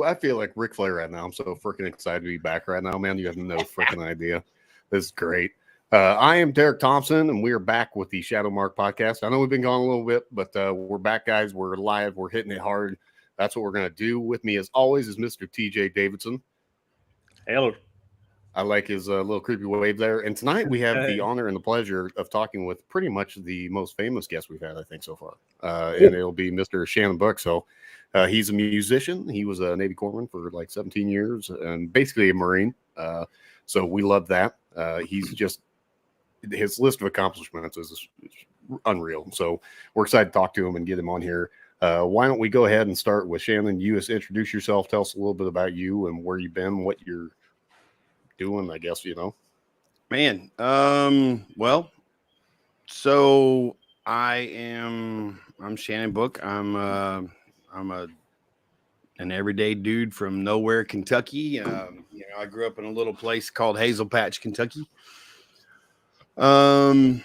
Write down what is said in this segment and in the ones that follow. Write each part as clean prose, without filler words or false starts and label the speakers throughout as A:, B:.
A: I feel like Ric Flair right now. I'm so freaking excited to be back right now, man. You have no freaking idea. This is great. I am Derek Thompson, and we are back with the Shadow Mark podcast. I know we've been gone a little bit, but we're back, guys. We're live. We're hitting it hard. That's what we're going to do. With me, as always, is Mr. TJ Davidson.
B: Hello.
A: I like his little creepy wave there. And tonight we have the honor and the pleasure of talking with pretty much the most famous guest we've had, I think, so far. And it'll be Mr. Shannon Book. So he's a musician. He was a Navy corpsman for like 17 years and basically a Marine. So we love that. He's just, his list of accomplishments is unreal. So we're excited to talk to him and get him on here. Why don't we go ahead and start with Shannon? You just introduce yourself. Tell us a little bit about you and where you've been, what you're doing, I guess,
C: Man, well, so I'm Shannon Book. I'm an everyday dude from nowhere, Kentucky. I grew up in a little place called Hazel Patch, Kentucky. I'm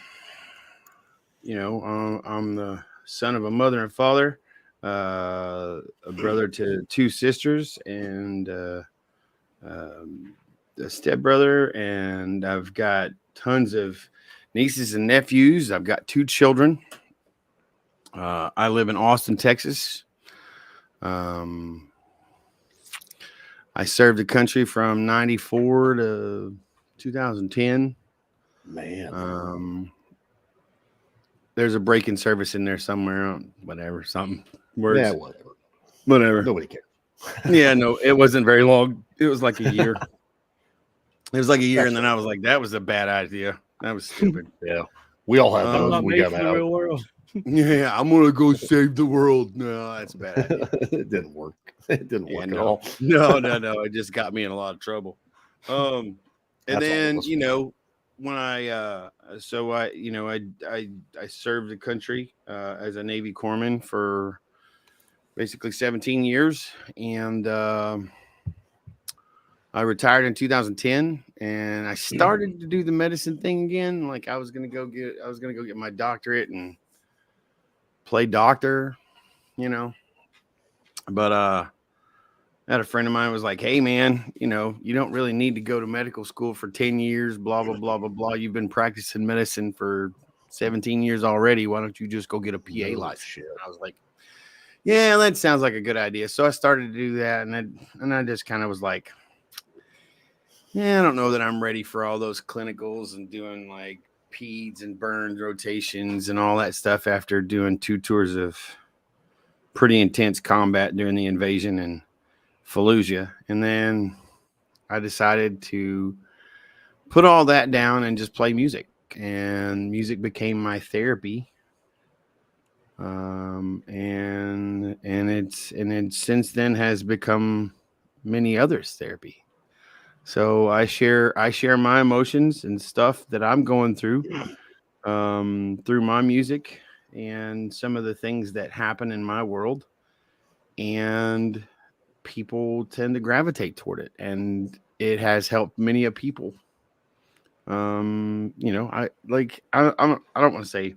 C: the son of a mother and father, a brother to two sisters, and a stepbrother, and I've got tons of nieces and nephews. I've got two children. I live in Austin, Texas. I served the country from 94 to 2010.
A: Man.
C: There's a break-in service in there somewhere. Whatever, something. Words.
A: Yeah,
C: whatever.
A: Nobody cares.
C: Yeah, no, it wasn't very long. It was like a year. It was like a year, and then I was like, that was a bad idea. That was stupid.
A: Yeah. We all have those.
B: Not
A: We
B: made
A: got
B: for the real world.
C: Yeah, I'm going to go save the world. No, that's a bad idea.
A: It didn't work. It didn't work at all.
C: No. It just got me in a lot of trouble. And then, when I served the country as a Navy corpsman for basically 17 years, and I retired in 2010, and I started to do the medicine thing again. Like I was gonna go get my doctorate and play doctor, But I had a friend of mine was like, "Hey, man, you don't really need to go to medical school for 10 years. Blah blah blah blah blah. You've been practicing medicine for 17 years already. Why don't you just go get a PA license?"
A: Shit.
C: I was like, "Yeah, that sounds like a good idea." So I started to do that, and I just kind of was like, yeah, I don't know that I'm ready for all those clinicals and doing like peds and burns rotations and all that stuff after doing 2 tours of pretty intense combat during the invasion in Fallujah. And then I decided to put all that down and just play music. And music became my therapy. And it's since then has become many others' therapy. So I share my emotions and stuff that I'm going through my music and some of the things that happen in my world, and people tend to gravitate toward it, and it has helped many of people. I don't want to say,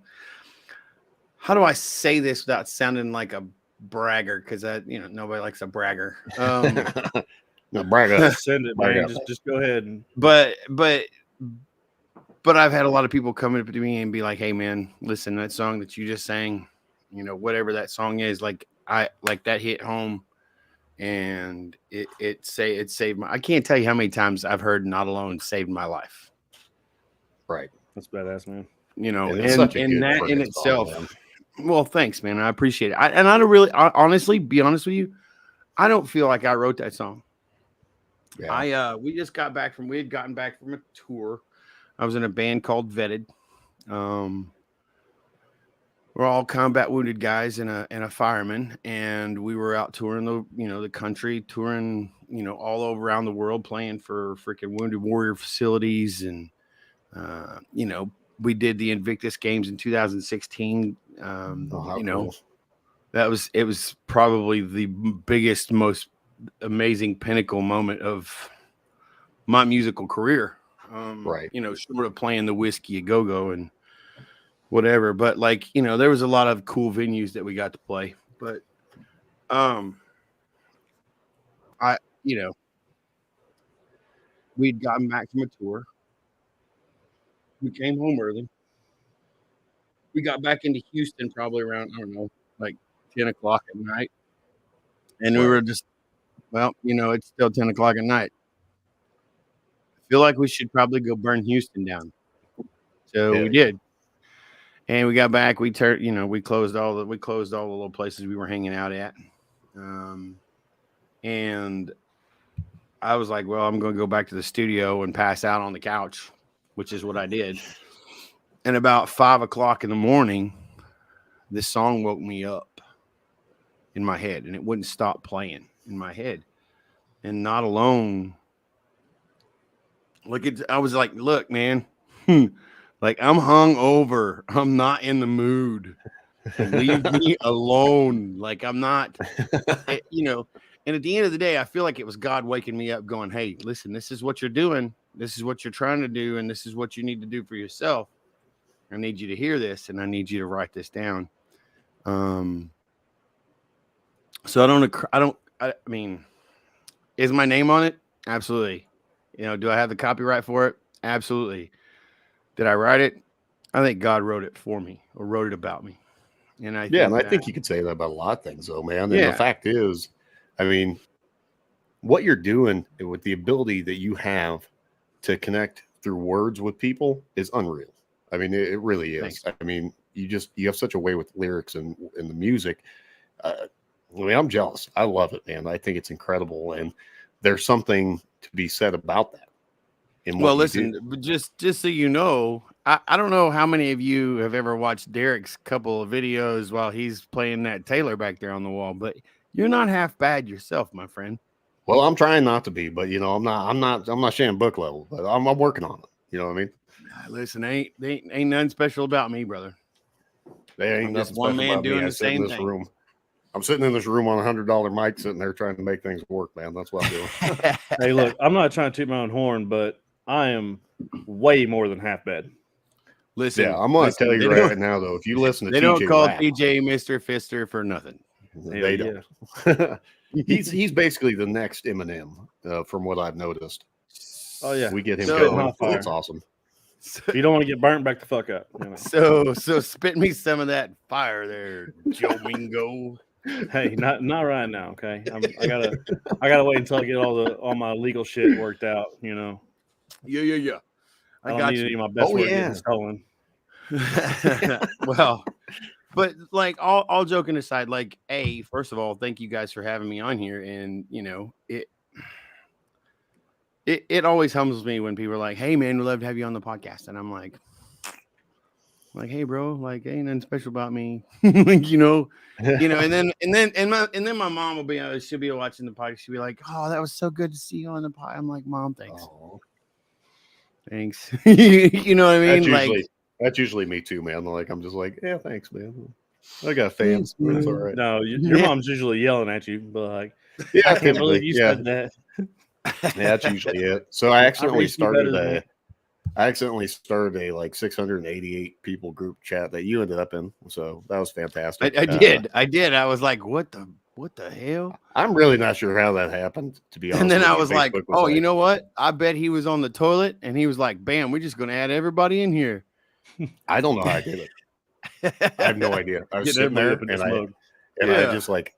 C: how do I say this without sounding like a bragger? Because nobody likes a bragger.
A: No, brag up.
B: Send it, man. Just go ahead.
C: But I've had a lot of people come up to me and be like, "Hey, man, listen, that song that you just sang, whatever that song is, like that hit home, and it saved my." I can't tell you how many times I've heard "Not Alone" saved my life.
A: Right,
B: that's badass, man.
C: And that in itself. Song, well, thanks, man. I appreciate it. I don't really, honestly, be honest with you, I don't feel like I wrote that song. Yeah. We had gotten back from a tour. I was in a band called Vetted. We're all combat wounded guys and a fireman, and we were out touring the country, touring all over around the world, playing for freaking Wounded Warrior facilities, and we did the Invictus Games in 2016. Cool. It was probably the biggest, most amazing pinnacle moment of my musical career.
A: Right.
C: Short of playing the Whiskey a Go-Go and whatever, but there was a lot of cool venues that we got to play. But we'd gotten back from a tour. We came home early. We got back into Houston probably around, I don't know, like 10 o'clock at night. And we were just, it's still 10 o'clock at night. I feel like we should probably go burn Houston down. So we did. And we got back. We closed all the little places we were hanging out at. And I was like, well, I'm going to go back to the studio and pass out on the couch, which is what I did. And about 5 o'clock in the morning, this song woke me up in my head, and it wouldn't stop playing in my head. And Not Alone. I was like, look, man, like I'm hungover. I'm not in the mood. Leave me alone. Like I'm not, And at the end of the day, I feel like it was God waking me up going, hey, listen, this is what you're doing. This is what you're trying to do. And this is what you need to do for yourself. I need you to hear this, and I need you to write this down. So I mean, is my name on it? Absolutely. Do I have the copyright for it? Absolutely. Did I write it? I think God wrote it for me or wrote it about me. And I think
A: you could say that about a lot of things, though, man. And the fact is, I mean, what you're doing with the ability that you have to connect through words with people is unreal. I mean, it really is. Thanks. I mean, you have such a way with lyrics and the music. I mean, I'm jealous. I love it, man. I think it's incredible. And there's something to be said about that.
C: Well, listen, just so you know, I don't know how many of you have ever watched Derek's couple of videos while he's playing that Taylor back there on the wall, but you're not half bad yourself, my friend.
A: Well, I'm trying not to be, but I'm not Shannon Book level, but I'm working on it. You know what I mean?
C: Listen, ain't nothing special about me, brother.
A: They ain't just one man doing the same thing. Room. I'm sitting in this room on $100 mic, sitting there trying to make things work, man. That's what I'm doing.
B: Hey, look, I'm not trying to toot my own horn, but I am way more than half bad.
C: Listen,
A: I'm going to tell you right now, though, if you listen to
C: they don't call TJ Mr. Fister for nothing.
A: They don't. Yeah. He's basically the next Eminem, from what I've noticed.
B: Oh yeah,
A: we get him going. That's awesome.
B: If you don't want to get burnt, back the fuck up.
C: So spit me some of that fire there, Joe Wingo.
B: Hey, not right now, okay? I gotta wait until I get all my legal shit worked out.
C: Yeah.
B: I don't need any of my best work getting stolen.
C: Well, but like all joking aside, like, first of all, thank you guys for having me on here, and it always humbles me when people are like, "Hey, man, we'd love to have you on the podcast," and I'm like, "Hey, bro, like, ain't nothing special about me," and then my mom will she'll be watching the podcast. She'll be like, "Oh, that was so good to see you on the pod." I'm like, "Mom, thanks." Oh. Thanks. You know what I mean?
A: That's usually me too, man. Like, I'm just like, yeah, thanks, man. I got fans. It's all right.
B: No, your mom's usually yelling at you, but like, I can't believe you said that.
A: Yeah, that's usually it. So I accidentally started a like 688 people group chat that you ended up in. So that was fantastic.
C: I did. I was like, what the hell?
A: I'm really not sure how that happened, to be honest.
C: And then I was like, you know what? I bet he was on the toilet and he was like, bam, we're just going to add everybody in here.
A: I don't know how I did it. I have no idea. I was sitting there and I just like,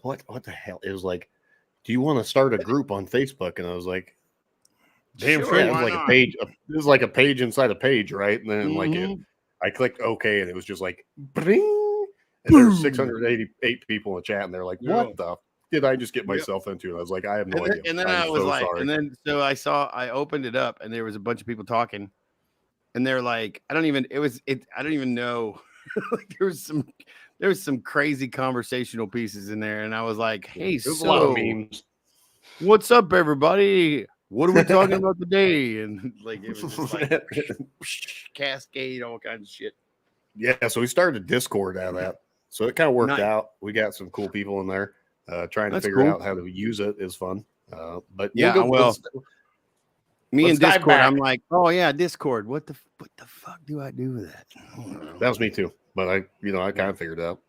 A: what the hell? It was like, do you want to start a group on Facebook? And I was like, damn, sure. It was like a page. It was like a page inside a page, right? And then I clicked OK, and it was just like, bring. And there's 688 people in the chat, and they're like, what the did I just get myself into? And I was like, I have no idea.
C: And then I was like, sorry. And then so I opened it up, and there was a bunch of people talking, and they're like, I don't even know. Like there was some crazy conversational pieces in there, and I was like, hey, so a lot of memes. What's up, everybody? What are we talking about today? And like it was just like cascade, all kinds of shit.
A: Yeah, so we started a Discord out of that. So it kind of worked out. We got some cool people in there. Trying to figure out how to use it is fun. But
C: yeah, me and Discord, I'm like, oh yeah, Discord. What the fuck do I do with that?
A: That was me too. But I kind of figured it out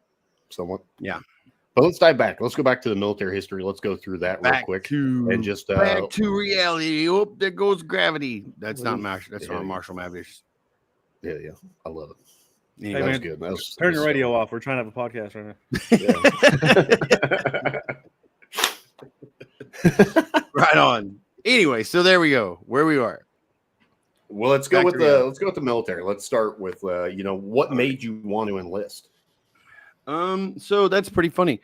A: somewhat.
C: Yeah.
A: But let's dive back. Let's go back to the military history. Let's go through that real quick and just
C: back to reality. Oh, there goes gravity. That's not Marshall. That's not
A: yeah.
C: Marshall Mathers.
A: Yeah, I love it.
C: Anyway,
B: Hey,
A: that was
B: man,
A: good.
B: Turn your radio off. We're trying to have a podcast right now.
C: Right on. Anyway, so there we go. Where we are.
A: Well, let's go with the military. Let's start with what made you want to enlist?
C: So that's pretty funny.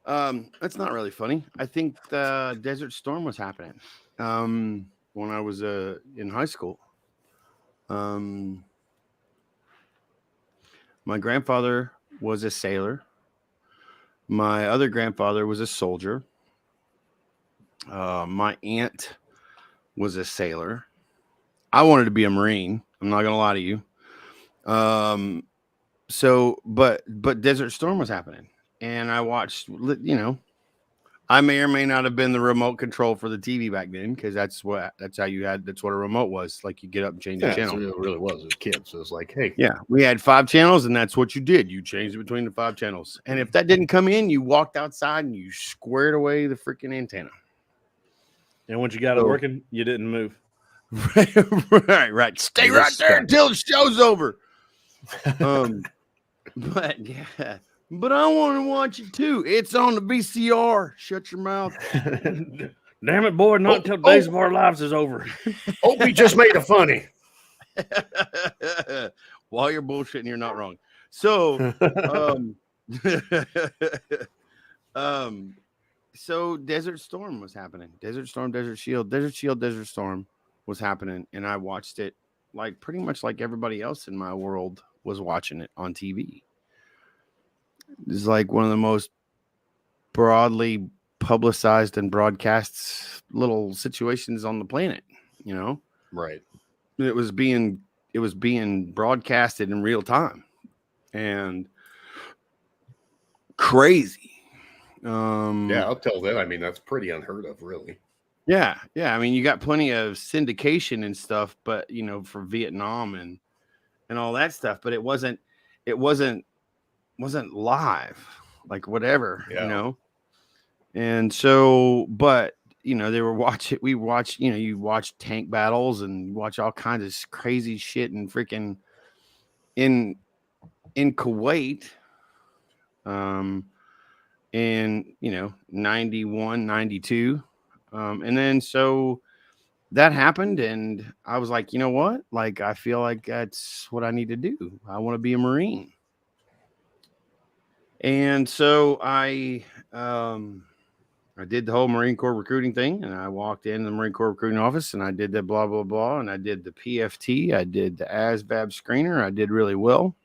C: That's not really funny. I think the Desert Storm was happening when I was in high school. My grandfather was a sailor. My other grandfather was a soldier. My aunt was a sailor. I wanted to be a Marine. I'm not gonna lie to you. But Desert Storm was happening, and I watched. I may or may not have been the remote control for the TV back then, because that's what a remote was. Like, you get up and change the channel.
A: It really was as a kid. So it's like, hey,
C: yeah, we had 5 channels, and that's what you did. You changed between the 5 channels, and if that didn't come in, you walked outside and you squared away the freaking antenna.
B: And once you got it working, you didn't move.
C: Right. Stay right there until the show's over. But yeah. But I want to watch it too. It's on the VCR. Shut your mouth.
B: Damn it, boy. Not until Days of Our Lives is over.
A: We just made it funny.
C: While you're bullshitting, you're not wrong. So, so Desert Storm was happening. Desert Storm, Desert Shield, Desert Storm was happening. And I watched it like pretty much like everybody else in my world was watching it on TV. It's like one of the most broadly publicized and broadcast little situations on the planet,
A: Right.
C: It was being broadcasted in real time, and crazy.
A: I'll tell that. I mean, that's pretty unheard of, really.
C: Yeah. I mean, you got plenty of syndication and stuff, but for Vietnam and all that stuff, but it wasn't live, like whatever, And so, but they were watching. We watched. You watch tank battles and you watch all kinds of crazy shit and freaking in Kuwait. In 91, 92. And then so that happened, and I was like, you know what? Like, I feel like that's what I need to do. I want to be a Marine. And so I did the whole Marine Corps recruiting thing, and I walked in the Marine Corps recruiting office, and I did the blah, blah, blah, and I did the PFT. I did the ASVAB screener. I did really well.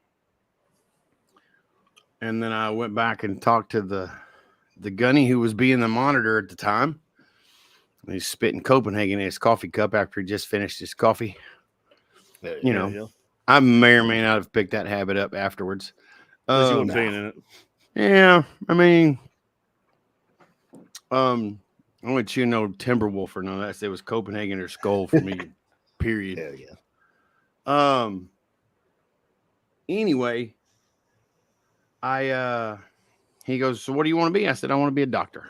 C: And then I went back and talked to the gunny who was being the monitor at the time. He's spitting Copenhagen in his coffee cup after he just finished his coffee. I may or may not have picked that habit up afterwards.
B: You weren't being in it.
C: Yeah, I mean, I want you to know Timberwolf or no, it was Copenhagen or Skull for me. Period.
A: Yeah.
C: Anyway, he goes, so what do you want to be? I said, I want to be a doctor.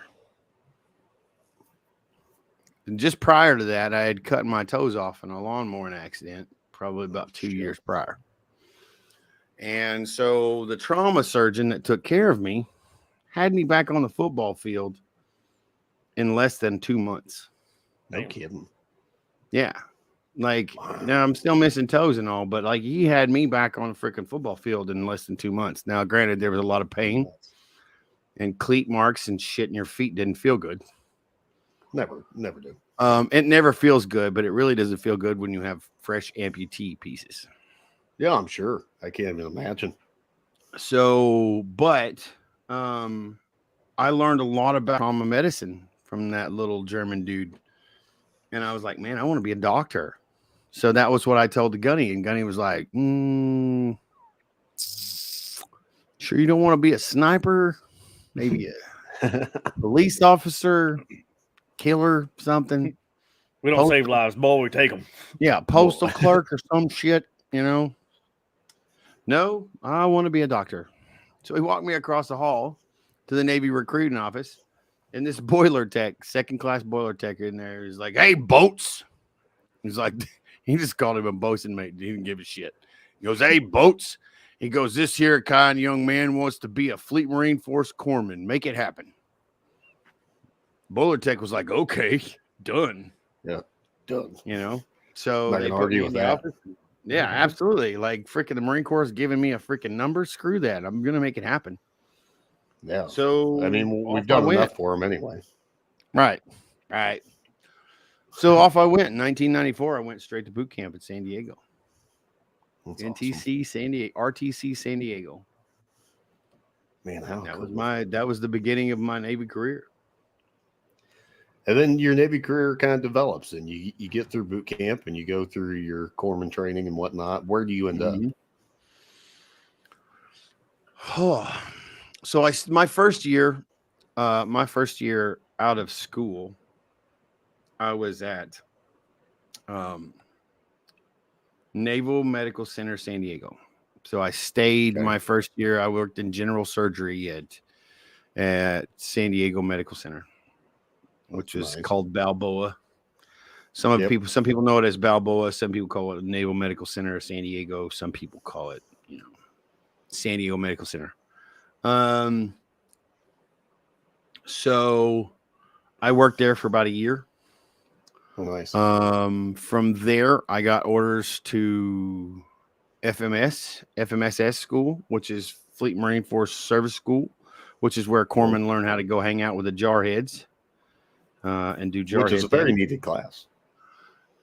C: And just prior to that, I had cut my toes off in a lawnmowing accident, probably about 2 years prior. And so the trauma surgeon that took care of me had me back on the football field in less than 2 months.
A: No kidding.
C: Yeah. Like, now I'm still missing toes and all, but like, he had me back on the freaking football field in less than 2 months. Now, granted, there was a lot of pain and cleat marks and shit in your feet didn't feel good.
A: Never do.
C: It never feels good, but it really doesn't feel good when you have fresh amputee pieces.
A: Yeah, I'm sure. I can't even imagine.
C: So, but I learned a lot about trauma medicine from that little German dude. And I was like, man, I want to be a doctor. So that was what I told the gunny. And Gunny was like, sure you don't want to be a sniper? Maybe a police officer, killer, something.
B: We don't save lives, boy. We take them.
C: Yeah, postal clerk or some shit, No, I want to be a doctor. So he walked me across the hall to the Navy recruiting office, and this boiler tech, second-class boiler tech in there is like, "Hey, boats." He's like, he just called him a bosun mate. He didn't give a shit. He goes, "Hey, boats." He goes, "This here kind young man wants to be a Fleet Marine Force corpsman. Make it happen." Boiler tech was like, "Okay, done."
A: Yeah, done.
C: You know, so
A: Not
C: they
A: gonna
C: put me
A: argue
C: in
A: with
C: the
A: that.
C: office. Yeah, absolutely. Like freaking the Marine Corps is giving me a freaking number. Screw that. I'm gonna make it happen.
A: Yeah.
C: So
A: I mean,
C: off
A: we've
C: I
A: done
C: went.
A: enough for him anyway.
C: Right. So off I went. In 1994, I went straight to boot camp in San Diego.
A: That's
C: NTC
A: awesome.
C: San Diego, RTC San Diego.
A: Man, how
C: That
A: cool.
C: was the beginning of my Navy career.
A: And then your Navy career kind of develops, and you get through boot camp, and you go through your corpsman training and whatnot. Where do you end up?
C: So my first year out of school, I was at Naval Medical Center, San Diego. So I stayed my first year. I worked in general surgery at San Diego Medical Center, which is called Balboa. Some people know it as Balboa. Some people call it Naval Medical Center of San Diego. Some people call it, San Diego Medical Center. So I worked there for about a year.
A: Oh, nice.
C: From there, I got orders to FMSS school, which is Fleet Marine Force Service School, which is where corpsmen learn how to go hang out with the jarheads and do jarhead.
A: Which is a very needed class.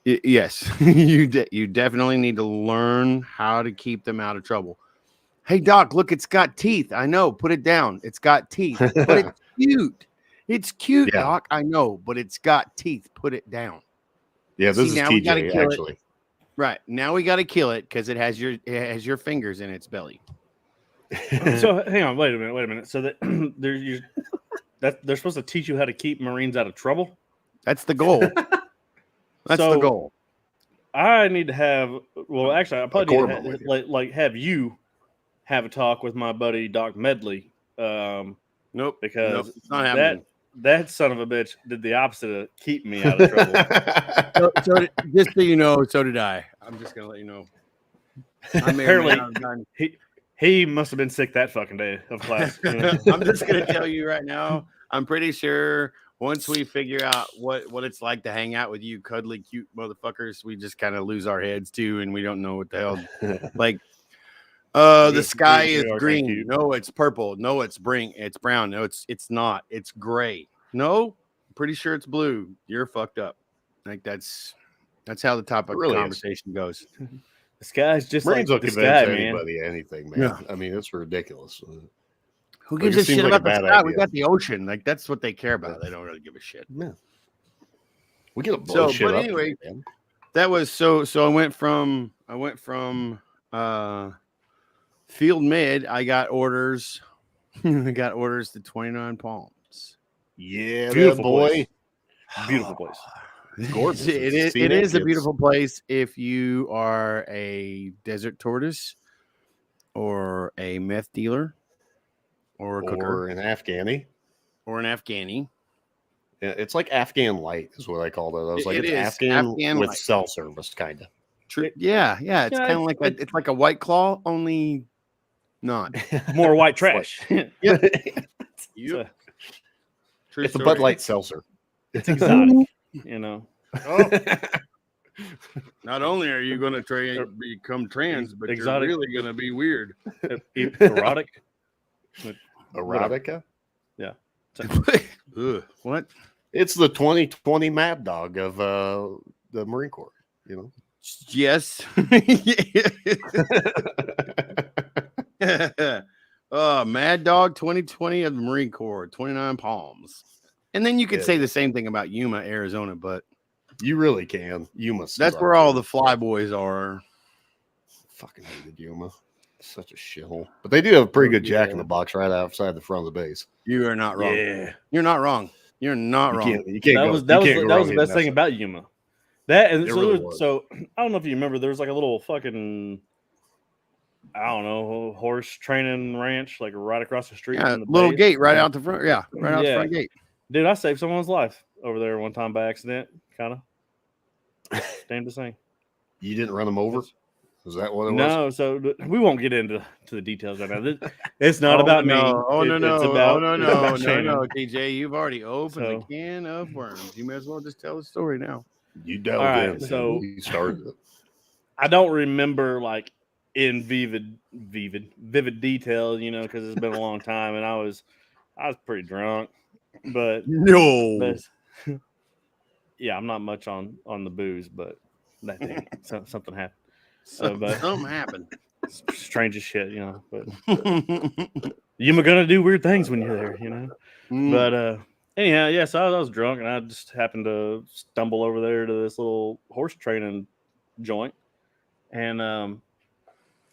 C: Yes, you definitely need to learn how to keep them out of trouble. Hey, Doc, look, it's got teeth. I know. Put it down. It's got teeth, but it's cute. It's cute, Doc. I know, but it's got teeth. Put it down.
A: Yeah, this is TJ, actually.
C: Right. Now we got to kill it because it has your fingers in its belly.
B: So hang on, wait a minute. So that they're supposed to teach you how to keep Marines out of trouble?
C: That's the goal. That's the goal.
B: I need to have. Well, actually, I probably need to have you have a talk with my buddy Doc Medley.
C: Nope.
B: Because
C: it's not happening.
B: That son of a bitch did the opposite of keep me out of trouble.
C: so just so you know, so did I. I'm just gonna let you know.
B: Apparently, he must have been sick that fucking day of class.
C: I'm just gonna tell you right now. I'm pretty sure once we figure out what it's like to hang out with you, cuddly, cute motherfuckers, we just kind of lose our heads too, and we don't know what the hell. Like, the sky is green. No, it's purple. No, it's brown. No, it's not. It's gray. No, I'm pretty sure it's blue. You're fucked up. Like that's how the topic of conversation goes.
B: The sky's just
A: Marines
B: like
A: will
B: the
A: convince
B: sky,
A: anybody anything, man. Yeah. I mean, it's ridiculous.
C: Who gives a shit about the sky? We got the ocean. Like that's what they care about. They don't really give a shit.
A: Yeah. We get a blow shit
C: but
A: up.
C: Anyway, that was so. I went from field med. I got orders. I got orders to 29 Palms.
A: Yeah, beautiful boy.
B: Place. Beautiful place.
A: It's gorgeous.
C: It is a beautiful place if you are a desert tortoise or a meth dealer or a cooker
A: or an Afghani. Yeah, it's like Afghan light is what I called it. I was like, it's Afghan with light. Cell service, kind of.
C: True. Yeah. It's kind of like it's like a White Claw, only not
B: more white trash.
C: Yep.
A: It's a Bud Light seltzer.
B: It's exotic,
C: Oh. Not only are you going to become trans, but exotic. You're really going to be weird.
B: Erotic.
A: Erotica?
B: Yeah.
C: What?
A: It's the 2020 Mad Dog of the Marine Corps,
C: Yes. Mad Dog 2020 of the Marine Corps, 29 Palms. And then you could say the same thing about Yuma, Arizona, but
A: you really can. Yuma.
C: That's where all the fly boys are.
A: Fucking hated Yuma. Such a shithole. But they do have a pretty good Jack in the Box right outside the front of the base.
C: You are not wrong.
B: Yeah.
C: You're not wrong. You're not wrong.
B: You can't that was the best thing about Yuma. That and so I don't know if you remember, there was like a little fucking I don't know, horse training ranch, like right across the street.
C: Yeah,
B: from the
C: little
B: base.
C: gate right out the front. Yeah, right out the front gate.
B: Dude, I saved someone's life over there one time by accident. Kind of. Damn to say.
A: You didn't run them over? Is that what it was?
B: No, so we won't get into the details right now. It's not about me.
C: Oh no,
B: It's about
C: TJ, you've already opened the can of worms. You may as well just tell the story now.
A: You delved in.
B: So
A: you started it.
B: I don't remember like in vivid detail, you know, because it's been a long time, and I was pretty drunk, but yeah, I'm not much on the booze, but that thing, something happened.
C: Something happened.
B: Strange as shit, you know. But you're gonna do weird things when you're there, you know. But anyhow, yeah. So I was drunk, and I just happened to stumble over there to this little horse training joint, and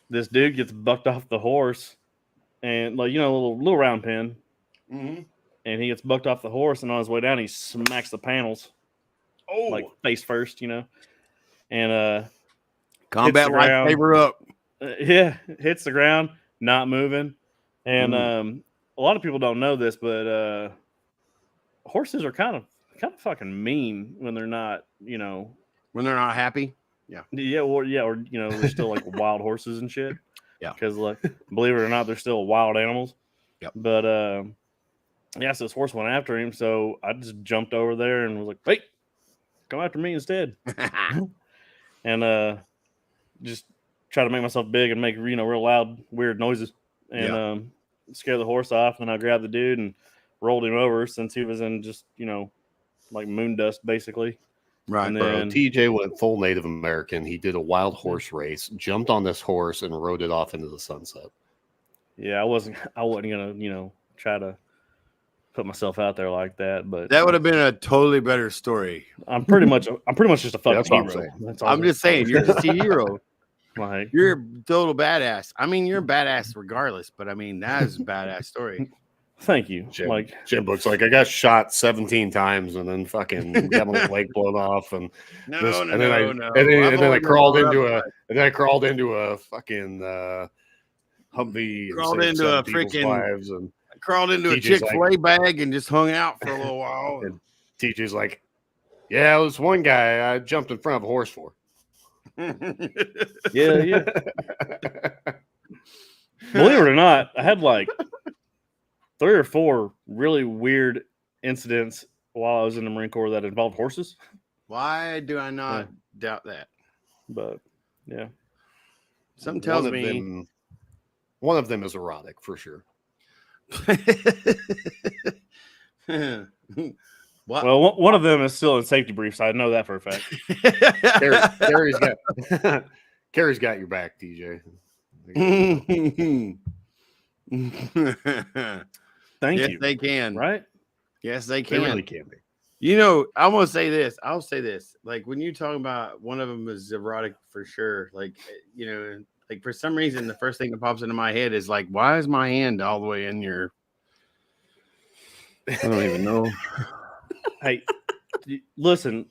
B: this dude gets bucked off the horse, and like, you know, a little round pen, and he gets bucked off the horse, and on his way down, he smacks the panels, like face first, you know, and
C: combat lightsaber up.
B: Hits the ground, not moving, and a lot of people don't know this, but horses are kind of fucking mean when they're not, you know,
C: when they're not happy.
B: Or you know, they're still like wild horses and shit.
C: Yeah,
B: because like, believe it or not, they're still wild animals.
C: Yep.
B: But so this horse went after him, so I just jumped over there and was like, "Hey, come after me instead," and just try to make myself big and make, you know, real loud, weird noises, and scare the horse off. And I grabbed the dude and rolled him over, since he was in just, you know, like moon dust basically.
A: Right, and then TJ went full Native American. He did a wild horse race, jumped on this horse, and rode it off into the sunset. Yeah,
B: I wasn't gonna, you know, try to put myself out there like that, but
C: that would have been a totally better story.
B: I'm pretty much just a fucking hero.
C: I'm just saying, you're just a hero.
B: Like,
C: you're a total badass. I mean, you're a badass regardless, but I mean, that is a badass story.
B: Thank you.
A: Jim Book's like, I got shot 17 times and then fucking got my leg blown off, and then I crawled into a fucking Humvee,
C: crawled into a freaking crawled into a Chick-fil-A bag and just hung out for a little while.
A: And TJ's like, yeah, it was one guy I jumped in front of a horse for.
B: yeah. Believe it or not, I had like 3 or 4 really weird incidents while I was in the Marine Corps that involved horses.
C: Why do I not doubt that?
B: But yeah,
C: something tells me
A: one of them is erotic for sure.
B: Well, one of them is still in safety briefs. I know that for a fact.
A: Carrie's got your back, TJ.
B: Thank
C: you.
B: Yes,
C: they can.
B: Right?
C: Yes, they can.
A: They really can be.
C: You know, I'm gonna say this. I'll say this. Like, when you talk about one of them is erotic for sure. Like, you know, like for some reason, the first thing that pops into my head is like, why is my hand all the way in your? I don't even know.
B: Hey, listen.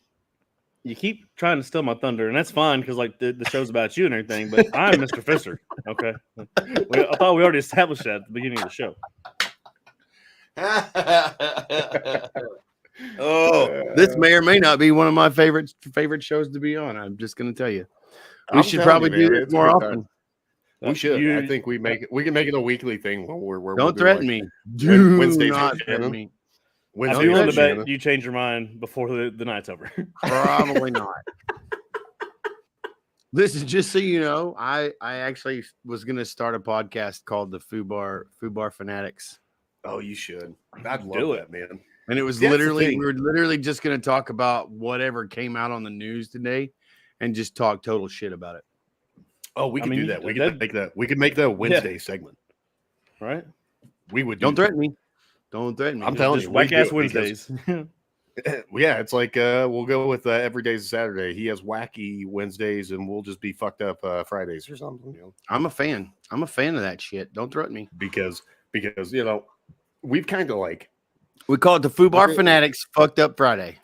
B: You keep trying to steal my thunder, and that's fine because like the show's about you and everything. But I'm Mr. Fisher. Okay, I thought we already established that at the beginning of the show.
C: This may or may not be one of my favorite shows to be on. I'm just going to tell you, we should probably do this more often.
A: We should. I think we can make it a weekly thing. Where
C: don't threaten me.
A: Do Wednesday not threaten me.
B: I'd be willing to bet you change your mind before the night's over.
C: Probably not. Listen, just so you know, I actually was going to start a podcast called the Fubar Fanatics.
A: Oh, you should. I'd love that, man.
C: And it was we were literally just going to talk about whatever came out on the news today and just talk total shit about it.
A: Oh, we can do that. We can make that. We can make that a Wednesday segment.
B: Right?
A: We would.
C: Don't threaten me. Don't threaten me.
A: I'm telling you,
B: whack ass Wednesdays.
A: Yeah, it's like we'll go with every day's a Saturday. He has wacky Wednesdays, and we'll just be fucked up Fridays or something. You know?
C: I'm a fan. I'm a fan of that shit. Don't threaten me
A: because you know we've kind of like
C: we call it the Fubar Fanatics Fucked Up Friday.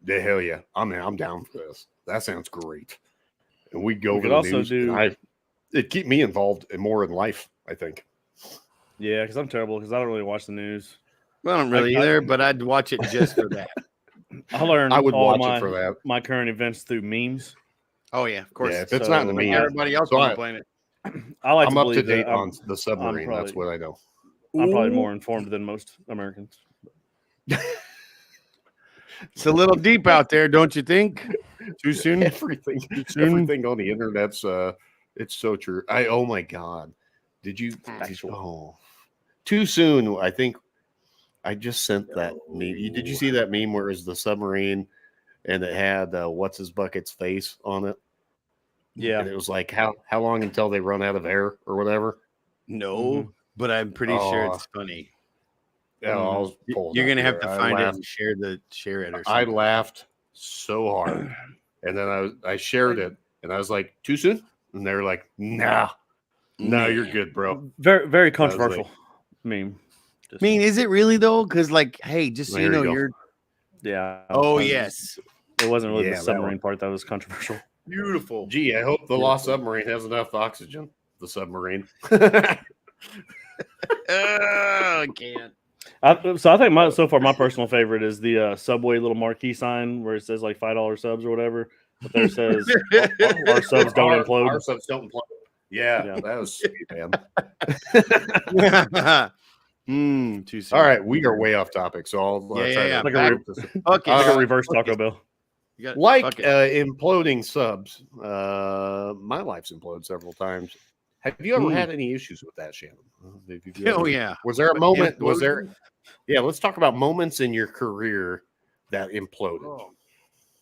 A: The hell yeah, I'm down for this. That sounds great. And we go over
B: could
A: the
B: also
A: news.
B: do.
A: it keep me involved in more in life, I think.
B: Yeah, because I'm terrible because I don't really watch the news.
C: Well, I don't really either, but I'd watch it just for that.
B: I learned
A: I would
B: all
A: watch it for that.
B: my current events through memes.
C: Oh yeah, of course.
A: Yeah, if it's not in the
C: Like
A: meme,
C: everybody else
A: so
C: on the planet.
B: I like
A: I'm
B: to
A: up to
B: believe
A: date
B: that
A: on the submarine.
B: probably-
A: That's what I know.
B: I'm probably
C: Ooh.
B: more informed than most Americans.
C: It's a little deep out there, don't you think? Too soon.
A: Everything on the internet's it's so true. Oh my god, did you? Oh, too soon. I think I just sent that meme. Did you see that meme where it was the submarine and it had what's his bucket's face on it?
B: Yeah,
A: And it was like how long until they run out of air or whatever.
C: No, but I'm pretty sure it's funny.
A: Yeah, I'll pull it
C: You're
A: up
C: gonna have
A: here.
C: to
A: I
C: find it
A: laughed.
C: and share it or
A: I
C: something.
A: laughed so hard, and then I shared it, and I was like, "Too soon?" And they were like, "Nah, no, you're good, bro."
B: very very
A: That was
B: controversial meme.
C: I mean, is it really though? Because like, hey, just so you
A: There
C: know,
A: you go.
C: you're.
B: Yeah.
C: Oh
B: it was-
C: yes,
B: It wasn't really
A: Yeah,
B: the
A: that
B: submarine
A: one.
B: part that was controversial.
C: beautiful.
A: Gee, I hope the lost submarine has enough oxygen. The submarine.
C: I can't.
B: So I think my personal favorite is the Subway little marquee sign where it says like $5 subs or whatever. But there says our subs don't implode.
A: Our subs don't implode. Yeah,
B: Yeah.
A: that was sweet, man.
C: Too soon.
A: All right, we are way off topic, so I'll try
C: Yeah.
A: to
B: Like
C: Back- Okay.
B: Like a
A: Uh,
B: reverse
A: okay.
B: Taco Bell.
C: You got-
A: like
C: fuck it.
A: imploding subs. My life's imploded several times. Have you ever had any issues with that, Shannon? Have you
C: Oh
A: ever-
C: yeah.
A: Was there a moment? Was there?
C: Implosion?
A: Yeah, let's talk about moments in your career that imploded.
C: Oh,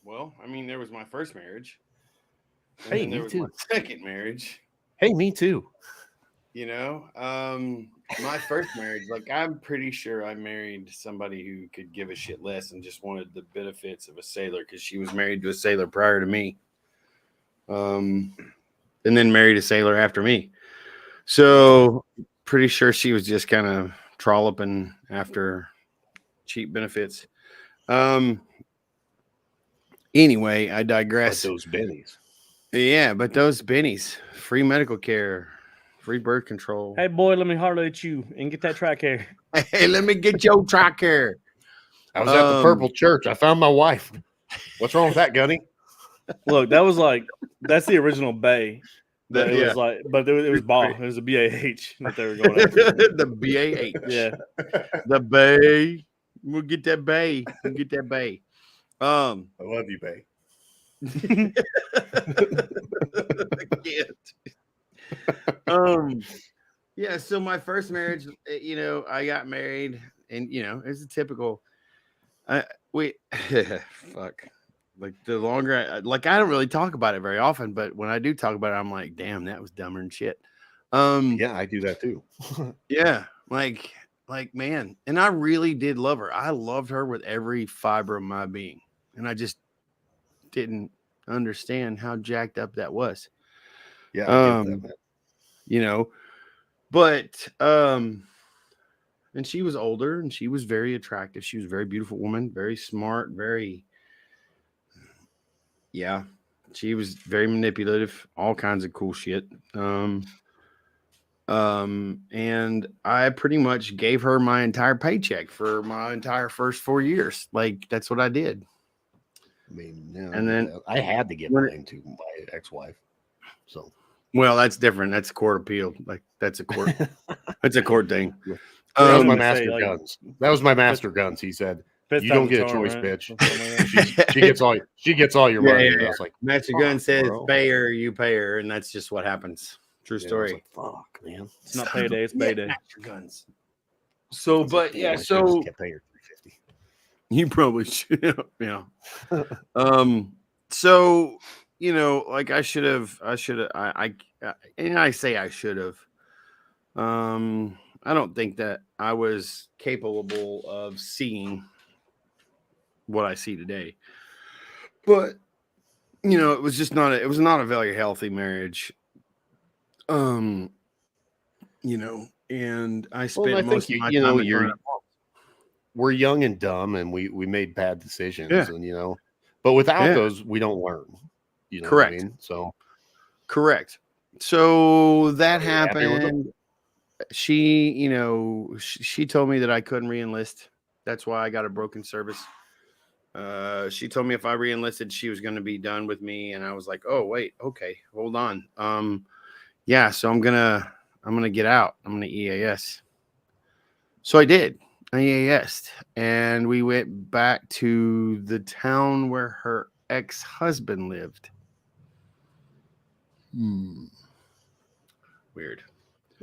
C: well, I mean, there was my first marriage. And
A: Hey,
C: then there
A: me
C: was
A: too.
C: my second marriage.
A: Hey, me too.
C: You know, my first marriage, like I'm pretty sure I married somebody who could give a shit less and just wanted the benefits of a sailor because she was married to a sailor prior to me. And then married a sailor after me. So pretty sure she was just kind of trolloping after cheap benefits. Anyway, I
A: But
C: digress.
A: those bennies.
C: Yeah, but those bennies, free medical care, free birth control.
B: Hey boy, let me holler at you and get that track hair.
C: Hey, let me get your tracker.
A: I was at the Purple Church. I found my wife. What's wrong with that, Gunny?
B: Look, that's the original Bay. But it
C: Yeah.
B: was like, but it was BAH. It was a BAH that they were going after.
C: The BAH.
B: Yeah.
C: The Bay. We'll get that Bay. We'll get that Bay.
A: I love you, babe.
C: I can't. Yeah, so my first marriage, you know, I got married and you know, it's a typical fuck. Like the longer I don't really talk about it very often, but when I do talk about it, I'm like, damn, that was dumber than shit.
A: Yeah, I do that too.
C: Yeah, like man, and I really did love her. I loved her with every fiber of my being, and I just didn't understand how jacked up that was.
A: Yeah, I get that, man.
C: You know, but and she was older and she was very attractive. She was a very beautiful woman, very smart, very she was very manipulative, all kinds of cool shit. And I pretty much gave her my entire paycheck for my entire first 4 years. Like that's what I did.
A: I mean, yeah,
C: And then
A: I had to get mine to my ex-wife. So,
C: well, that's different. That's a court appeal. Like that's a court. That's a court thing.
A: that was
B: was
A: my
B: gonna
A: master
B: say, like,
A: guns. That was my master guns. He said,
B: Fifth
A: "You don't
B: time's
A: get a
B: charm,
A: choice,
B: right?
A: bitch.
B: Something like that.
A: She gets all your
C: Yeah,
A: money."
C: yeah,
A: And I
C: yeah.
A: was like,
C: Master
A: Fuck,
C: Gun says,
A: bro.
C: "Pay her, you pay her," and that's just what happens. True
A: yeah, I was
C: story.
A: like, "Fuck, man."
B: It's not payday, it's payday.
C: Master Guns. So, but yeah,
A: I should've
C: so
A: just kept paying her $350.
C: you probably should. Yeah. So you know, like I say I should have. I don't think that I was capable of seeing what I see today. But you know, it was not a very healthy marriage. You know, and I spent
A: I
C: most
A: think
C: of my
A: you
C: time
A: know
C: at
A: you're
C: home.
A: we're young and dumb, and we made bad decisions,
C: Yeah.
A: and you know, but without
C: Yeah.
A: those, we don't learn. You know
C: Correct.
A: what I mean? So
C: Correct. So that
A: Are you happy with it?
C: happened. She told me that I couldn't re-enlist. That's why I got a broken service. She told me if I re-enlisted, she was going to be done with me, and I was like, "Oh, wait, okay, hold on." Yeah, so I'm gonna get out. I'm gonna EAS. So I did. I EAS'd, and we went back to the town where her ex-husband lived. Weird.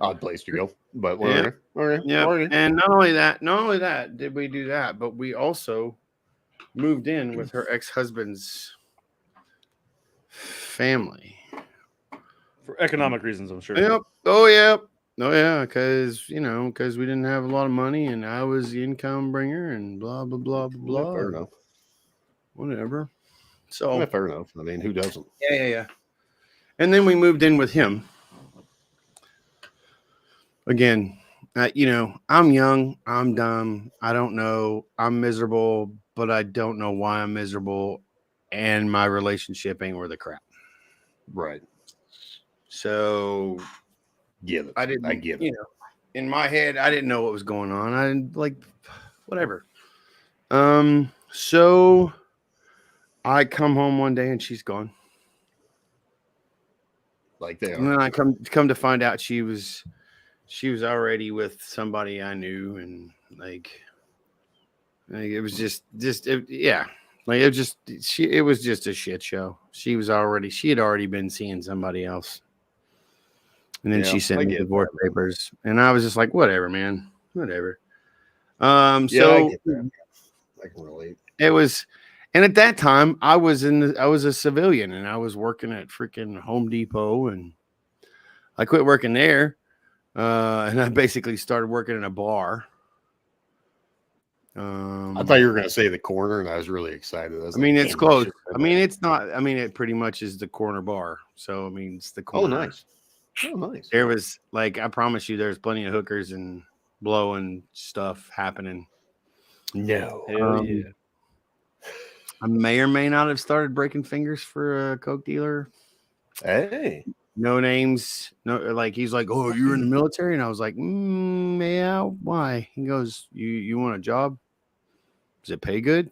A: Odd place to go, but
C: Yeah.
A: okay.
C: Yeah, and not only that did we do that, but we also moved in with her ex-husband's family.
B: For economic reasons, I'm sure.
C: Yep. Oh yeah. Oh yeah. Because we didn't have a lot of money, and I was the income bringer, and blah blah blah blah blah.
A: Fair enough.
C: Whatever. So
A: Fair enough. I mean, who doesn't?
C: yeah. And then we moved in with him. Again, I'm young, I'm dumb, I don't know, I'm miserable, but I don't know why I'm miserable, and my relationship ain't worth a crap.
A: Right.
C: So
A: Get it.
C: I didn't.
A: I get it.
C: In my head, I didn't know what was going on. I didn't whatever. So I come home one day and she's gone.
A: Like they are.
C: And then I come to find out she was already with somebody I knew, and like it was yeah. Like it was just a shit show. She had already been seeing somebody else. And then she sent me divorce papers, and I was just like, whatever, man, whatever. So
A: I get that. I can relate.
C: it was, and at that time I was a civilian, and I was working at freaking Home Depot, and I quit working there. And I basically started working in a bar.
A: I thought you were going to say the corner, and I was really excited.
C: It's close. It's not. It pretty much is the corner bar. So, it's the corner.
A: Oh, nice. Oh, nice.
C: There was, I promise you, there's plenty of hookers and blowing stuff happening.
A: No.
B: Hell yeah.
C: I may or may not have started breaking fingers for a coke dealer.
A: Hey.
C: No names. No, he's like, "Oh, you're in the military," and I was like, "Yeah, why?" He goes, "You want a job? Does it pay good?"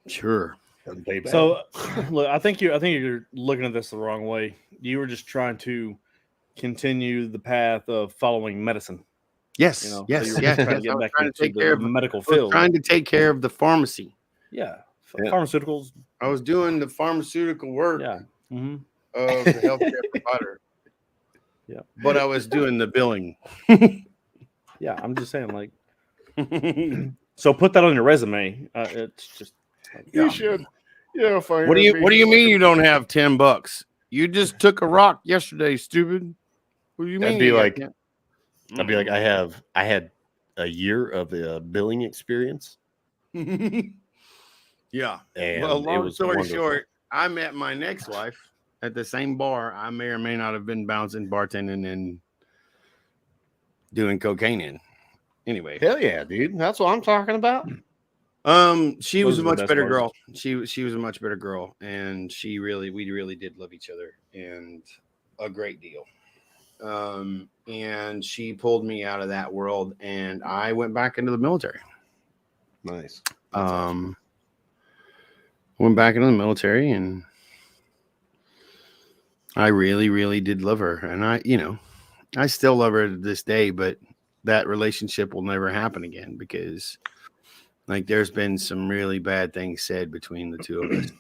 C: Sure.
A: Doesn't pay bad.
B: So, look, I think you're looking at this the wrong way. You were just trying to continue the path of following medicine.
C: Yes.
B: So
C: yes.
B: Trying to get back into the medical field.
C: Trying to take care of the pharmacy.
B: Yeah. Pharmaceuticals.
C: I was doing the pharmaceutical work.
B: Yeah. Mm-hmm.
C: Of the healthcare provider.
B: Yeah.
C: But I was doing the billing.
B: Yeah, I'm just saying, so put that on your resume. It's just
A: you should. Yeah, fine.
C: What do you mean you don't have $10? You just took a rock yesterday, stupid. What do you mean?
A: I'd be like, I had a year of billing experience.
C: Yeah.
A: And
C: well, long story
A: wonderful.
C: short, I met my next wife at the same bar I may or may not have been bouncing, bartending, and doing cocaine in. Anyway.
A: Hell yeah, dude. That's what I'm talking about.
C: She was a much better girl. She was a much better girl, and we really did love each other, and a great deal. And she pulled me out of that world, and I went back into the military.
A: Nice.
C: Went back into the military, and I really, really did love her. And I still love her to this day, but that relationship will never happen again because there's been some really bad things said between the two of us.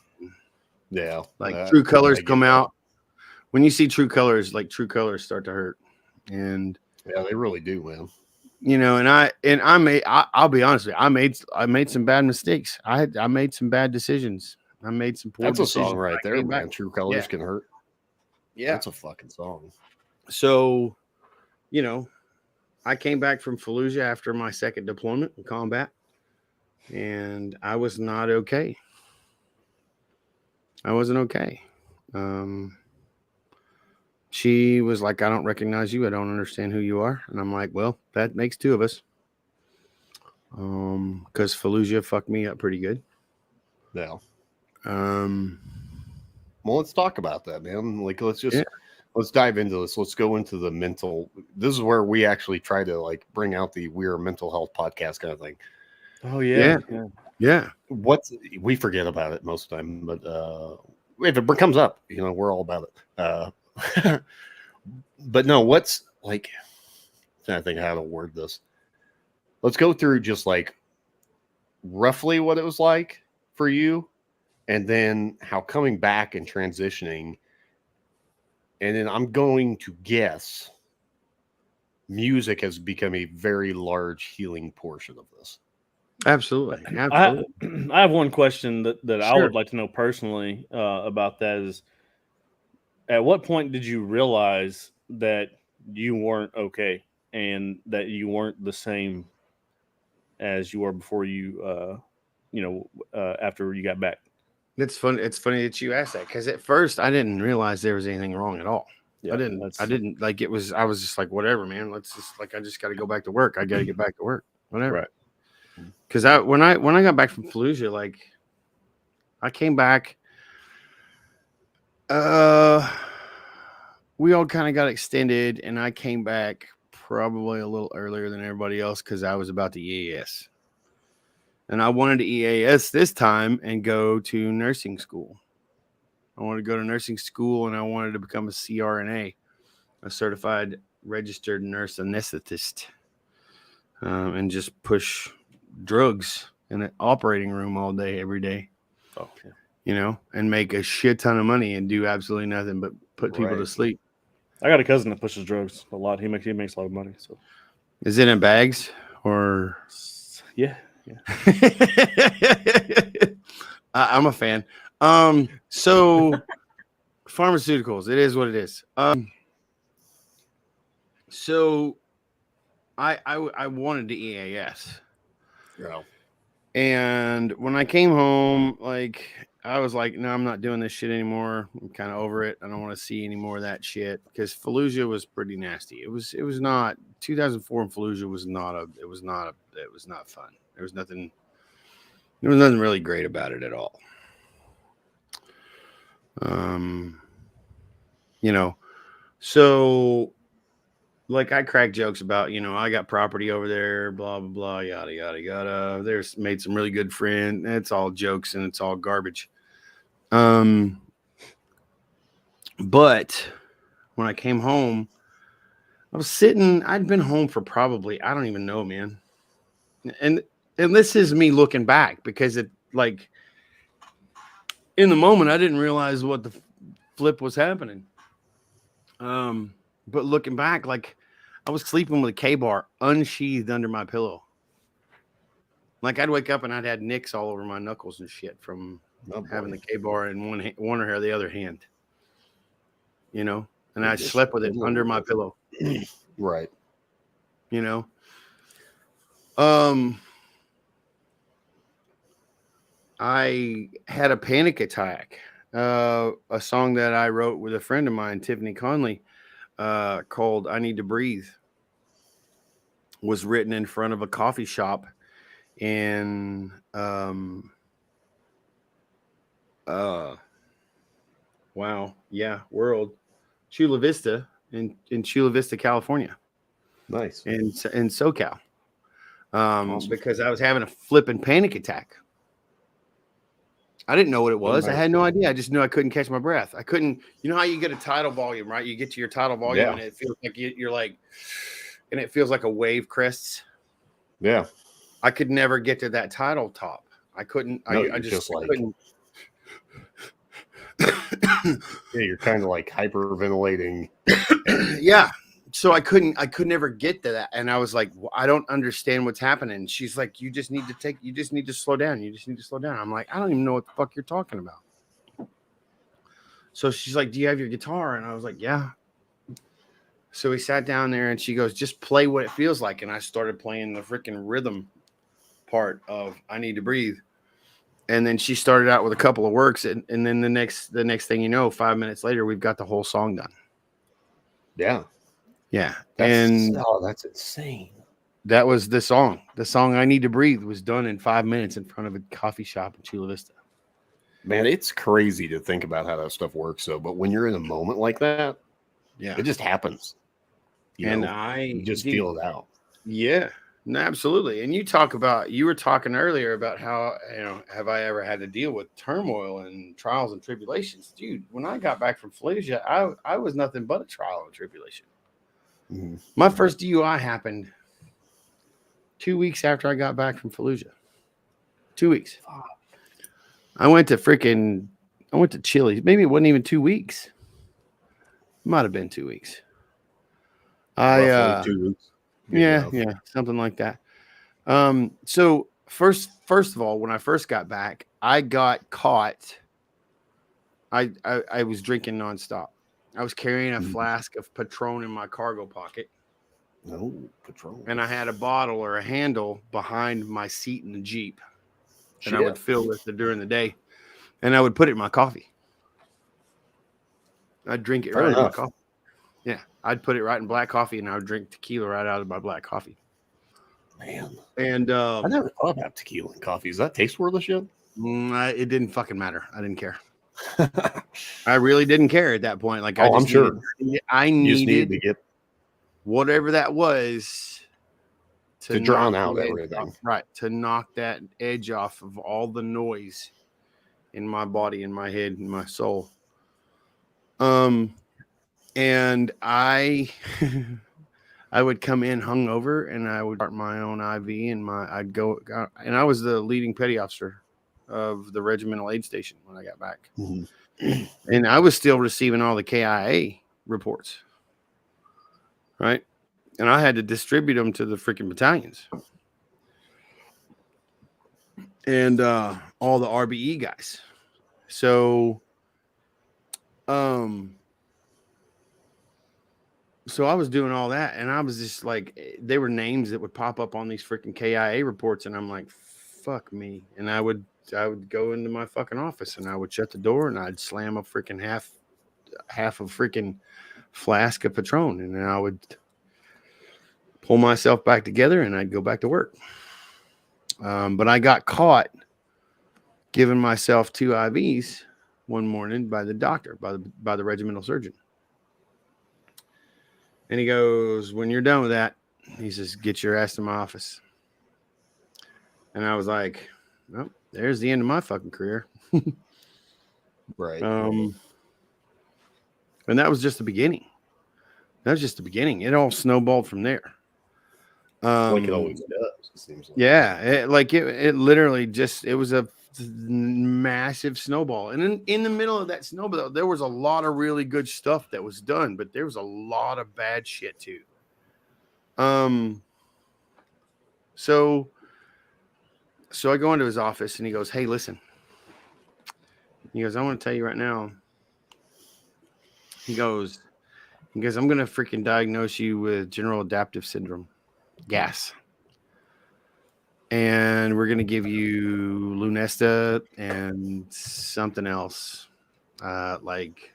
A: Yeah.
C: True colors come out. When you see true colors, true colors start to hurt. And
A: yeah, they really do, man.
C: I'll be honest with you, I made some bad mistakes. I made some bad decisions. I made some poor decisions.
A: That's a song right there, man. True colors can hurt.
C: Yeah.
A: That's a fucking song.
C: So, I came back from Fallujah after my second deployment in combat, and I was not okay. I wasn't okay. She was like, "I don't recognize you. I don't understand who you are." And I'm like, "Well, that makes two of us." Because Fallujah fucked me up pretty good.
A: Yeah. Well, let's talk about that, man. Let's just let's dive into this. Let's go into the mental. This is where we actually try to like bring out the we're a mental health podcast kind of thing.
B: Oh yeah.
A: What's we forget about it most of the time, but if it comes up, you know, we're all about it. But no, what's like? I'm trying to think how to word this. Let's go through just like roughly what it was like for you, and then how coming back and transitioning. And then I'm going to guess music has become a very large healing portion of this.
C: Absolutely.
B: I have one question that I
C: Sure.
B: would like to know personally about that is, at what point did you realize that you weren't okay and that you weren't the same as you were before you, after you got back?
C: It's funny. It's funny that you asked that because at first I didn't realize there was anything wrong at all.
B: Yeah,
C: I didn't like it was. I was just like, whatever, man. Let's just like I just got to go back to work. I got to get back to work. Whatever.
B: Right.
C: Because when I got back from Fallujah, like I came back. We all kind of got extended, and I came back probably a little earlier than everybody else because I was about to EAS. And I wanted to EAS this time and go to nursing school. I wanted to go to nursing school, and I wanted to become a CRNA, a certified registered nurse anesthetist, and just push drugs in an operating room all day, every day.
B: Oh, yeah.
C: You know, and make a shit ton of money and do absolutely nothing but put people to sleep.
B: I got a cousin that pushes drugs a lot. He makes a lot of money. So,
C: is it in bags or?
B: Yeah.
C: I'm a fan. So pharmaceuticals, it is what it is. So I wanted to EAS.
A: Yeah.
C: And when I came home, like I was like, no, I'm not doing this shit anymore. I'm kind of over it. I don't want to see any more of that shit because Fallujah was pretty nasty. It was not 2004 and Fallujah was not fun. There was nothing really great about it at all. So like I crack jokes about, I got property over there, blah, blah, blah, yada, yada, yada. There's made some really good friends. It's all jokes and it's all garbage. But when I came home, I'd been home for probably, I don't even know, man. And this is me looking back because it like in the moment, I didn't realize what the flip was happening. But looking back, like I was sleeping with a K-bar unsheathed under my pillow. Like I'd wake up and I'd had nicks all over my knuckles and shit from having the K-bar in one or the other hand. And I slept with it under my pillow.
A: Right.
C: I had a panic attack. A song that I wrote with a friend of mine, Tiffany Conley, called I Need to Breathe, was written in front of a coffee shop in Chula Vista in Chula Vista, California.
A: Nice.
C: In SoCal.
A: Awesome.
C: Because I was having a flipping panic attack. I didn't know what it was. I had no idea. I just knew I couldn't catch my breath. I couldn't, how you get a tidal volume, right? You get to your tidal volume and it feels like you're like, and it feels like a wave crests.
A: Yeah.
C: I could never get to that tidal top. I couldn't.
A: No,
C: I just
A: like,
C: couldn't.
A: Yeah, you're kind of like hyperventilating.
C: Yeah. So I could never get to that. And I was like, I don't understand what's happening. She's like, you just need to slow down. You just need to slow down. I'm like, I don't even know what the fuck you're talking about. So she's like, do you have your guitar? And I was like, yeah. So we sat down there and she goes, just play what it feels like. And I started playing the freaking rhythm part of I Need to Breathe. And then she started out with a couple of works. And then the next thing you know, 5 minutes later, we've got the whole song done.
A: Yeah.
C: Yeah.
A: That's insane.
C: That was the song. The song I Need to Breathe was done in 5 minutes in front of a coffee shop in Chula Vista.
A: Man, it's crazy to think about how that stuff works. But when you're in a moment like that,
C: Yeah.
A: It just happens. You just feel it out.
C: Yeah. No, absolutely. And you were talking earlier about how, have I ever had to deal with turmoil and trials and tribulations? Dude, when I got back from Fallujah, I was nothing but a trial and tribulation.
A: Mm-hmm.
C: My first DUI happened 2 weeks after I got back from Fallujah. 2 weeks. I went to Chile. Maybe it wasn't even 2 weeks. It might have been 2 weeks.
A: Roughly 2 weeks.
C: Yeah, something like that. So first of all, when I first got back, I got caught. I was drinking nonstop. I was carrying a flask of Patron in my cargo pocket.
A: No, Patron.
C: And I had a bottle or a handle behind my seat in the Jeep that I would fill with during the day. And I would put it in my coffee. I'd drink it right in my coffee. Yeah, I'd put it right in black coffee, and I would drink tequila right out of my black coffee.
A: Man,
C: and
A: I never thought about tequila and coffee. Does that taste worth a shit?
C: It didn't fucking matter. I didn't care. I really didn't care at that point. Like,
A: I'm sure
C: I needed
A: to get
C: whatever that was
A: to drown out everything,
C: right? To knock that edge off of all the noise in my body, in my head, in my soul. And I would come in hungover, and I would start my own IV, and I'd go, and I was the leading petty officer of the regimental aid station when I got back, and I was still receiving all the KIA reports, right? And I had to distribute them to the freaking battalions and all the RBE guys. So I was doing all that, and I was just like, they were names that would pop up on these freaking KIA reports, and I'm like, fuck me. And I would go into my fucking office, and I would shut the door, and I'd slam a freaking half a freaking flask of Patron, and then I would pull myself back together, and I'd go back to work. But I got caught giving myself 2 IVs one morning by the doctor, by the regimental surgeon. And he goes, when you're done with that, he says, get your ass to my office. And I was like, well, there's the end of my fucking career.
A: Right.
C: And that was just the beginning. It all snowballed from there.
A: Like it always does, it seems like.
C: Yeah. It literally just, it was a massive snowball. And in the middle of that snowball, there was a lot of really good stuff that was done, but there was a lot of bad shit too. So I go into his office, and he goes, hey, listen. He goes, I want to tell you right now. He goes, I'm going to freaking diagnose you with general adaptive syndrome, gas. And we're going to give you Lunesta and something else, like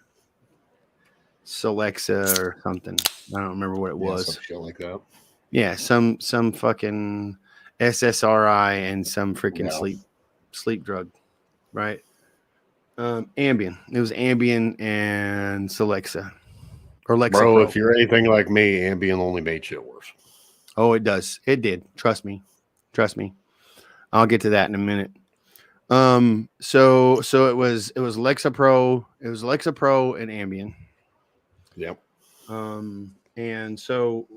C: Celexa or something. I don't remember what it was.
A: Some shit like that.
C: Yeah, some fucking SSRI and some freaking sleep drug, right? Ambien. It was Ambien and Celexa. Or Lexapro.
A: Bro, if you're anything like me, Ambien only made shit worse.
C: Oh, it does. It did. Trust me. I'll get to that in a minute. So it was Lexapro. It was Lexapro and Ambien.
A: Yep.
C: And so,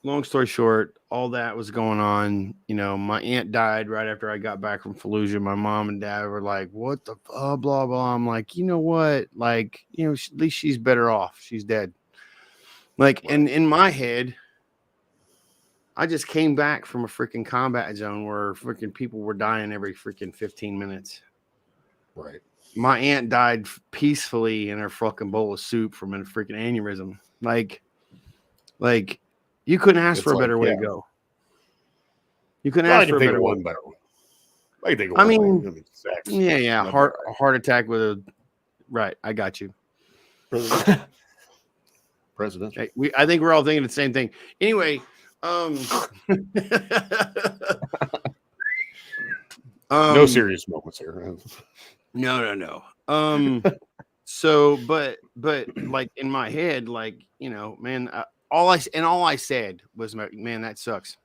C: long story short, all that was going on. My aunt died right after I got back from Fallujah. My mom and dad were like, what the blah, blah, blah. I'm like, you know what? Like, at least she's better off. She's dead. Like, and in my head, I just came back from a freaking combat zone where freaking people were dying every freaking 15 minutes.
A: Right.
C: My aunt died peacefully in her fucking bowl of soup from a freaking aneurysm. Like you couldn't ask for a better way to go. You couldn't ask for a better one.
A: I mean,
C: yeah. Heart attack with a right. I got you.
A: President.
C: Hey, I think we're all thinking the same thing. Anyway. No
A: serious moments here.
C: No. So, but like in my head, like, you know, man, all I said was, man, that sucks.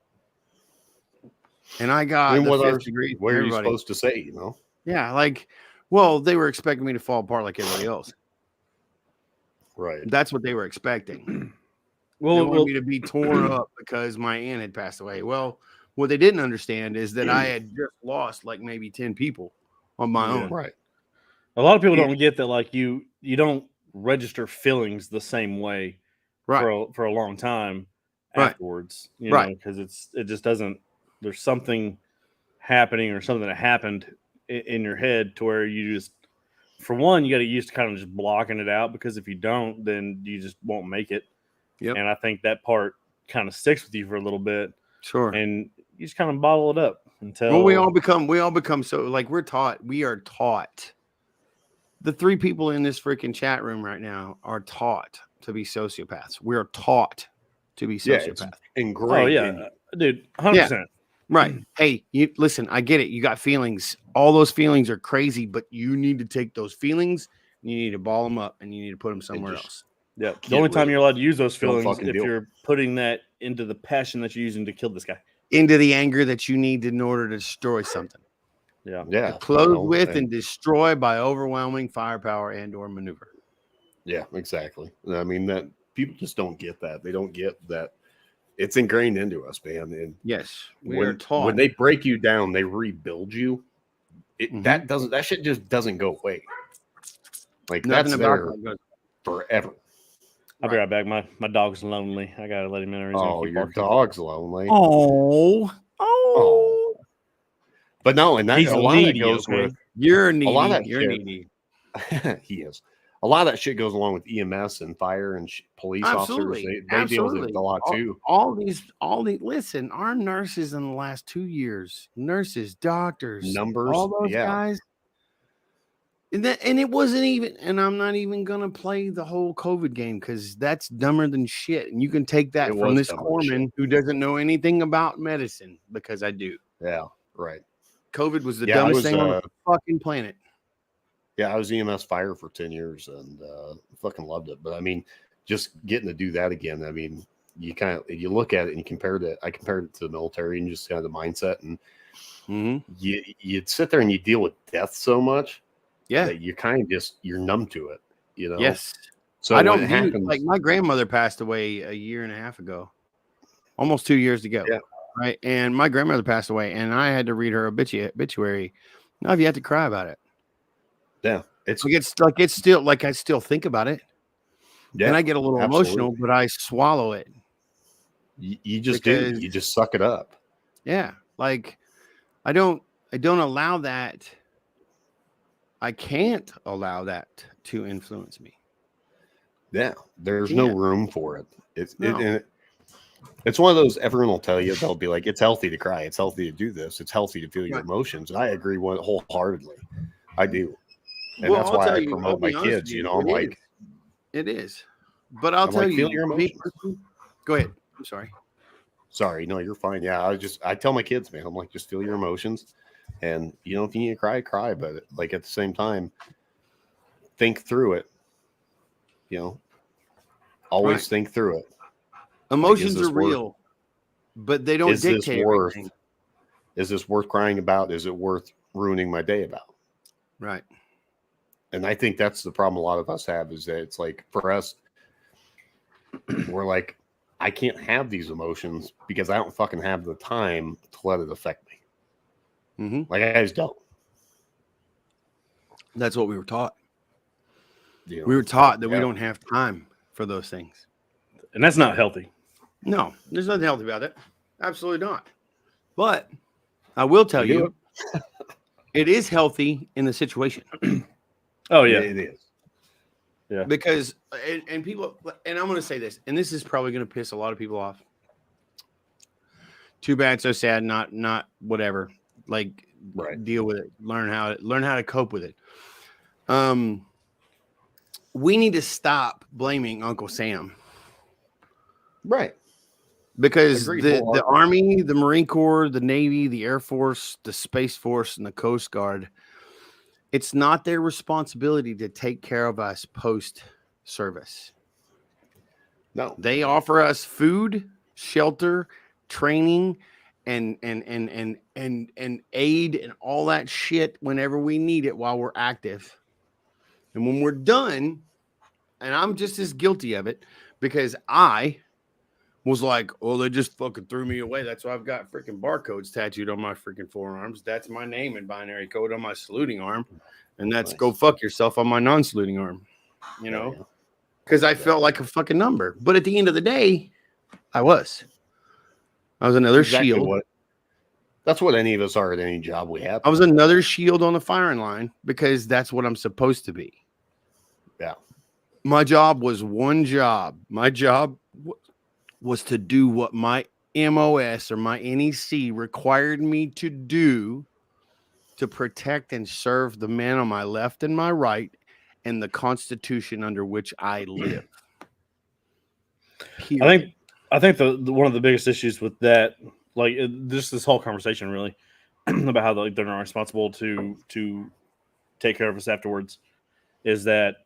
C: And I got the fifth degree.
A: What are you
C: Everybody,
A: supposed to say? You know,
C: yeah, like, well, they were expecting me to fall apart like everybody else.
A: right?
C: That's what they were expecting.
B: Well,
C: They wanted me to be torn up because my aunt had passed away. Well, what they didn't understand is that I had just lost like maybe 10 people on my
B: Yeah.
C: own.
A: Right.
B: a lot of people don't get that. Like you don't register feelings the same way
C: Right.
B: for a long time
C: Right.
B: afterwards. You
C: Right.
B: know, because it just doesn't. There's something happening or something that happened in your head to where you just, for one, you got to get used to kind of just blocking it out, because if you don't, then you just won't make it.
C: Yep.
B: And I think that part kind of sticks with you for a little bit,
C: Sure.
B: and you just kind of bottle it up until.
C: Well, we all become so, like, we are taught. The three people in this freaking chat room right now are taught to be sociopaths. We're taught to be sociopaths.
A: Ingrained.
B: Oh yeah, dude, 100%.
C: Right. Hey, you listen, I get it. You got feelings. All those feelings are crazy, but you need to take those feelings and you need to ball them up and you need to put them somewhere else.
B: Yeah. The only time you're allowed to use those feelings if
A: deal.
B: you're putting that into the passion that you're using to kill this guy.
C: Into the anger that you need in order to destroy something.
B: Yeah.
A: Yeah.
C: To clothe with and destroy by overwhelming firepower and or maneuver.
A: Yeah, exactly. I mean, that people just don't get that. They don't get that. It's ingrained into us, man. And
C: yes, we are taught.
A: When they break you down, they rebuild you. That shit just doesn't go away. Like,
C: nothing
A: that's
C: about
A: there forever.
B: I'll be right back. My dog's lonely. I gotta let him in.
A: Oh, your dog's lonely.
C: Oh.
A: But no, and that,
B: he's
A: a lot
B: needy,
A: of that goes with
C: you're needy.
A: a lot of that
C: you're
A: shit.
C: needy.
A: He is. A lot of that shit goes along with EMS and fire and police officers. They deal with it a lot too.
C: All these. Listen, our nurses in the last 2 years, nurses, doctors,
A: Numbers,
C: all those guys. And it wasn't even, and I'm not even gonna play the whole COVID game because that's dumber than shit. And you can take that from this corpsman who doesn't know anything about medicine, because I do.
A: Yeah, right.
C: COVID was the dumbest thing on the fucking planet.
A: Yeah, I was EMS fire for 10 years and fucking loved it. But I mean, just getting to do that again, I mean, you look at it and you compared it. I compared it to the military and just kind of the mindset, and you'd sit there and you deal with death so much.
C: Yeah,
A: that you kind of you're numb to it, you know.
C: Yes.
A: So
C: I don't happens, like my grandmother passed away a year and a half ago, almost 2 years ago.
A: Yeah.
C: Right. And my grandmother passed away, and I had to read her obituary. Now, have you had to cry about it?
A: Yeah, it's
C: still like I still think about it. Yeah, and I get a little emotional, but I swallow it.
A: You just do. You just suck it up.
C: Yeah, like I don't allow that. I can't allow that to influence me.
A: Yeah, there's no room for it. It's one of those, everyone will tell you, they'll be like, it's healthy to cry. It's healthy to do this. It's healthy to feel your emotions. And I agree wholeheartedly. I do. And that's why I promote my kids. You know, I'm like,
C: it is. But I'll tell you,
A: feel your emotions.
C: Go ahead. I'm sorry.
A: Sorry. No, you're fine. Yeah. I tell my kids, man, I'm like, just feel your emotions. And, you know, if you need to cry, cry. But like at the same time, think through it. You know, always think through it.
C: Emotions are real, but they don't dictate everything.
A: Is this worth crying about? Is it worth ruining my day about?
C: Right.
A: And I think that's the problem a lot of us have, is that it's like, for us, we're like, I can't have these emotions because I don't fucking have the time to let it affect me. Like, I just don't.
C: That's what we were taught.
A: You know,
C: we were taught that we don't have time for those things.
B: And that's not healthy.
C: No, there's nothing healthy about it. Absolutely not. But I will tell you, it is healthy in the situation.
B: Oh, yeah.
A: It is.
B: Yeah.
C: Because, and people, and I'm going to say this, and this is probably going to piss a lot of people off. Too bad, so sad, not whatever. Like, deal with it. Learn how to cope with it. We need to stop blaming Uncle Sam.
A: Right.
C: Because the Army, the Marine Corps, the Navy, the Air Force, the Space Force, and the Coast Guard, It's not their responsibility to take care of us post service.
A: No,
C: They offer us food, shelter, training, and aid and all that shit whenever we need it while we're active. And when we're done, and I'm just as guilty of it because I was like, oh, they just fucking threw me away. That's why I've got freaking barcodes tattooed on my freaking forearms. That's my name and binary code on my saluting arm. And that's
A: Nice.
C: go fuck yourself on my non-saluting arm, you know, because I felt like a fucking number. But at the end of the day, I was another
A: Exactly
C: shield.
A: That's what any of us are at any job we have.
C: I was another shield on the firing line because that's what I'm supposed to be.
A: Yeah.
C: My job was one job. My job was to do what my MOS or my NEC required me to do to protect and serve the man on my left and my right and the Constitution under which I live. Period.
B: I think the one of the biggest issues with that, like this whole conversation really about how they're not responsible to take care of us afterwards, is that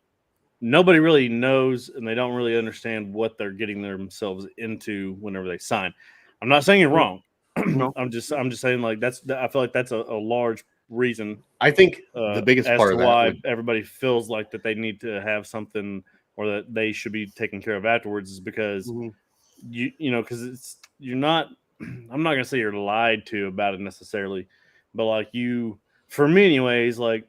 B: nobody really knows and they don't really understand what they're getting themselves into whenever they sign. I'm not saying you're wrong.
C: No.
B: I'm just saying like I feel like that's a large reason.
A: I think the biggest
B: as
A: part
B: to
A: of that
B: why
A: would,
B: everybody feels like that they need to have something or that they should be taken care of afterwards is because you know, because it's you're not. I'm not gonna say you're lied to about it necessarily, but like for me anyways, like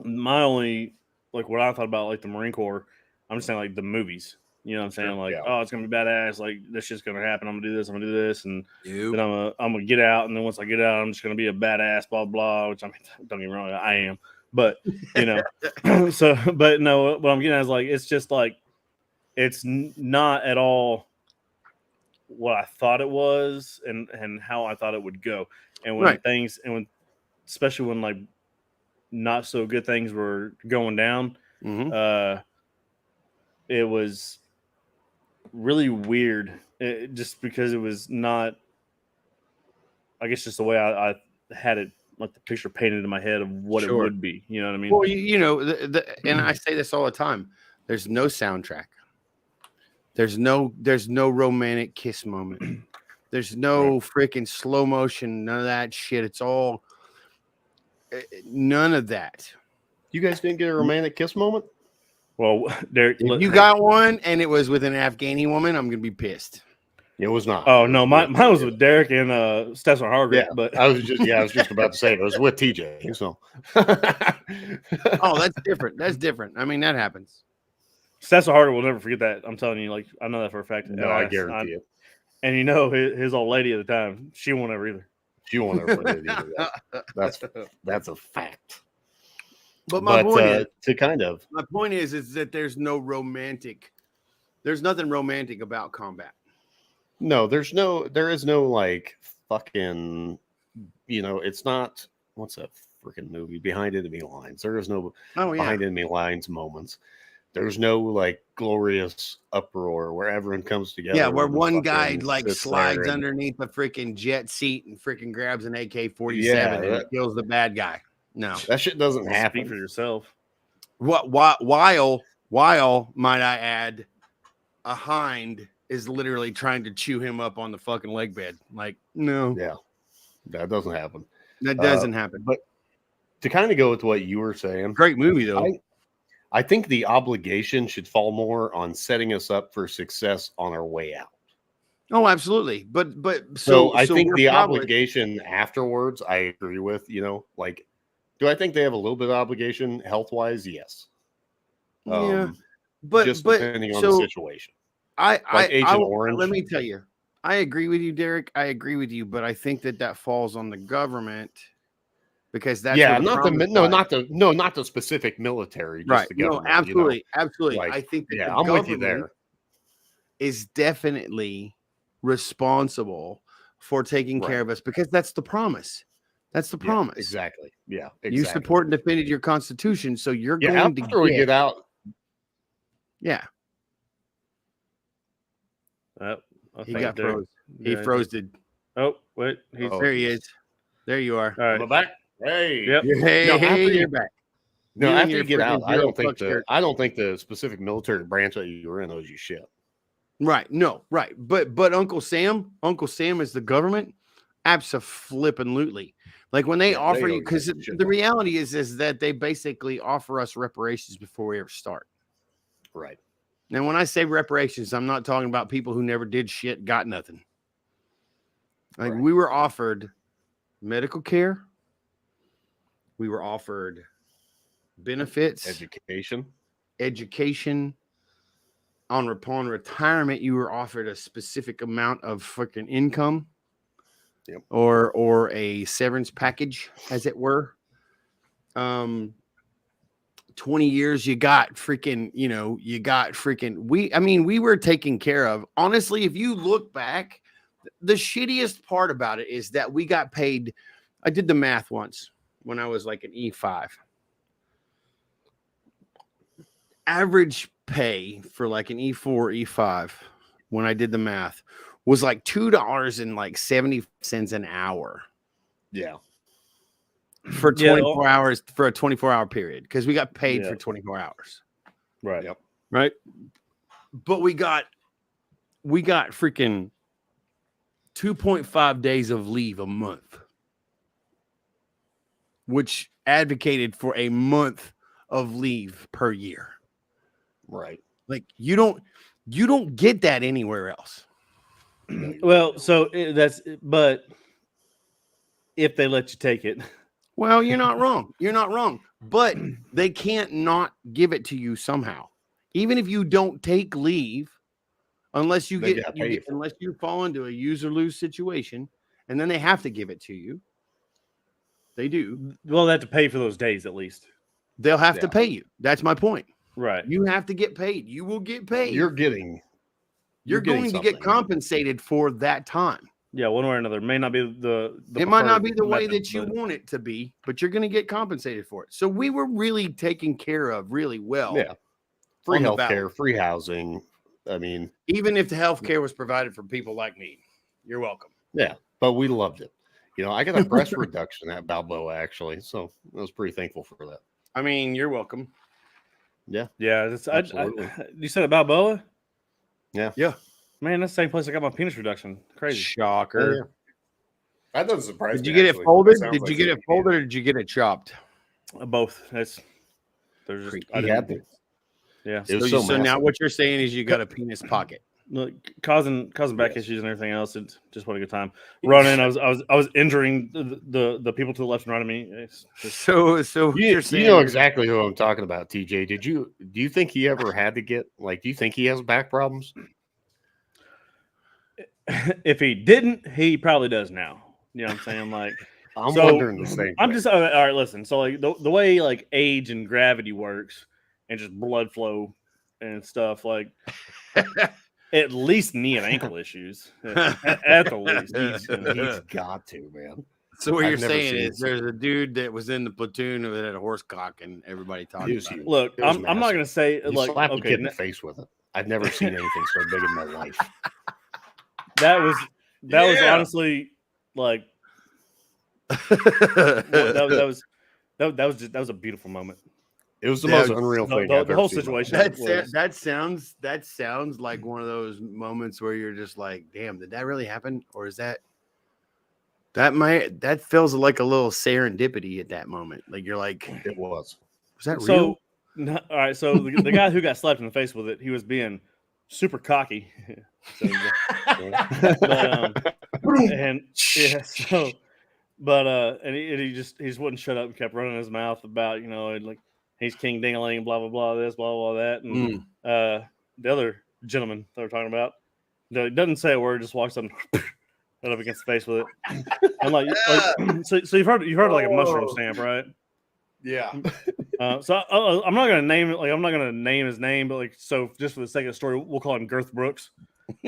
B: my only like what I thought about like the Marine Corps, I'm just saying like the movies. You know what I'm saying? Like, oh, it's gonna be badass. Like this shit's gonna happen. I'm gonna do this. I'm gonna do this, and then I'm gonna get out. And then once I get out, I'm just gonna be a badass. Blah blah. Which I mean, don't get me wrong, I am. But you know, so but no, what I'm getting at is like it's just like it's not at all what I thought it was, and how I thought it would go. And when things especially when like not so good things were going down, it was really weird, just because it was not, I guess, just the way I had it, like the picture painted in my head of what it would be. You know what I mean?
C: Well, you know, and I say this all the time. There's no soundtrack. There's no romantic kiss moment. There's no freaking slow motion. None of that shit. It's all none of that.
A: You guys didn't get a romantic kiss moment?
B: Well, Derek,
C: if you got one and it was with an Afghani woman, I'm gonna be pissed.
A: It was not.
B: Oh no, mine was with Derek and Stetson Hargrave.
A: Yeah,
B: but
A: I was just about to say it was with TJ. So,
C: oh, that's different. That's different. I mean, that happens.
B: Stetson Hargrave will never forget that. I'm telling you, like I know that for a fact.
A: No, I guarantee it.
B: And you know, his old lady at the time, she won't ever either.
A: She won't ever forget either. That's a fact.
C: But my point is,
A: my
C: point is that there's nothing romantic about combat.
A: No, there is no like fucking, you know, it's not, what's that freaking movie, Behind Enemy Lines? There is no Behind Enemy Lines moments. There's no like glorious uproar where everyone comes together.
C: Yeah, where one guy like slides underneath the freaking jet seat and freaking grabs an AK-47 and kills the bad guy. No,
A: that shit doesn't happen.
B: Speak for yourself.
C: While might I add, a hind is literally trying to chew him up on the fucking leg bed. Like, no,
A: yeah, that doesn't happen.
C: That doesn't happen.
A: But to kind of go with what you were saying,
C: great movie though.
A: I think the obligation should fall more on setting us up for success on our way out.
C: Oh, absolutely. But
A: so I think the obligation afterwards, I agree with, you know, like, do I think they have a little bit of obligation health-wise? Yes.
C: Yeah. But
A: depending on the situation.
C: Let me tell you, I agree with you, Derek. I agree with you, but I think that falls on the government because that's
A: not the specific military, just the government.
C: No, absolutely, absolutely.
A: Like,
C: I think that
A: I'm with you there.
C: Is definitely responsible for taking care of us because that's the promise. That's the promise.
A: Exactly. Yeah. Exactly.
C: You support and defended your Constitution, so you're going
A: after we get out.
C: Yeah. He got froze. He froze.
B: Oh, wait.
C: There he is. There you are.
A: All right. I'm back. Hey.
B: Yep.
C: Hey, you're back.
A: No,
C: and
A: after
C: your
A: you get out,
C: freaking zero fucks your-
A: I don't think the specific military branch that you were in owes you shit.
C: Right. No, right. But Uncle Sam is the government. Abso-flippin-lutely. Like when they
A: Yeah,
C: offer
A: they
C: you,
A: owe
C: because
A: you shit.
C: the reality is that they basically offer us reparations before we ever start.
A: Right.
C: Now, when I say reparations, I'm not talking about people who never did shit, got nothing. Like
A: Right.
C: we were offered medical care, we were offered benefits, education. Upon retirement, you were offered a specific amount of freaking income, or a severance package, as it were. 20 years, you got freaking, we were taken care of. Honestly, if you look back, the shittiest part about it is that we got paid. I did the math once when I was like an E5. Average pay for like an E4, E5, when I did the math, was like $2.70 an hour.
A: Yeah.
C: For 24 hours, for a 24-hour period, because we got paid for 24 hours.
B: Right.
A: Yep.
C: Right. But we got freaking 2.5 days of leave a month, which advocated for a month of leave per year.
A: Right.
C: Like you don't get that anywhere else.
B: Well, so but if they let you take it.
C: Well, you're not wrong. You're not wrong. But they can't not give it to you somehow. Even if you don't take leave, unless you unless you fall into a use or lose situation, and then they have to give it to you. They do.
B: Well, they have to pay for those days at least.
C: They'll have to pay you. That's my point.
B: Right.
C: You have to get paid. You will get paid.
A: You're going
C: to get compensated for that time.
B: Yeah, one way or another. It may not be
C: it might not be the way that you want it to be, but you're going to get compensated for it. So we were really taken care of really well.
A: Yeah. Free healthcare, free housing. I mean,
C: even if the healthcare was provided for people like me, you're welcome.
A: Yeah, but we loved it. I got a breast reduction at Balboa, actually. So I was pretty thankful for that.
C: I mean, you're welcome.
A: Yeah.
B: Yeah. You said at Balboa?
A: Yeah.
C: Yeah.
B: Man, that's the same place I got my penis reduction. Crazy.
C: Shocker.
A: Yeah. That doesn't surprise me.
C: Did you get it folded? Did you get it folded or did you get it chopped?
B: Both. There's just Yeah.
C: So now what you're saying is you got a penis pocket.
B: Look, causing back issues and everything else. It just what a good time. Running, I was injuring the people to the left and right of me.
C: So
A: you're saying, you know exactly who I'm talking about, TJ. Do you think he ever had to get do you think he has back problems?
B: If he didn't, he probably does now. You know what I'm saying? Like
A: I'm wondering the same.
B: I'm just all right. Listen, so like the way like age and gravity works, and just blood flow and stuff, like at least knee and ankle issues. At the least,
A: he's got to, man.
C: So what you're saying is there's a dude that was in the platoon that had a horse cock, and everybody talked about it.
B: Look, I'm not gonna say like
A: slap the kid in the face with it. I've never seen anything so big in my life.
B: That was honestly like that was a beautiful moment.
A: It was the most unreal thing.
B: The whole situation.
C: That sounds like one of those moments where you're just like, damn, did that really happen? Or is that feels like a little serendipity at that moment. Like you're like,
A: it was
C: that real?
B: All right. So the guy who got slapped in the face with it, he was being super cocky. And he just wouldn't shut up and kept running his mouth about, like he's king ding-a-ling, blah blah blah, this, blah blah that, and the other gentleman that we're talking about doesn't say a word, just walks up and right up against the face with it, and like so you've heard like a mushroom stamp, right?
C: Yeah.
B: So I'm not gonna name it. Like I'm not gonna name his name, but like so just for the sake of the story, we'll call him Girth Brooks. So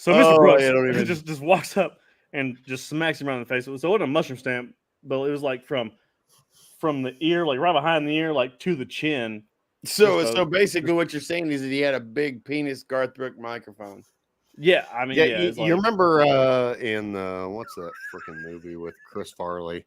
B: Mr. Brooks just walks up and just smacks him around the face. So it wasn't a mushroom stamp, but it was like from the ear, like right behind the ear, like to the chin.
C: So basically what you're saying is that he had a big penis Garth Brooks microphone.
B: Yeah, I mean,
A: Yeah,
B: yeah.
A: you,
B: It's
A: you
B: like,
A: remember in what's that freaking movie with Chris Farley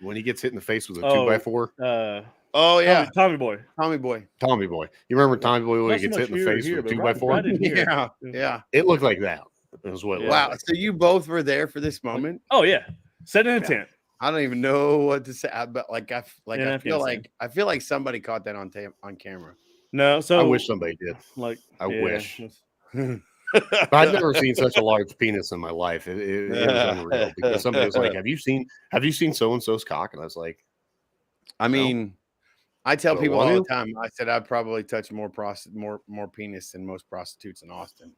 A: when he gets hit in the face with a 2x4?
C: Oh yeah,
B: Tommy Boy.
C: Tommy Boy.
A: Tommy Boy. You remember Tommy Boy when
B: Not
A: he
B: so
A: gets
B: much
A: hit in the face
B: here,
A: with a
B: but
A: 2x4?
B: right in here.
C: Yeah.
A: It looked like that. Is what it
B: Yeah.
A: looked
C: Wow.
A: like.
C: So you both were there for this moment.
B: Oh yeah, set in a tent.
C: I don't even know what to say. But like I
B: In Afghanistan.
C: feel like somebody caught that on camera.
B: No, so
A: I wish somebody did.
B: like
A: I wish.
B: it's-
A: But I've never seen such a large penis in my life. It was unreal because somebody was like, "Have you seen so and so's cock?" And I was like,
C: I mean, I tell
A: But
C: people
A: want
C: all
A: to?
C: the time. I said I'd probably touch more penis than most prostitutes in Austin.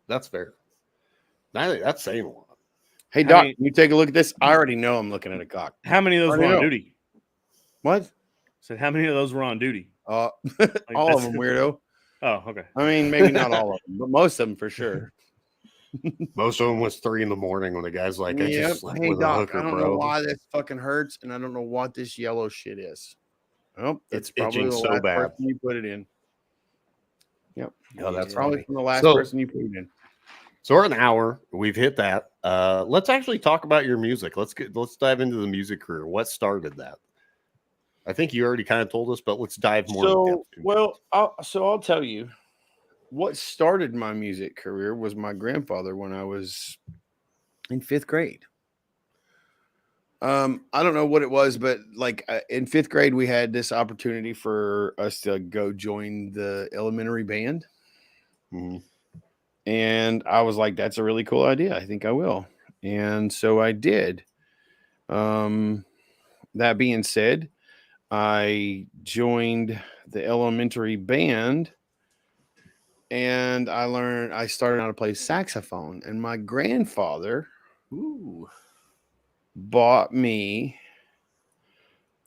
A: "That's fair. That's saying a lot."
C: Hey
B: How
C: Doc,
B: many-
C: can you take a look at this? I already know I'm looking at a cock.
B: how many of those were
C: I
B: on
C: know.
B: duty?
C: What?
B: Said how many of those were on duty?
C: All of
B: that's-
C: them, weirdo.
B: Oh, okay.
C: I mean, maybe not all of them, but most of them for sure.
A: Most of them was 3 a.m. when the guy's like, "I
C: Yep.
A: just slept
C: Hey
A: with a
C: Doc,
A: hooker,
C: I don't
A: bro."
C: know why this fucking hurts, and I don't know what this yellow shit is. Oh,
A: It's
C: it's probably
A: itching
C: the
A: so
C: last
A: bad.
C: person you put it in. Yep.
A: Oh, that's
C: Probably
A: funny.
C: from the last
A: So-
C: person you put it in.
A: So we're an hour. We've hit that. Let's actually talk about your music. Let's dive into the music career. What started that? I think you already kind of told us, but let's dive more. in
C: So,
A: depth into it.
C: well, I'll tell you what started my music career was my grandfather when I was in 5th grade. I don't know what it was, but like in 5th grade, we had this opportunity for us to go join the elementary band.
A: Mhm.
C: And I was like, that's a really cool idea. I think I will. And so I did. That being said, I joined the elementary band and I started how to play saxophone. And my grandfather bought me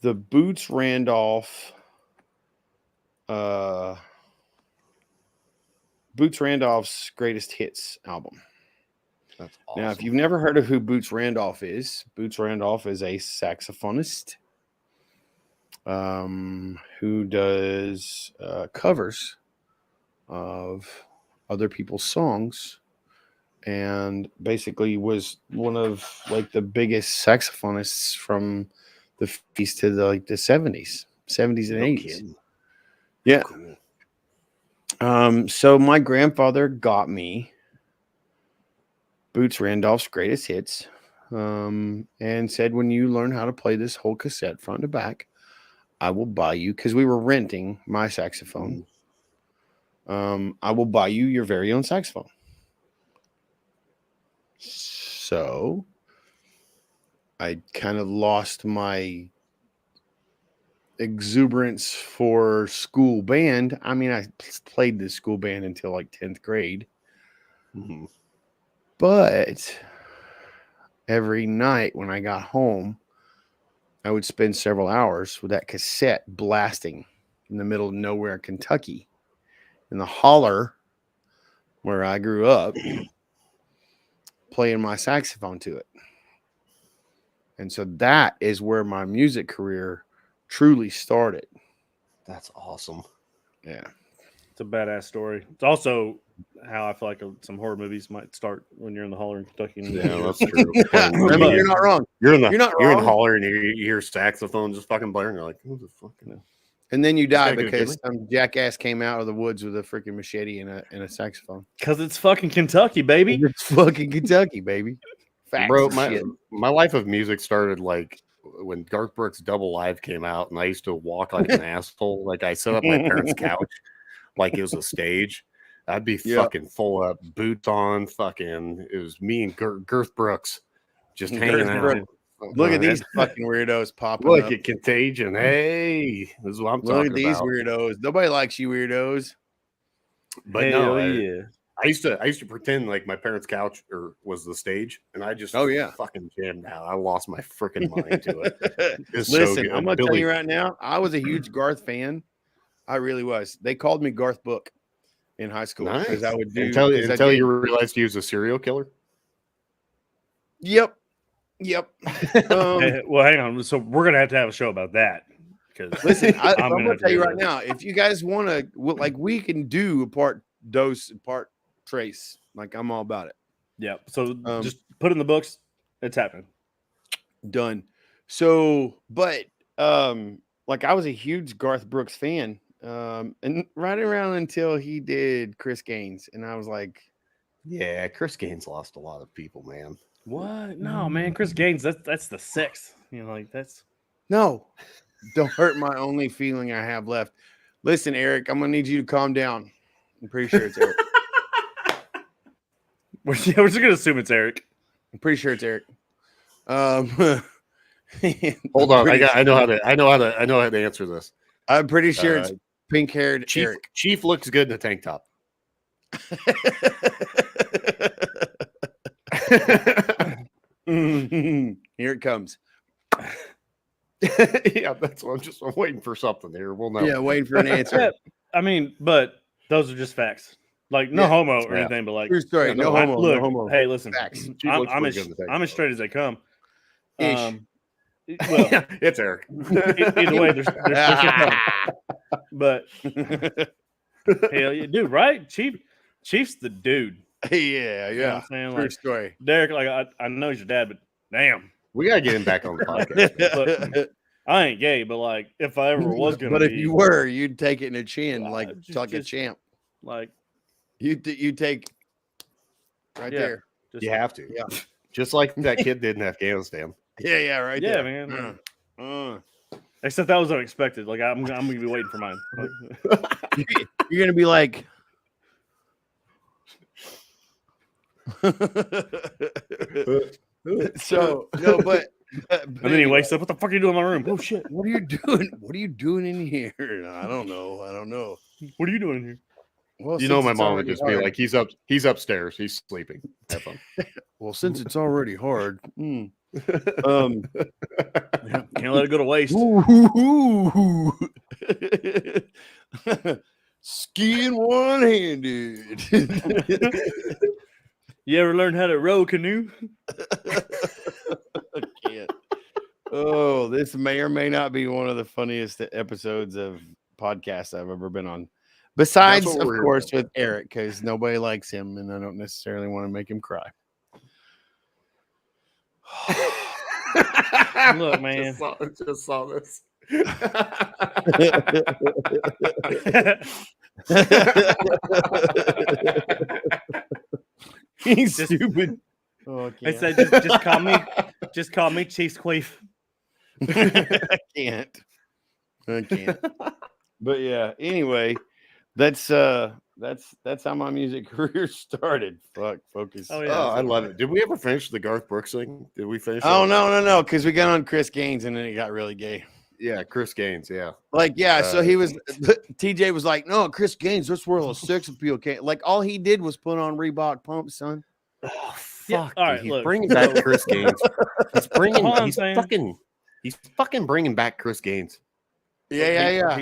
C: the Boots Randolph's Greatest Hits album.
A: That's awesome.
C: Now, if you've never heard of who Boots Randolph is a saxophonist who does covers of other people's songs and basically was one of like the biggest saxophonists from the 50s to the 70s and 80s.
A: Kidding.
C: Yeah.
A: Cool.
C: So my grandfather got me Boots Randolph's Greatest Hits, and said, when you learn how to play this whole cassette front to back, I will buy you, because we were renting my saxophone. I will buy you your very own saxophone. So I kind of lost my exuberance for school band. I mean, I played the school band until like 10th grade.
A: Mm-hmm.
C: But every night when I got home, I would spend several hours with that cassette blasting in the middle of nowhere, Kentucky, in the holler where I grew up, playing my saxophone to it. And so that is where my music career truly started.
A: That's awesome.
C: Yeah.
B: It's a badass story. It's also how I feel like some horror movies might start when you're in the holler in Kentucky.
A: Yeah, that's true.
C: I mean, you're not wrong.
A: You're in
C: You're not
A: in
C: wrong.
A: holler and you hear saxophone just fucking blaring. You're like, who the fuck?
C: And then you die
A: gotta go
C: because
A: get
C: some jackass came out of the woods with a freaking machete and a saxophone.
B: Because it's fucking Kentucky, baby.
C: It's fucking Kentucky, baby. Facts.
A: Bro,
C: Shit.
A: my life of music started like when Garth Brooks' Double Live came out, and I used to walk like an asshole. Like I set up my parents' couch like it was a stage. I'd be fucking full up, boots on, fucking. It was me and Garth Brooks just hanging out.
C: Brooks. Look at these fucking weirdos popping
A: Look
C: up.
A: at Contagion. Hey, this is what I'm
C: Look
A: talking
C: at these
A: about.
C: weirdos. Nobody likes you weirdos.
A: But
B: Hell
A: no,
B: yeah.
A: I used to pretend like my parents' couch was the stage, and I just fucking jammed out. I lost my freaking mind to it. It's so
C: Listen,
A: good.
C: I'm gonna tell you right now, I was a huge Garth fan. I really was. They called me Garth Book in high school because I would do
A: until you realized he was a serial killer.
C: Yep.
B: Well, hang on. So we're gonna have to have a show about that. Because
C: Listen, I'm
B: gonna
C: gonna tell you
B: do
C: right now, if you guys want to, like, we can do a part trace. Like I'm all about it.
B: Yeah. So just put it in the books. It's happening.
C: Done. So, but like I was a huge Garth Brooks fan. And right around until he did Chris Gaines, and I was like,
A: yeah, Chris Gaines lost a lot of people, man.
B: What? No, man. Chris Gaines, that's the sixth. You know, like that's
C: no, don't hurt my only feeling I have left. Listen, Eric, I'm gonna need you to calm down. I'm pretty sure it's Eric.
B: we're just gonna assume it's Eric.
C: I'm pretty sure it's Eric.
A: Hold on, I know how to answer this.
C: I'm pretty sure it's pink-haired Eric.
A: Chief looks good in a tank top.
C: Here it comes.
A: Yeah, that's what I'm waiting for something here. We'll know.
C: Yeah, waiting for an answer.
B: Yeah, I mean, but those are just facts. Like no homo or anything, but like
C: true story. No homo.
B: Look,
C: no homo.
B: hey, listen,
C: Facts.
B: I'm as straight as they come.
C: Ish.
B: Well,
A: it's Eric.
B: Either way, there's but hell yeah, dude, right? Chief's the dude.
C: Yeah.
B: You know what I'm saying?
C: True
B: Like
C: story.
B: Derek, like I know he's your dad, but damn,
A: We gotta get him back on the podcast.
B: Look, I ain't gay, but like if I ever was gonna,
C: but if you were, you'd take it in a chin, like a champ.
B: Like
C: You take right there.
A: You have to,
C: Yeah.
A: Just like that kid did in Afghanistan.
C: Yeah, right
B: yeah,
C: there.
B: man. Except that was unexpected. Like I'm gonna be waiting for mine. Like,
C: You're gonna be like. So no, but
B: and then he wakes up. What the fuck are you doing in my room? Oh shit!
C: What are you doing? What are you doing in here? I don't know.
B: What are you doing here?
C: Well,
A: You know, my mom would just be like, "He's upstairs. He's sleeping. Have fun."
C: Well, since it's already hard,
B: Can't let it go to waste.
C: Skiing one-handed.
B: You ever learn how to row canoe?
C: I can't. Oh, this may or may not be one of the funniest episodes of podcasts I've ever been on. Besides, of course, with Eric, because nobody likes him, and I don't necessarily want to make him cry.
B: Look, man.
A: Just saw this.
C: He's stupid.
B: Oh, I said, just call me Chiefs Queef.
C: I can't. But yeah. Anyway, that's how my music career started. Fuck, focus.
B: Oh yeah,
A: I love it. Did we ever finish the Garth Brooks thing? Did we finish?
C: Oh no, because we got on Chris Gaines and then it got really gay.
A: Yeah, Chris Gaines. Yeah.
C: Like, yeah, so he was TJ was like, no, Chris Gaines, this world of sex appeal can't. Like, all he did was put on Reebok pumps, son.
A: Oh fuck!
B: Yeah, all right,
A: he's
B: look.
A: bringing back Chris Gaines. He's fucking bringing back Chris Gaines.
C: Yeah.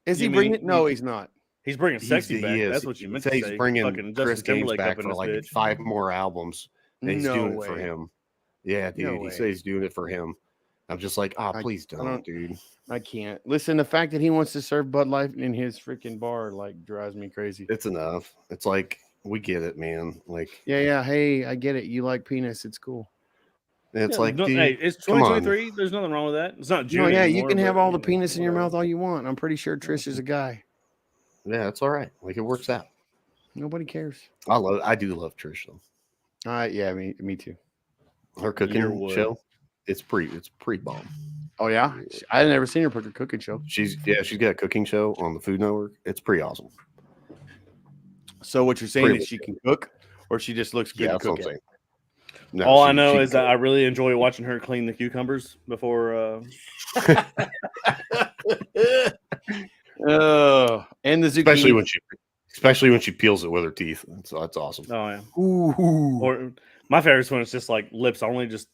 C: Is he bringing it? No, he's not.
B: He's bringing sexy back. That's what you meant to say.
A: He's bringing Chris Gaines back for like
B: bitch.
A: 5 more albums. And he's doing it for him. Yeah, dude.
C: No
A: he
C: way.
A: says he's doing it for him. I'm just like, please don't, dude.
C: I can't. Listen, the fact that he wants to serve Bud Light in his freaking bar like drives me crazy.
A: It's enough. It's like, we get it, man. Like,
C: yeah. Hey, I get it. You like penis. It's cool.
A: it's
B: Yeah,
A: like, dude,
B: hey, it's 2023. There's nothing wrong with that. It's not June.
C: No, yeah,
B: anymore,
C: you can
B: but,
C: have all the
B: know,
C: penis in your
B: whatever.
C: mouth all you want. I'm pretty sure Trish is a guy.
A: yeah, it's all right. Like, it works out.
C: Nobody cares.
A: I do love Trish though.
C: Yeah, me too.
A: Her cooking show, it's pretty bomb.
C: Oh yeah, I've never seen her put a cooking show.
A: She's got a cooking show on the Food Network. It's pretty awesome.
C: So what you're saying is she can cook, or she just looks good at
A: that's what I'm
C: cooking?
A: saying. No,
B: All I know is that I really enjoy watching her clean the cucumbers before.
C: And the zucchini.
A: especially when she peels it with her teeth. So that's awesome.
B: Oh yeah.
C: Ooh.
B: Or my favorite one is just like lips only. Just.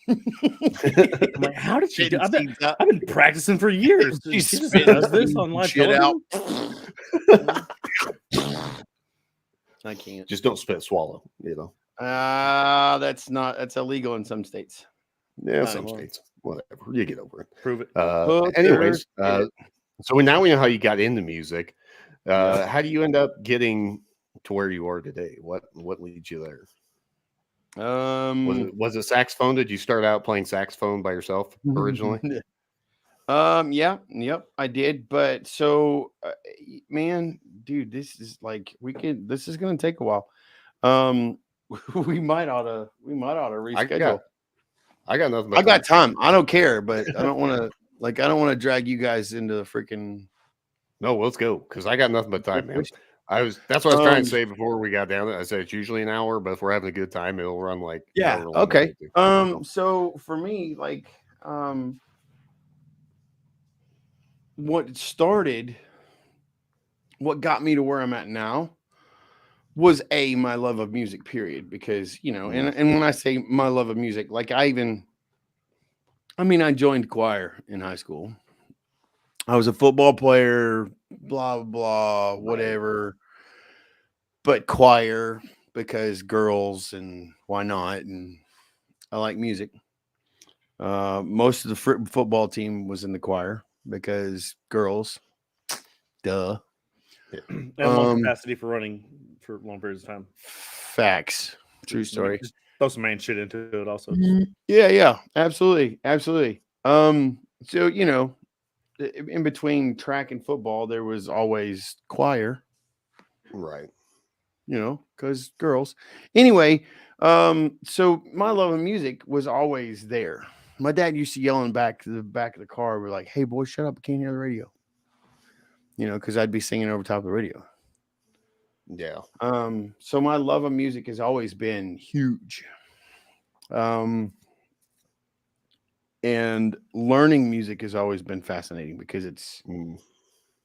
B: I'm like, how did she do? I've been practicing for years.
C: She
B: just
C: spit
B: does this on live
C: shit
B: television?
C: out. I can't.
A: Just don't spit, swallow. You know.
C: That's illegal in some states.
A: Yeah, some states. Whatever. You get over it.
B: Prove it.
A: Anyways, so now we know how you got into music. How do you end up getting to where you are today? What leads you there?
C: Um,
A: Was it saxophone? Did you start out playing saxophone by yourself originally?
C: yeah, yep, I did. But so, man, dude, this is like this is gonna take a while. We might ought to reschedule.
A: I got nothing but
C: I got time. I don't care, but I don't want to drag you guys into the freaking.
A: No, let's go because I got nothing but time, man. That's what I was trying to say before we got down. I said it's usually an hour, but if we're having a good time, it'll run like
C: Yeah. Okay. So for me, like, what got me to where I'm at now was my love of music, period. Because, and when I say my love of music, like I joined choir in high school. I was a football player, blah, blah, whatever, but choir because girls and why not? And I like music. Most of the football team was in the choir because girls, duh.
B: And long capacity for running for long periods of time.
C: Facts. True story.
B: Just throw some man shit into it also.
C: Yeah, absolutely. So, in between track and football, there was always choir.
A: Right.
C: Because girls. Anyway, so my love of music was always there. My dad used to yell in back to the back of the car. We're like, "Hey, boy, shut up! I can't hear the radio." Because I'd be singing over top of the radio.
A: Yeah.
C: So my love of music has always been huge. And learning music has always been fascinating because it's,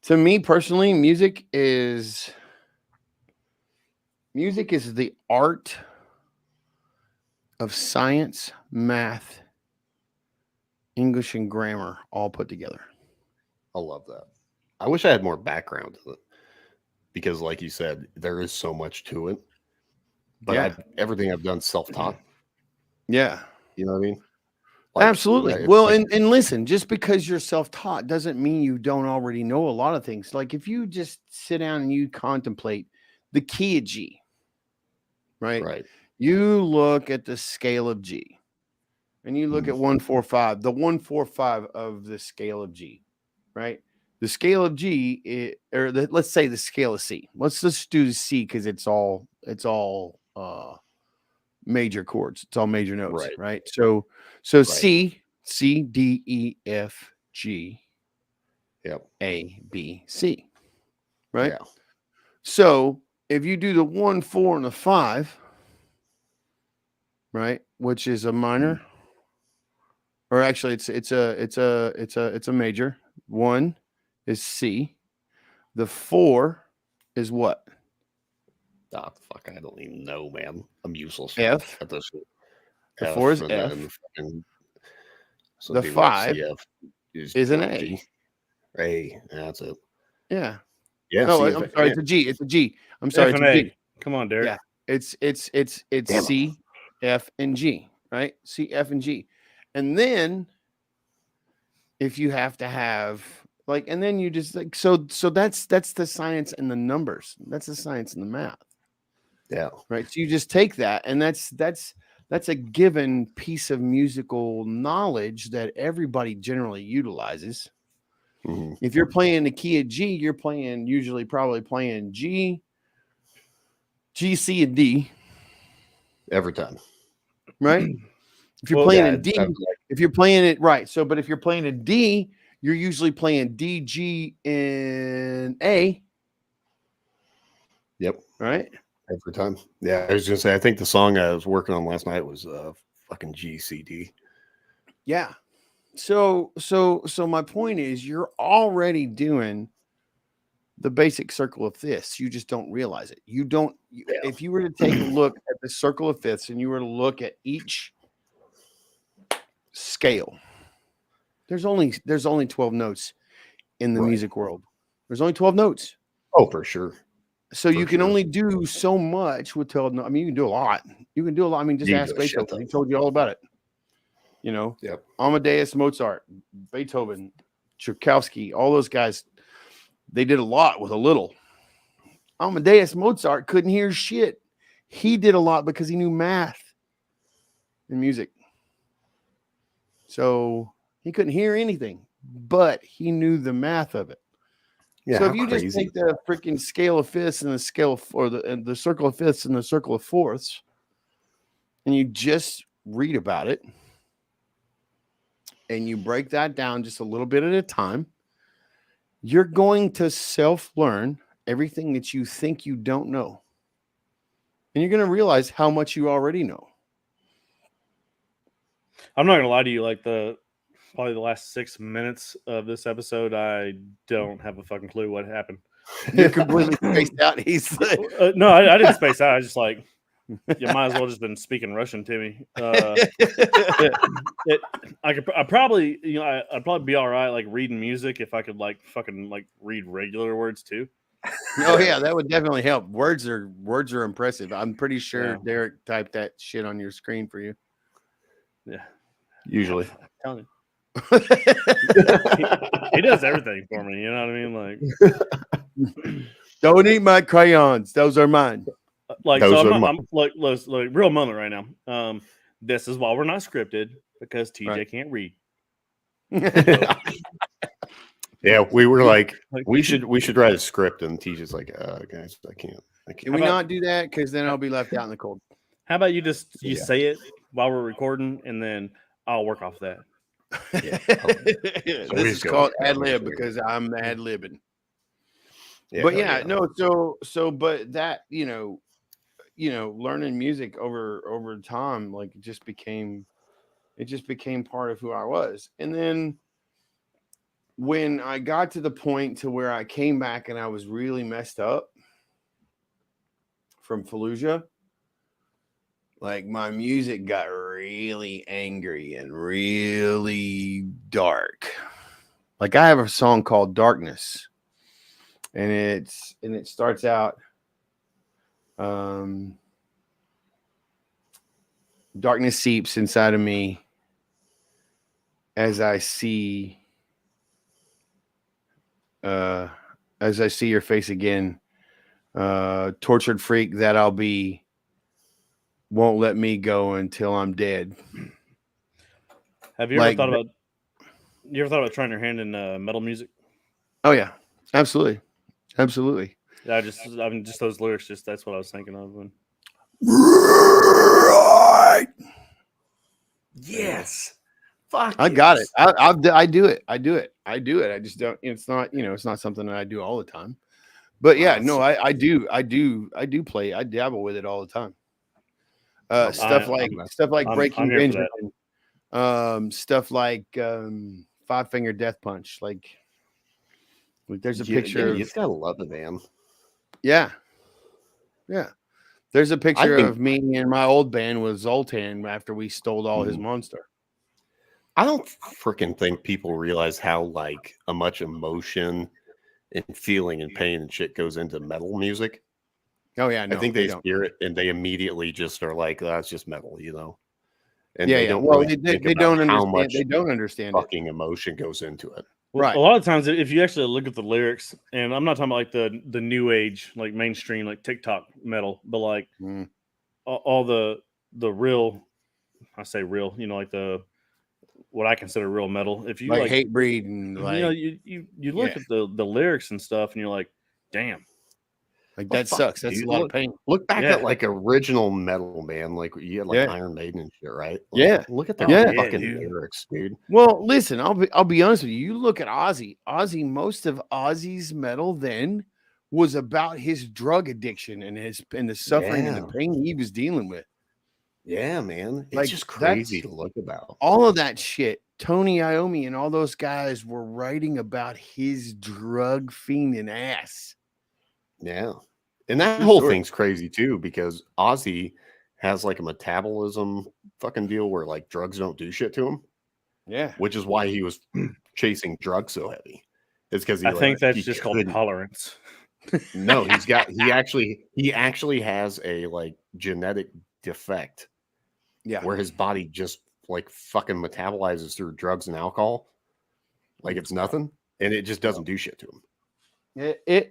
C: to me personally, music is the art of science, math, English, and grammar all put together.
A: I love that. I wish I had more background to it because, like you said, there is so much to it. But everything I've done self-taught.
C: Yeah.
A: You know what I mean?
C: Absolutely. Well, and listen, just because you're self-taught doesn't mean you don't already know a lot of things. Like if you just sit down and you contemplate the key of G, right? You look at the scale of G and you look at 145, the 145 of the scale of G, right? The scale of G, let's say the scale of C. Let's just do C because it's all major chords. It's all major notes, right? So C, D, E, F, G, A, B, C, right?
A: Yeah.
C: So if you do the 1, 4, and a 5, right, which is a minor, or actually it's a major. 1 is C. The 4 is what?
A: Ah, fuck, I don't even know, man. I'm useless.
C: F.
A: At this.
C: The 4 is F. The 5 is an A.
A: A. That's it.
C: Yeah.
A: Yeah.
C: No, I'm sorry. It's a G. It's a G. I'm sorry. It's a G.
B: Come on, Derek.
C: Yeah. It's C, F, and G. Right. C, F, and G. And then if you have to have and then you just so that's the science and the numbers. That's the science and the math.
A: Yeah.
C: Right. So you just take that, and that's a given piece of musical knowledge that everybody generally utilizes.
A: Mm-hmm.
C: If you're playing the key of G, you're probably playing G, C, and D
A: every time.
C: Right. If you're playing in D, if you're playing it right. So, but if you're playing a D, you're usually playing D, G, and A.
A: Yep.
C: Right.
A: Every time. Yeah. I was going to say, I think the song I was working on last night was fucking G, C, D.
C: Yeah. So my point is you're already doing the basic circle of fifths. You just don't realize it. You don't. If you were to take a look at the circle of fifths and you were to look at each scale, there's only 12 notes in the music world. There's only 12 notes.
A: Oh, for sure.
C: So you can only do so much with 12 notes. I mean, you can do a lot. I mean, just ask Beethoven. He told you all about it.
A: Yep.
C: Amadeus, Mozart, Beethoven, Tchaikovsky, all those guys, they did a lot with a little. Amadeus Mozart couldn't hear shit. He did a lot because he knew math and music. So he couldn't hear anything, but he knew the math of it.
A: Yeah,
C: so if you just take the freaking scale of fifths and the scale of, or the circle of fifths and the circle of fourths, and you just read about it, and you break that down just a little bit at a time, you're going to self-learn everything that you think you don't know. And you're going to realize how much you already know.
B: I'm not gonna lie to you. Like probably the last 6 minutes of this episode, I don't have a fucking clue what happened.
C: You're completely spaced out. He's like,
B: no, I didn't space out. I was just like, you might as well just been speaking Russian to me. I'd probably be all right like reading music if I could like fucking like read regular words too.
C: Oh yeah, that would definitely help. Words are impressive. I'm pretty sure Derek typed that shit on your screen for you.
B: Yeah,
A: usually.
B: I'm telling you. he does everything for me. You know what I mean? Like,
C: don't eat my crayons; those are mine.
B: Like, those so I'm like real moment right now. This is why we're not scripted because TJ can't read.
A: Yeah, we were like, we should write a script, and TJ's like, guys, I can't.
C: Can we not do that? Because then I'll be left out in the cold.
B: How about you just say it while we're recording, and then I'll work off that.
C: Yeah. This is called ad lib because I'm ad libbing. Yeah, but but that learning music over time, like it just became part of who I was. And then when I got to the point to where I came back and I was really messed up from Fallujah, like my music got really angry and really dark. Like I have a song called Darkness, and it starts out darkness seeps inside of me as I see your face again. Tortured freak that I'll be won't let me go until I'm dead.
B: Have you ever thought about trying your hand in metal music?
C: Oh yeah, absolutely.
B: Just those lyrics. Just that's what I was thinking of.
C: Right.
A: Yes. Fuck.
C: I got it. I do it. I just don't. It's not something that I do all the time. But yeah, I do play. I dabble with it all the time. Stuff like Breaking Benjamin, stuff like Five Finger Death Punch. Like there's a picture.
A: You just gotta love the band.
C: Yeah. There's a picture of me and my old band with Zoltan after we stole all his monster.
A: I don't freaking think people realize how like a much emotion and feeling and pain and shit goes into metal music.
C: Oh yeah, no,
A: I think they hear it and they immediately just are like, "That's just metal," And
C: they don't understand. They don't understand
A: fucking emotion goes into it.
B: Right. A lot of times, if you actually look at the lyrics, and I'm not talking about like the new age, like mainstream, like TikTok metal, but like all the real, I say real, like what I consider real metal. If you like
C: Hatebreed and like
B: you look at the lyrics and stuff, and you're like, damn,
C: like that sucks. That's a lot of pain.
A: Look back at like original metal, man. Like you had like Iron Maiden and shit, right?
C: Like,
A: look at their fucking lyrics, dude.
C: Well, listen, I'll be honest with you. You look at Ozzy. Most of Ozzy's metal then was about his drug addiction and the suffering and the pain he was dealing with.
A: Yeah, man. It's just crazy to look about.
C: All of that shit. Tony Iommi and all those guys were writing about his drug fiending ass.
A: Yeah. And that whole thing's crazy too, because Ozzy has like a metabolism fucking deal where like drugs don't do shit to him.
C: Yeah.
A: Which is why he was chasing drugs so heavy. It's because
B: I think that's just called tolerance.
A: No, he actually has a like genetic defect.
C: Yeah.
A: Where his body just like fucking metabolizes through drugs and alcohol. Like it's nothing. And it just doesn't do shit to him.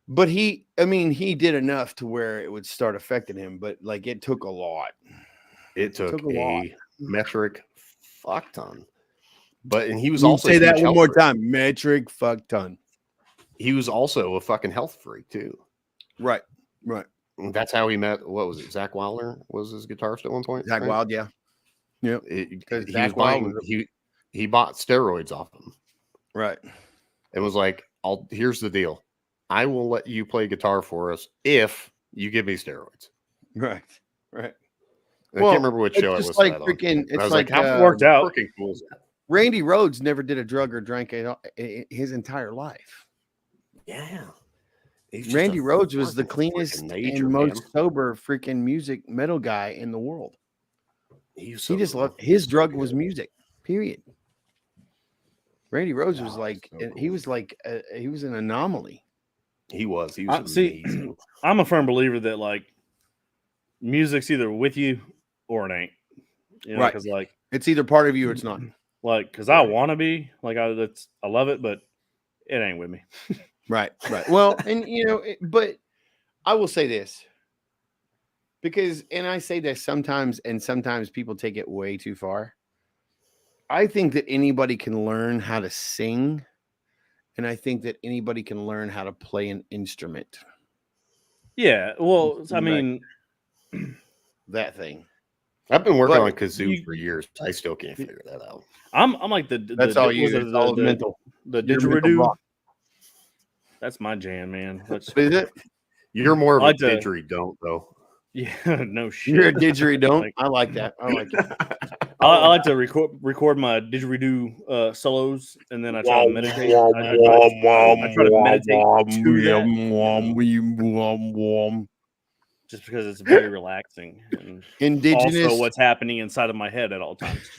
C: But he did enough to where it would start affecting him, but like it took a lot.
A: It took
C: a lot.
A: a metric fuck ton. And he was
C: You
A: also
C: say
A: a
C: that
A: huge
C: one
A: health
C: more
A: freak.
C: time. Metric fuck ton.
A: He was also a fucking health freak too.
C: Right.
A: And that's how he met. What was it? Zach Wilder was his guitarist at one point.
C: Zach
A: right?
C: Wild, yeah. Yep.
A: He
C: Zach
A: was buying.
C: Wild
A: He bought steroids off him.
C: Right.
A: And was like, here's the deal. I will let you play guitar for us if you give me steroids.
C: Right.
A: I can't remember what show it was.
C: Like freaking, it's
A: was
C: like
A: how
B: worked out.
A: Freaking cool is that?
C: Randy Rhoads never did a drug or drank his entire life.
A: Yeah.
C: Randy Rhoads was the cleanest and most sober freaking music metal guy in the world. He just loved his drug was music. Period. Randy Rhoads was like he was an anomaly.
A: He was
B: see, I'm a firm believer that like music's either with you or it ain't. You know,
C: right?
B: Because like
C: it's either part of you or it's not.
B: Like, because I want to be like I love it, but it ain't with me.
C: Right. Well, and but I will say this because, and I say this sometimes, and sometimes people take it way too far. I think that anybody can learn how to sing, and I think that anybody can learn how to play an instrument.
B: Yeah, well, I mean,
C: that thing.
A: I've been working on kazoo for years. I still can't figure that out.
B: I'm like
C: that's all you. It's all mental.
B: The didgeridoo. That's my jam, man.
C: Is it?
A: You're more of a didgeridoo, though.
B: Yeah, no shit.
C: You're a didgeridoo. I like that. I like it.
B: I like to record my didgeridoo solos, and then I try to meditate. I try to meditate to that. Just because it's very relaxing. And
C: indigenous.
B: Also, what's happening inside of my head at all times.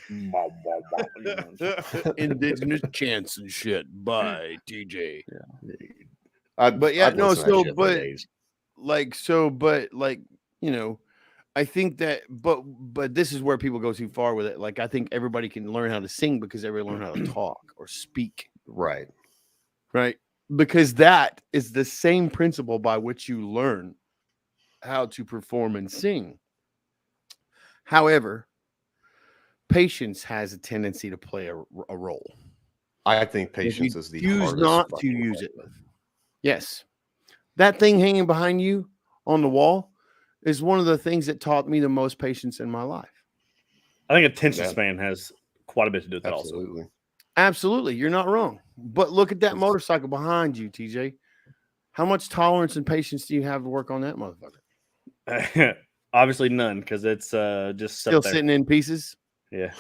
C: Indigenous chants and shit by TJ.
B: Yeah.
C: But yeah, no. So, but I think that, but this is where people go too far with it. Like, I think everybody can learn how to sing because everybody learn how to talk or speak.
A: Right.
C: Because that is the same principle by which you learn how to perform and sing. However, patience has a tendency to play a role.
A: I think patience is the
C: hardest not to use it. Yes. That thing hanging behind you on the wall is one of the things that taught me the most patience in my life.
B: I think attention span has quite a bit to do with that also.
C: Absolutely. You're not wrong. But look at that motorcycle behind you, TJ. How much tolerance and patience do you have to work on that motherfucker?
B: Obviously none, because it's just
C: still sitting in pieces.
B: Yeah.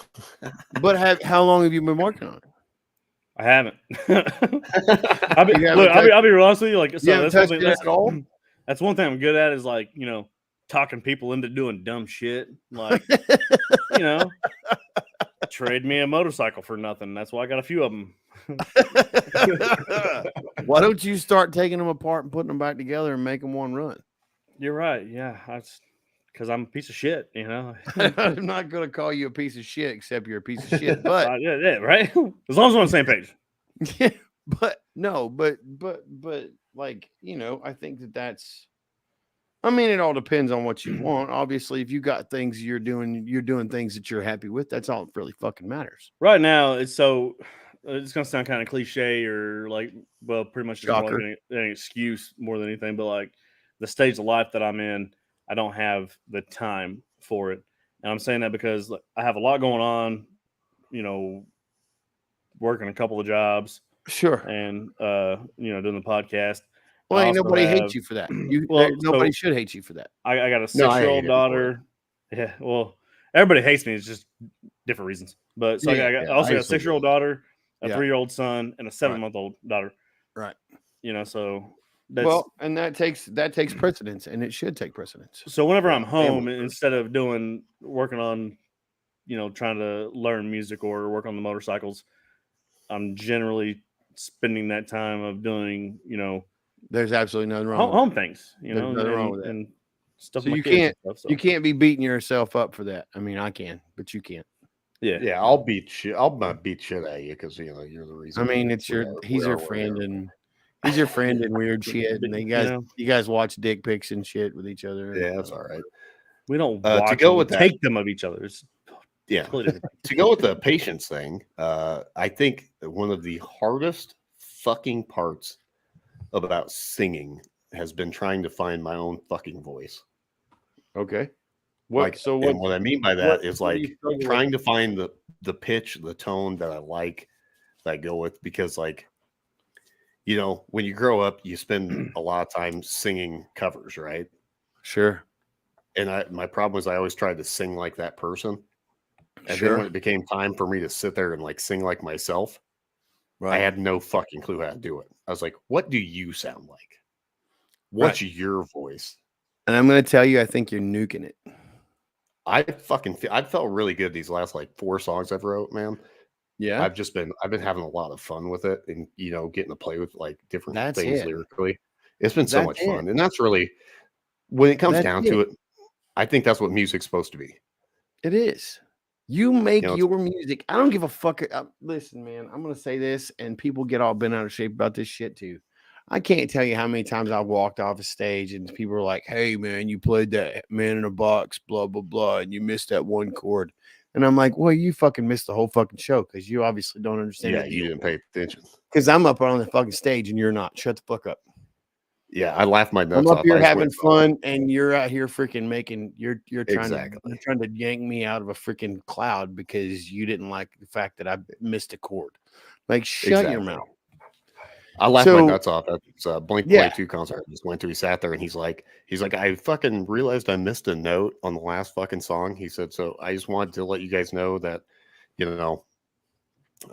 C: But how long have you been working on it?
B: I haven't. I'll be real honest with you. Like, so that's one thing I'm good at is like, talking people into doing dumb shit. Like, trade me a motorcycle for nothing. That's why I got a few of them.
C: Why don't you start taking them apart and putting them back together and make them one run?
B: You're right. Yeah. Because I'm a piece of shit,
C: I'm not going to call you a piece of shit, except you're a piece of shit. But
B: yeah, right. As long as we're on the same page.
C: Yeah, but like, I think that's. I mean, it all depends on what you want. Obviously, if you got things you're doing things that you're happy with. That's all that really fucking matters.
B: Right now, it's gonna sound kind of cliche or like, well, pretty much just like an excuse more than anything. But like the stage of life that I'm in, I don't have the time for it. And I'm saying that because I have a lot going on, working a couple of jobs.
C: Sure.
B: And, doing the podcast.
C: Well, ain't nobody hates you for that. Nobody should hate you for that.
B: I got a 6-year-old daughter. Yeah. Well, everybody hates me. It's just different reasons. But so I also got a 6-year-old daughter, a 3-year-old son, and a 7-month-old daughter.
C: Right.
B: So
C: and that takes precedence, and it should take precedence.
B: So whenever I'm home, instead of working on, trying to learn music or work on the motorcycles, I'm generally spending that time of doing,
C: there's absolutely nothing wrong.
B: Home things,
C: nothing wrong with that.
B: And stuff.
C: So you can't, you can't be beating yourself up for that. I mean, I can, but you can't.
A: Yeah. I'll beat shit. I'll not beat shit at you because you're the reason.
C: I mean, he's your friend, and He's your friend and weird shit, and
B: You
C: you guys watch dick pics and shit with each other.
A: Yeah, that's all right.
B: We don't
A: To
B: watch
A: go
B: them, we
A: with that-
B: take them of each other. It's
A: Yeah.
B: totally different.
A: To go with the patience thing, I think one of the hardest fucking parts about singing has been trying to find my own fucking voice.
C: Okay.
A: And what I mean by that is
C: what do
A: like
C: you struggle with?
A: trying to find the pitch, the tone that I like, that I go with, because like, you know, when you grow up, you spend a lot of time singing covers, right?
C: Sure.
A: And my problem was I always tried to sing like that person. And
C: Sure.
A: then when it became time for me to sit there and like sing like myself, I had no fucking clue how to do it. I was like, what do you sound like? What's your voice?
C: And I'm going to tell you, I think you're nuking it.
A: I felt really good these last like 4 songs I've wrote, man.
C: Yeah.
A: I've been having a lot of fun with it, and you know, getting to play with like different
C: That's
A: things
C: it.
A: lyrically. It's been so
C: That's
A: much
C: it.
A: fun. And that's really, when it comes
C: That's
A: down
C: it.
A: to it, I think that's what music's supposed to be.
C: It is. You make
A: You know,
C: your music. I don't give a fuck. Listen, man, I'm going to say this, and people get all bent out of shape about this shit too. I can't tell you how many times I've walked off a stage and people are like, hey, man, you played that Man in a Box, blah, blah, blah, and you missed that one chord. And I'm like, well, you fucking missed the whole fucking show because you obviously don't understand.
A: Yeah, you didn't pay attention.
C: Because I'm up on the fucking stage and you're not. Shut the fuck up.
A: Yeah, I laughed my nuts
C: I'm up
A: off.
C: here
A: I just
C: having
A: went,
C: fun, and you're out here freaking making you're
A: Exactly.
C: trying to yank me out of a freaking cloud because you didn't like the fact that I missed a chord. Like, shut your mouth.
A: I laughed my
C: So-
A: nuts off at this Blink
C: Yeah.
A: 22 concert. I just went to. He sat there and he's like, I fucking realized I missed a note on the last fucking song. He said, so I just wanted to let you guys know that, you know,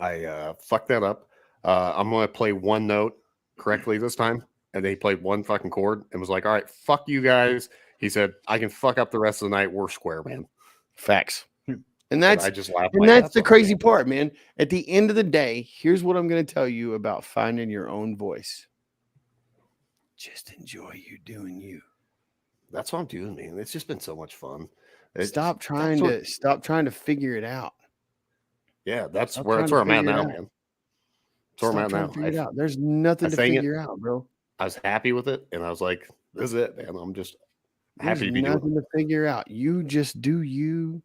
A: I fucked that up. I'm gonna play one note correctly this time. And then he played one fucking chord and was like, all right, fuck you guys. He said, I can fuck up the rest of the night. We're square, man.
C: Facts. And
A: And
C: that's
A: I just laughed.
C: and
A: my
C: that's
A: nuts
C: the
A: off.
C: crazy part, man. At the end of the day, here's what I'm going to tell you about finding your own voice. Just enjoy you doing you.
A: That's what I'm doing, man. It's just been so much fun.
C: Stop trying to figure it out.
A: Yeah, that's
C: Stop
A: where
C: trying to
A: I'm at
C: figure it
A: now,
C: out.
A: man. That's where I'm
C: Stop
A: at
C: trying
A: now.
C: to figure it out. There's nothing to
A: sang it.
C: figure out, bro.
A: I was happy with it, and I was like, "This is it, man." I'm just happy to be
C: There's
A: doing
C: nothing to figure out. You just do you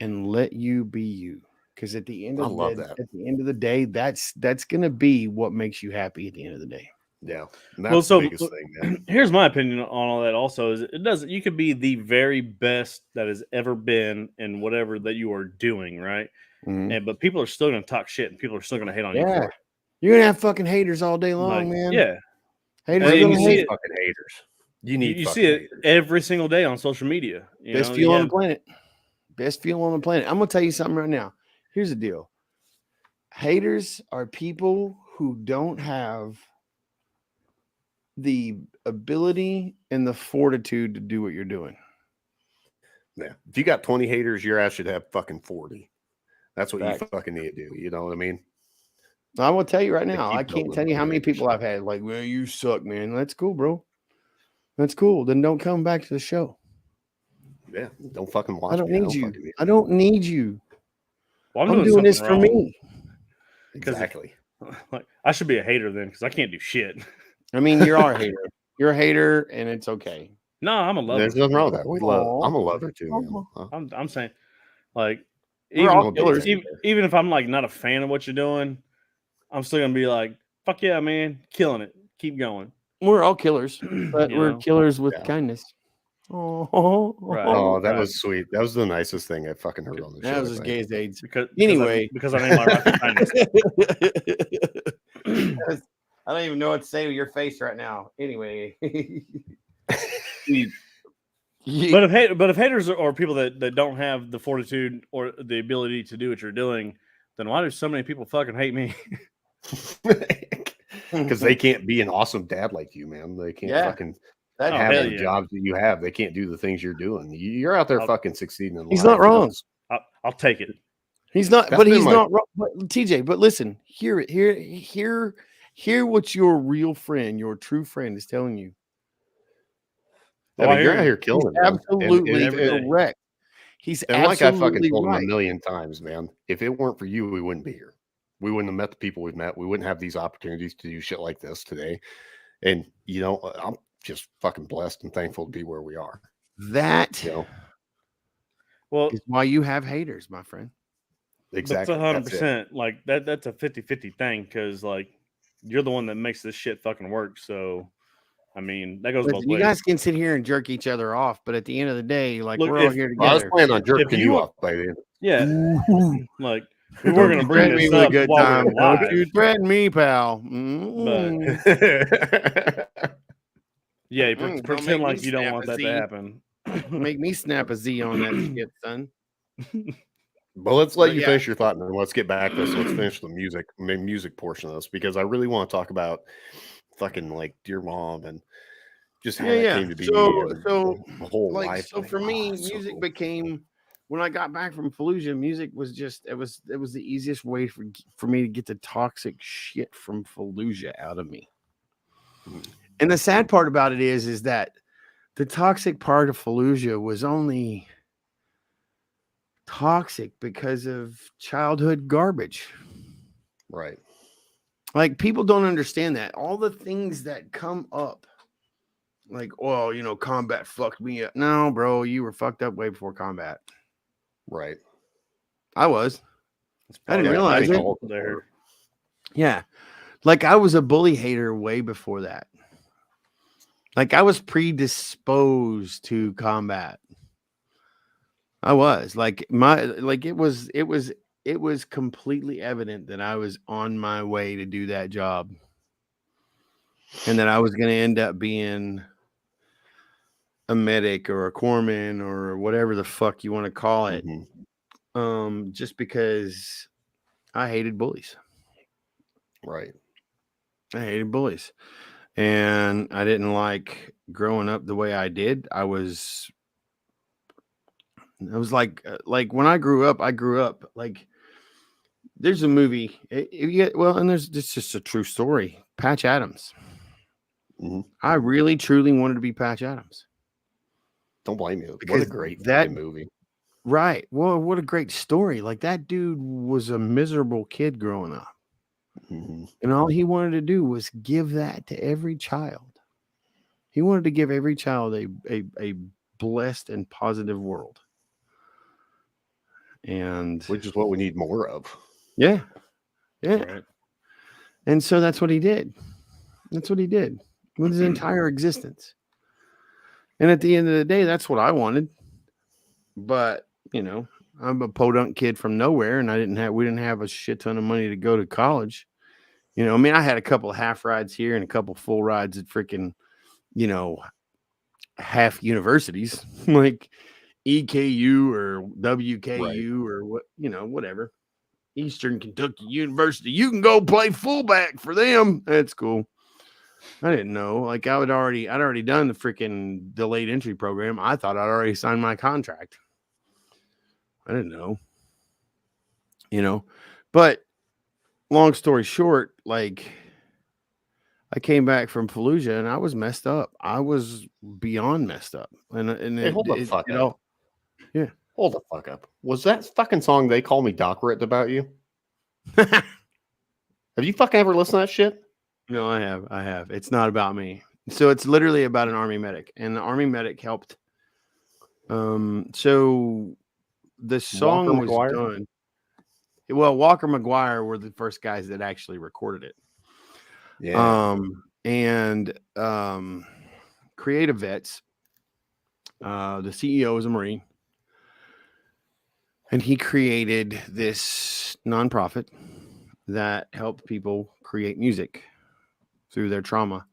C: and let you be you. Because at the end
A: I
C: of
A: love
C: the
A: that.
C: at the end of the day, that's gonna be what makes you happy at the end of the day.
A: it. Yeah, and
B: Well,
A: that's
B: so
A: the biggest thing, man.
B: here's my opinion on all that. Also, is it doesn't. You could be the very best that has ever been in whatever that you are doing, right?
C: Mhm.
B: But people are still going to talk shit, and people are still going to hate on you
C: Yeah.
B: for it.
C: You're gonna have fucking haters all day long,
B: Like,
C: man.
B: yeah,
C: Haters
B: And
C: are
B: you
C: gonna
B: see
C: hate.
B: it-
A: fucking haters. You
B: you,
A: need
B: you
A: fucking
B: see it
A: haters.
B: every single day on social media. You
C: Best
B: know,
C: fuel
B: you
C: on
B: have-
C: the planet. Best fuel on the planet. I'm gonna tell you something right now. Here's the deal. Haters are people who don't have the ability and the fortitude to do what you're doing.
A: Yeah, if you got 20 haters, your ass should have fucking 40. That's what
C: Facts.
A: you fucking need to do. You know what I mean?
C: I'm gonna tell you right
A: They
C: now.
A: keep
C: I can't
A: building
C: tell you how many
A: haters.
C: people I've had like, well, you suck, man. That's cool, bro. That's cool. Then don't come back to the show.
A: Yeah, don't fucking watch
C: I don't
A: me.
C: need you.
A: fucking need
C: I don't need you.
B: Well,
C: I'm doing this for
B: something wrong.
C: me.
A: exactly.
B: Like, I should be a hater then because I can't do shit.
C: I mean, you're our hater. You're a hater, and it's okay.
B: No, I'm a lover.
A: There's nothing wrong with that. We love.
C: Aw.
A: I'm a lover too, man. Huh?
B: I'm saying, like,
C: We're all
B: even,
C: killers.
B: even if I'm like not a fan of what you're doing, I'm still gonna be like, fuck yeah, man, killing it, keep going.
C: We're all killers, but
B: You
C: we're
B: know?
C: killers with
A: Yeah.
C: kindness. Oh,
B: Right.
A: Oh, that
B: Right.
A: was sweet. That was the nicest thing I fucking heard on the show.
C: that was
A: I
C: as
A: think.
C: gay as AIDS.
B: Anyway, because I named my rifle kindness.
C: I don't even know what to say with your face right now. Anyway,
B: But if haters are people that don't have the fortitude or the ability to do what you're doing, then why do so many people fucking hate me?
A: Because they can't be an awesome dad like you, man. They can't
C: Yeah.
A: fucking
C: that,
A: have
B: hell
A: the
B: yeah.
A: jobs that you have. They can't do the things you're doing. You're out there
B: I'll-
A: fucking succeeding in life.
C: He's not wrong.
B: I'll take it.
C: he's not,
A: That's
C: but
A: been
C: he's
A: my-
C: not wrong. But TJ, but listen, hear what your real friend, your true friend, is telling you.
A: I
B: Oh,
A: mean,
B: I
A: you're
B: hear
A: out
B: you.
A: here killing
C: He's
A: it, man.
C: absolutely
B: every day.
C: correct. He's
A: And like I fucking
C: absolutely
A: told him
C: right.
A: a million times, man. If it weren't for you, we wouldn't be here. We wouldn't have met the people we've met. We wouldn't have these opportunities to do shit like this today. And I'm just fucking blessed and thankful to be where we are.
C: That
B: well,
C: is why you have haters, my friend.
A: Exactly.
B: That's 100%. Like that's a 50-50 thing, because like you're the one that makes this shit fucking work. So I mean, that goes both
C: You
B: ways.
C: guys can sit here and jerk each other off, but at the end of the day, like,
B: Look,
C: we're all here
A: I was
C: together.
A: planning on jerking you
B: want-
A: off by the end.
B: Yeah.
C: Ooh.
B: Like we were gonna bring this up while we were
C: Don't
B: live.
C: you threaten me, pal.
B: Yeah,
C: Don't
B: pretend
C: make
B: like
C: me
B: you don't
C: snap
B: want
C: a
B: that
C: Z.
B: to happen.
C: Make me snap a Z on that shit, son.
A: But let's let you
C: yeah.
A: finish your thought, and then let's get back to this. Let's finish the music portion of this, because I really want to talk about fucking like Dear Mom and just how that came to be.
C: So
A: the whole
C: like,
A: life.
C: so for me, music became, when I got back from Fallujah, music was just, it was the easiest way for me to get the toxic shit from Fallujah out of me. And the sad part about it is that the toxic part of Fallujah was only toxic because of childhood garbage.
A: Right.
C: Like, people don't understand that. All the things that come up, like, well, combat fucked me up. No, bro, you were fucked up way before combat.
A: Right.
C: I was. I didn't realize it.
B: There.
C: Yeah. Like, I was a bully hater way before that. Like, I was predisposed to combat. I was like, it was completely evident that I was on my way to do that job, and that I was going to end up being a medic or a corpsman or whatever the fuck you want to call it. Just because I hated bullies.
A: Right.
C: I hated bullies, and I didn't like growing up the way I did. I was like when I grew up like, there's a movie. And it's just a true story. Patch Adams. I really truly wanted to be Patch Adams.
A: Don't blame you.
C: Because
A: what a great fucking movie.
C: Right. Well, what a great story. Like, that dude was a miserable kid growing up. And all he wanted to do was give that to every child. He wanted to give every child a blessed and positive world. And
A: which is what we need more of.
C: Yeah. Yeah.
B: Right.
C: And so that's what he did. That's what he did with his entire existence. And at the end of the day, that's what I wanted. But, I'm a podunk kid from nowhere, and we didn't have a shit ton of money to go to college. I had a couple of half rides here and a couple full rides at freaking, half universities like EKU or WKU or what, whatever. Eastern Kentucky University. You can go play fullback for them. That's cool. I didn't know. Like, I'd already done the freaking delayed entry program. I thought I'd already signed my contract. I didn't know. But long story short, like, I came back from Fallujah and I was messed up. I was beyond messed up. And
A: hey, hold the fuck up.
C: Yeah.
A: Hold the fuck up. Was that fucking song They Call Me Doctorate about you? Have you fucking ever listened to that shit?
C: No, I have. It's not about me. So it's literally about an Army medic, and the Army medic helped. So the song was done. Well, Walker McGuire were the first guys that actually recorded it.
A: Yeah.
C: And Creative Vets, the CEO is a Marine, and he created this nonprofit that helped people create music through their trauma.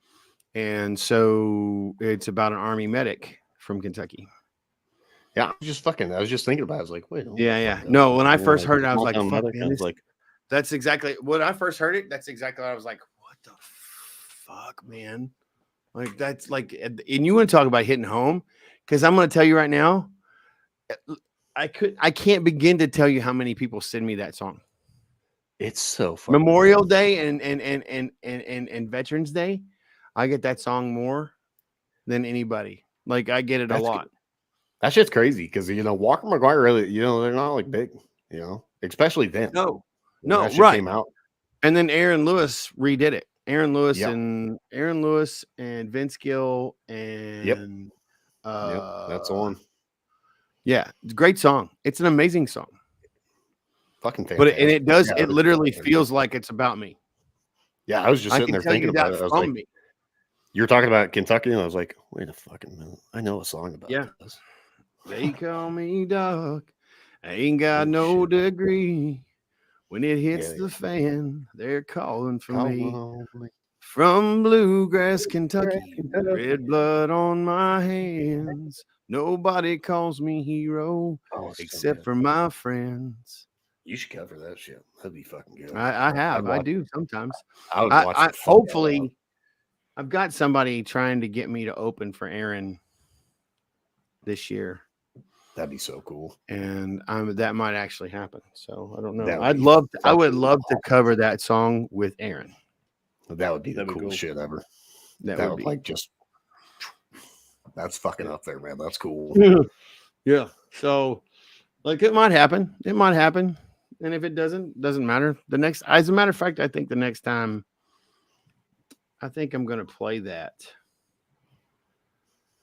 C: And so it's about an Army medic from Kentucky.
A: Yeah, I was just thinking about it. I was like, wait.
C: Yeah. No, when I first heard it, I was like, fuck, man,
A: like,
C: that's exactly when I first heard it. That's exactly what I was like, what the fuck, man? Like, that's like, and you want to talk about hitting home? Because I'm going to tell you right now, I can't begin to tell you how many people send me that song.
A: It's so funny.
C: Memorial Day and Veterans Day, I get that song more than anybody. Like, I get it a lot.
A: That shit's crazy because Walker McGuire really, they're not like big, especially then.
C: No,
A: that shit
C: right.
A: came out.
C: And then Aaron Lewis redid it. Aaron Lewis
A: Yep.
C: and Vince Gill and
A: That's the one.
C: Yeah, great song. It's an amazing song.
A: Fucking fantastic.
C: But it does. It literally feels like it's about me.
A: Yeah, I was just sitting there thinking about it. I was like,
C: me.
A: You're talking about Kentucky, and I was like, wait a fucking minute. I know a song about this.
C: They call me Doc. I ain't got no degree. When it hits the fan, they're calling for me. From bluegrass, Kentucky, red blood on my hands. Nobody calls me hero except for my friends.
A: You should cover that shit. That'd be fucking good.
C: I do sometimes.
A: I would watch
C: hopefully, I've got somebody trying to get me to open for Aaron this year.
A: That'd be so cool.
C: And that might actually happen. So I don't know. I would love to cover that song with Aaron.
A: That would be the coolest shit ever. That would be like just that's fucking up there, man. That's cool.
C: Yeah. So like it might happen. It might happen. And if it doesn't matter. As a matter of fact, I think the next time I think I'm gonna play that.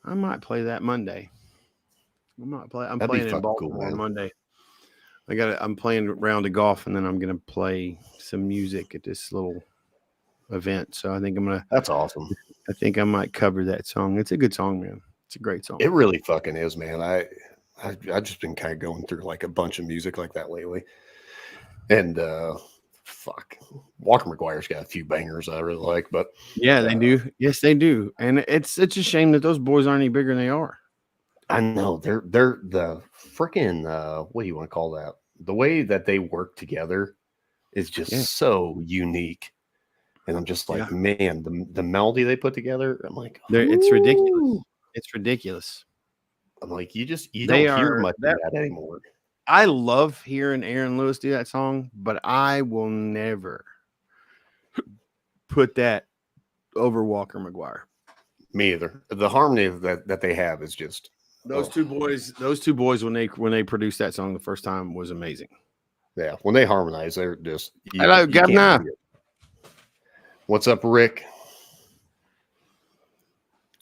C: I might play that Monday. I'm playing in Baltimore on Monday. I'm playing a round of golf, and then I'm gonna play some music at this little event. So I think
A: That's awesome.
C: I think I might cover that song. It's a good song, man. It's a great song.
A: It really fucking is, man. I've just been kind of going through like a bunch of music like that lately. And Walker McGuire's got a few bangers I really like, but
C: yeah, they do. Yes, they do. And it's such a shame that those boys aren't any bigger than they are.
A: I know they're the freaking what do you want to call that? The way that they work together is just so unique. And I'm just like, man, the melody they put together, I'm like,
C: it's ridiculous. It's ridiculous.
A: I'm like, you don't hear much of that anymore.
C: I love hearing Aaron Lewis do that song, but I will never put that over Walker McGuire.
A: Me either. The harmony that they have is just
C: those two boys when they produced that song the first time was amazing.
A: Yeah, when they harmonize, they're just
C: hello, Governor.
A: What's up, Rick?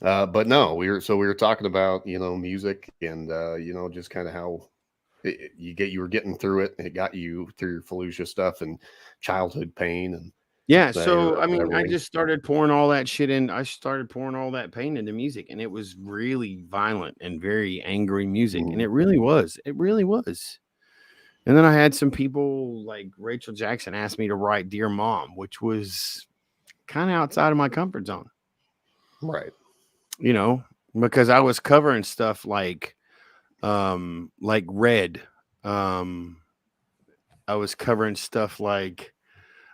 A: But no, we were talking about music and just kind of how you were getting through it, and it got you through your Fallujah stuff and childhood pain and
C: so I mean I just started pouring all that shit in. I started pouring all that pain into music, and it was really violent and very angry music, and it really was. And then I had some people like Rachel Jackson ask me to write Dear Mom, which was kind of outside of my comfort zone,
A: right?
C: Because I was covering stuff like Red. I was covering stuff like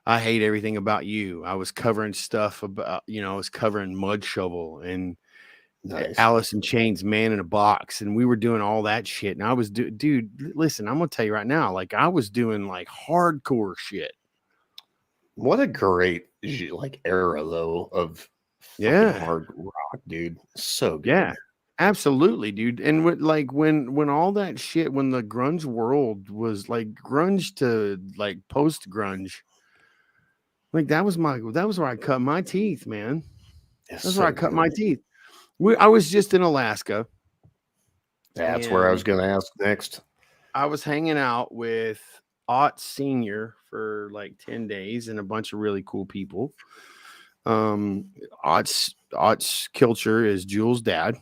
C: I Hate Everything About You. I was covering stuff about, I was covering Mud Shovel and Alice in Chains, Man in a Box. And we were doing all that shit. And I was dude, listen, I'm going to tell you right now, like I was doing like hardcore shit.
A: What a great era though of hard rock, dude. So good.
C: Yeah. Absolutely, dude. And when all that shit, when the grunge world was like grunge to like post grunge, like that was where I cut my teeth, man. That's where I cut my teeth. I was just in Alaska.
A: That's where I was going to ask next.
C: I was hanging out with Ott Senior for like 10 days and a bunch of really cool people. Ott's Kilcher is Jules' dad.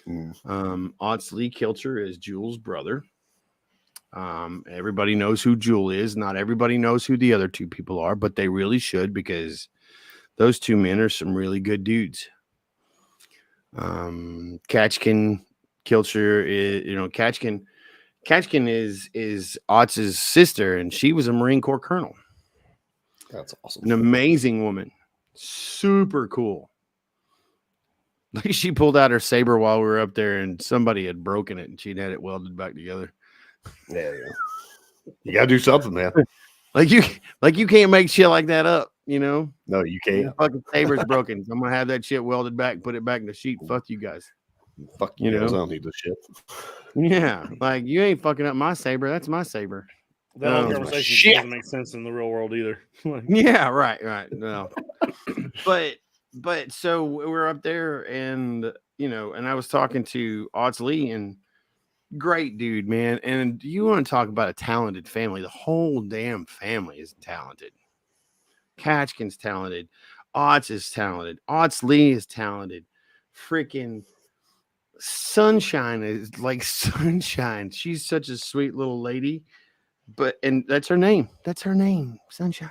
C: Otts Lee Kilcher is Jules' brother. Everybody knows who Jewel is. Not everybody knows who the other two people are, but they really should, because those two men are some really good dudes. Catchkin Kilcher is, Catchkin is Otts' sister, and she was a Marine Corps colonel.
A: That's awesome.
C: An amazing woman. Super cool. Like she pulled out her saber while we were up there, and somebody had broken it, and she'd had it welded back together.
A: Yeah. You gotta do something, man.
C: Like you can't make shit like that up, No,
A: you can't.
C: The fucking saber's broken. So I'm gonna have that shit welded back, put it back in the sheet. Fuck you guys.
A: Fuck you guys. I don't need this shit.
C: Yeah, like you ain't fucking up my saber. That's my saber.
B: That whole
C: Oh,
B: conversation
C: shit.
B: doesn't make sense in the real world either. Like,
C: Yeah, right. No. but so we're up there and and I was talking to Otts Lee, and great dude, man. And you want to talk about a talented family? The whole damn family is talented. Catchkin's talented. Otts is talented. Otts Lee is talented. Freaking Sunshine is like Sunshine. She's such a sweet little lady. And that's her name. That's her name, Sunshine.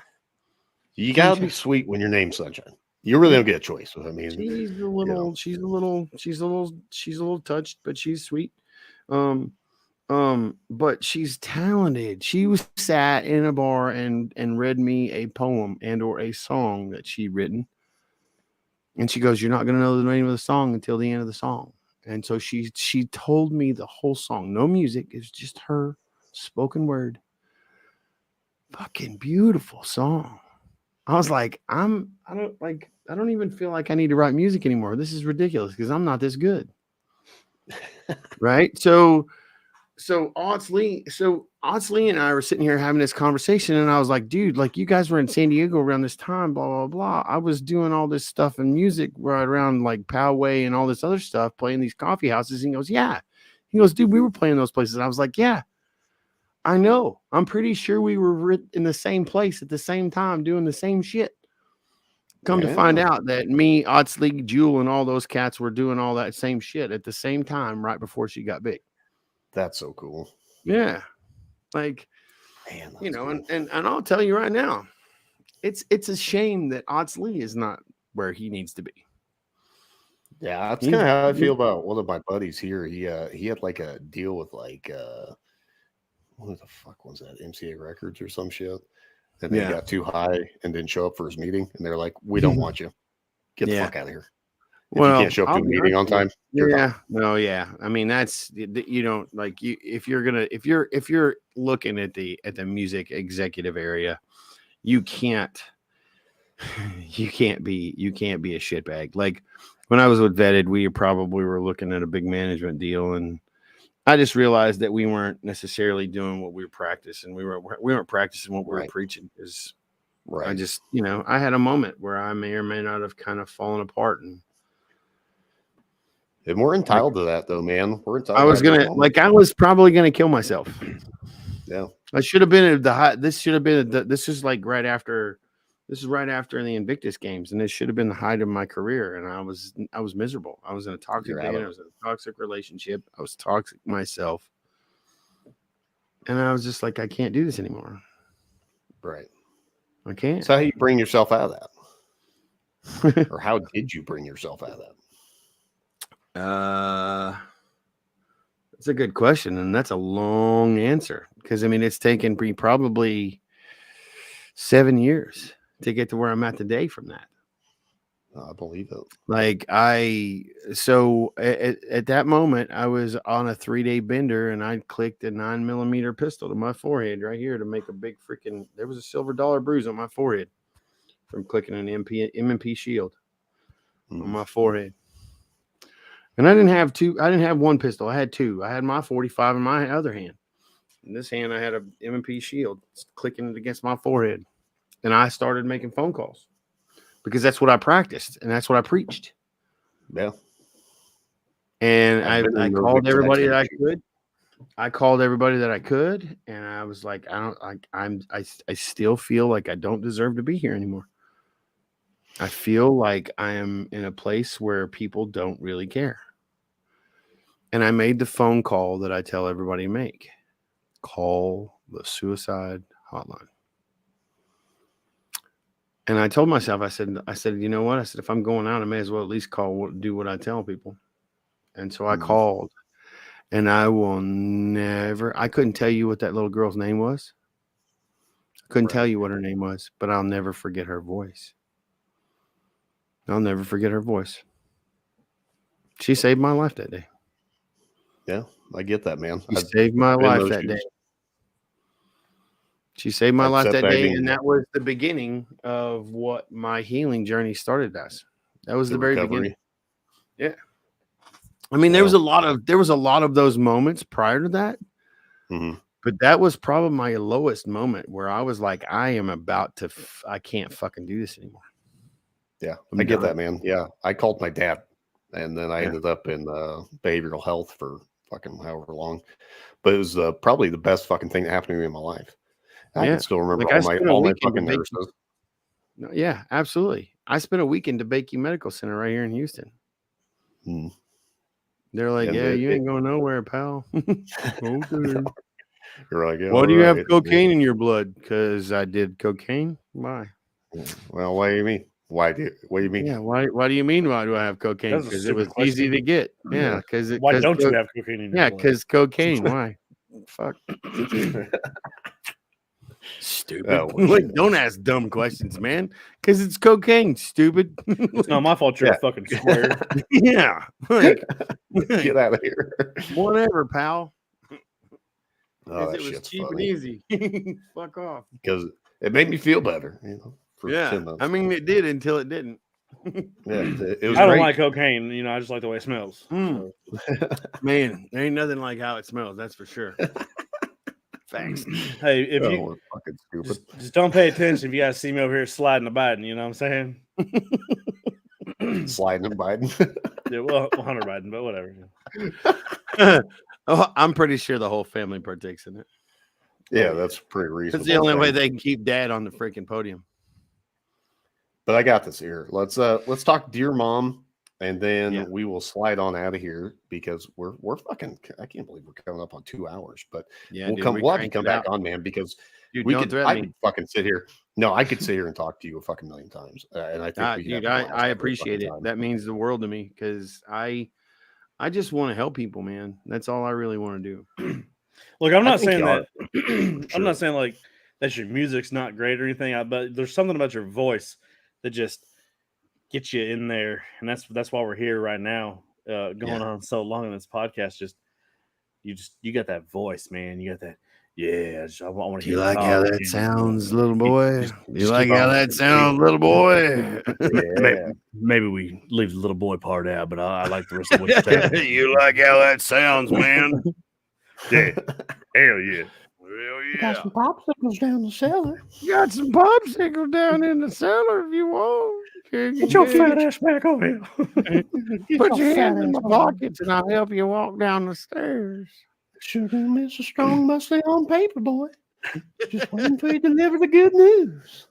A: You gotta be sweet when your name's Sunshine. You really don't get a choice. I mean,
C: she's a little touched, but she's sweet. But she's talented. She was sat in a bar and read me a poem and or a song that she'd written. And she goes, "You're not gonna know the name of the song until the end of the song." And so she told me the whole song. No music, it's just her spoken word. Fucking beautiful song. I was like, I don't even feel like I need to write music anymore. This is ridiculous because I'm not this good. Right? So Otts Lee and I were sitting here having this conversation, and I was like, dude, like you guys were in San Diego around this time, blah, blah, blah. I was doing all this stuff in music right around like Poway and all this other stuff, playing these coffee houses. And he goes, yeah. He goes, dude, we were playing those places. And I was like, yeah, I know. I'm pretty sure we were in the same place at the same time doing the same shit. Come to find out that me, Otts Lee, Jewel, and all those cats were doing all that same shit at the same time right before she got big.
A: That's so cool.
C: Yeah. Like,
A: man,
C: cool. and I'll tell you right now, it's a shame that Otts Lee is not where he needs to be.
A: Yeah, that's kind of how I feel about one of my buddies here. He had like a deal with like what the fuck was that? MCA Records or some shit. And they got too high and didn't show up for his meeting. And they're like, "We don't want you. Get the fuck out of here. If you can't show up to a meeting on time, you're gone."
C: No, yeah. I mean, that's you don't like you if you're looking at the music executive area, you can't be a shitbag. Like when I was with Vetted, we probably were looking at a big management deal, and I just realized that we weren't necessarily doing what we were practicing. We weren't practicing what we were preaching. Because I just, I had a moment where I may or may not have kind of fallen apart. And
A: we're entitled to that, though, man. We're entitled.
C: I was probably gonna kill myself.
A: Yeah,
C: I should have been at the high. This should have been. This is like right after. This is right after the Invictus games, and this should have been the height of my career. And I was miserable. I was in a toxic band. I was in a toxic relationship. I was toxic myself, and I was just like, I can't do this anymore.
A: Right.
C: I can't.
A: So how do you bring yourself out of that, or how did you bring yourself out of that?
C: That's a good question, and that's a long answer because I mean it's taken me probably 7 years to get to where I'm at today from that.
A: I believe it.
C: Like at that moment, I was on a 3-day bender, and I clicked a 9mm pistol to my forehead right here to make a big freaking. There was a silver dollar bruise on my forehead from clicking an M&P shield on my forehead. And I didn't have one pistol. I had two. I had my 45 in my other hand. In this hand, I had a M&P shield clicking it against my forehead. And I started making phone calls because that's what I practiced and that's what I preached.
A: Yeah.
C: And I called everybody that I could. I called everybody that I could. And I was like, I still feel like I don't deserve to be here anymore. I feel like I am in a place where people don't really care. And I made the phone call that I tell everybody to make. Call the suicide hotline. And I told myself, I said, you know what? I said, if I'm going out, I may as well at least do what I tell people. And so I called, and I couldn't tell you what that little girl's name was. I couldn't tell you what her name was, but I'll never forget her voice. I'll never forget her voice. She saved my life that day.
A: Yeah, I get that, man.
C: She saved my life that day. She saved my life that day, and that was the beginning of what my healing journey started as. That was the very beginning. Yeah. I mean, there was a lot of those moments prior to that. Mm-hmm. But that was probably my lowest moment where I was like, I am about to, I can't fucking do this anymore.
A: Yeah,
C: I'm
A: I get
C: done.
A: that, man. Yeah, I called my dad, and then I
C: Yeah.
A: ended up in behavioral health for fucking however long. But it was probably the best fucking thing that happened to me in my life. I
C: Yeah.
A: can still remember
C: Like, I
A: all my
C: spent a weekend
A: fucking
C: debating.
A: nurses.
C: No, yeah, absolutely. I spent a week in DeBakey Medical Center right here in Houston.
A: Hmm.
C: They're like,
A: And
C: yeah, you ain't going nowhere, pal. Okay.
A: You're like, yeah,
C: Why
A: all
C: do you have
A: right.
C: cocaine in your blood? Because I did cocaine. Why?
A: Well, what do you mean? What do you mean?
C: Yeah. Why do you mean? Why do I have cocaine?
B: That's a
C: Because it
B: stupid
C: was easy
B: question.
C: to get. Yeah. Because
B: Why don't you have cocaine in your
C: Yeah,
B: blood?
C: because cocaine. Why? Fuck. Stupid.
A: Oh, well,
C: Like,
A: shit.
C: don't ask dumb questions, man. Because it's cocaine. Stupid.
B: It's not my fault you're a fucking square.
C: Yeah. Like,
A: Get out of here.
C: whatever, pal.
A: Oh, that
C: It was
A: shit's
C: cheap and
A: funny.
C: easy. Fuck off.
A: Because it made me feel better, for 10
C: Yeah.
A: months.
C: I mean, it did until it didn't.
A: Yeah, it was
B: I don't
A: great.
B: like cocaine. I just like the way it smells.
C: Mm. Man, there ain't nothing like how it smells. That's for sure. Facts.
B: Hey, if you
A: we're fucking stupid.
B: just don't pay attention if you guys see me over here sliding a Biden, you know what I'm saying?
A: Sliding and Biden.
B: Yeah, well, Hunter Biden, but whatever.
C: Oh, I'm pretty sure the whole family partakes in it.
A: Yeah, that's pretty reasonable.
C: That's the only way
A: thing.
C: they can keep dad on the freaking podium.
A: But I got this here. Let's talk Dear Mom, and then we will slide on out of here because we're fucking. I can't believe we're coming up on 2 hours. But we'll have to come back on, man, because
C: dude,
A: I could fucking sit here. No, I could sit here and talk to you a fucking million times, and I think we could
C: I appreciate it. That means the world to me because I just want to help people, man. That's all I really want to do.
B: Look, I'm not saying that.
A: Sure.
B: I'm not saying like that your music's not great or anything, but there's something about your voice that just gets you in there, and that's why we're here right now, going on so long in this podcast. You got that voice, man. You got that. Yeah, I want to.
C: Do you like how that sounds, little boy? Do you like how that sounds, little boy?
B: Yeah. Maybe we leave the little boy part out, but I like the rest of what you're saying.
C: You like how that sounds, man?
B: Yeah. Hell yeah.
C: Hell yeah.
A: Got some popsicles down the cellar.
C: Got some popsicles down in the cellar if you want.
B: Get your fat ass back over here.
C: Put your hands in my pockets and I'll help you walk down the stairs.
A: Sugar and Mr. Strong must stay on paper, boy. Just wait until you deliver the good news.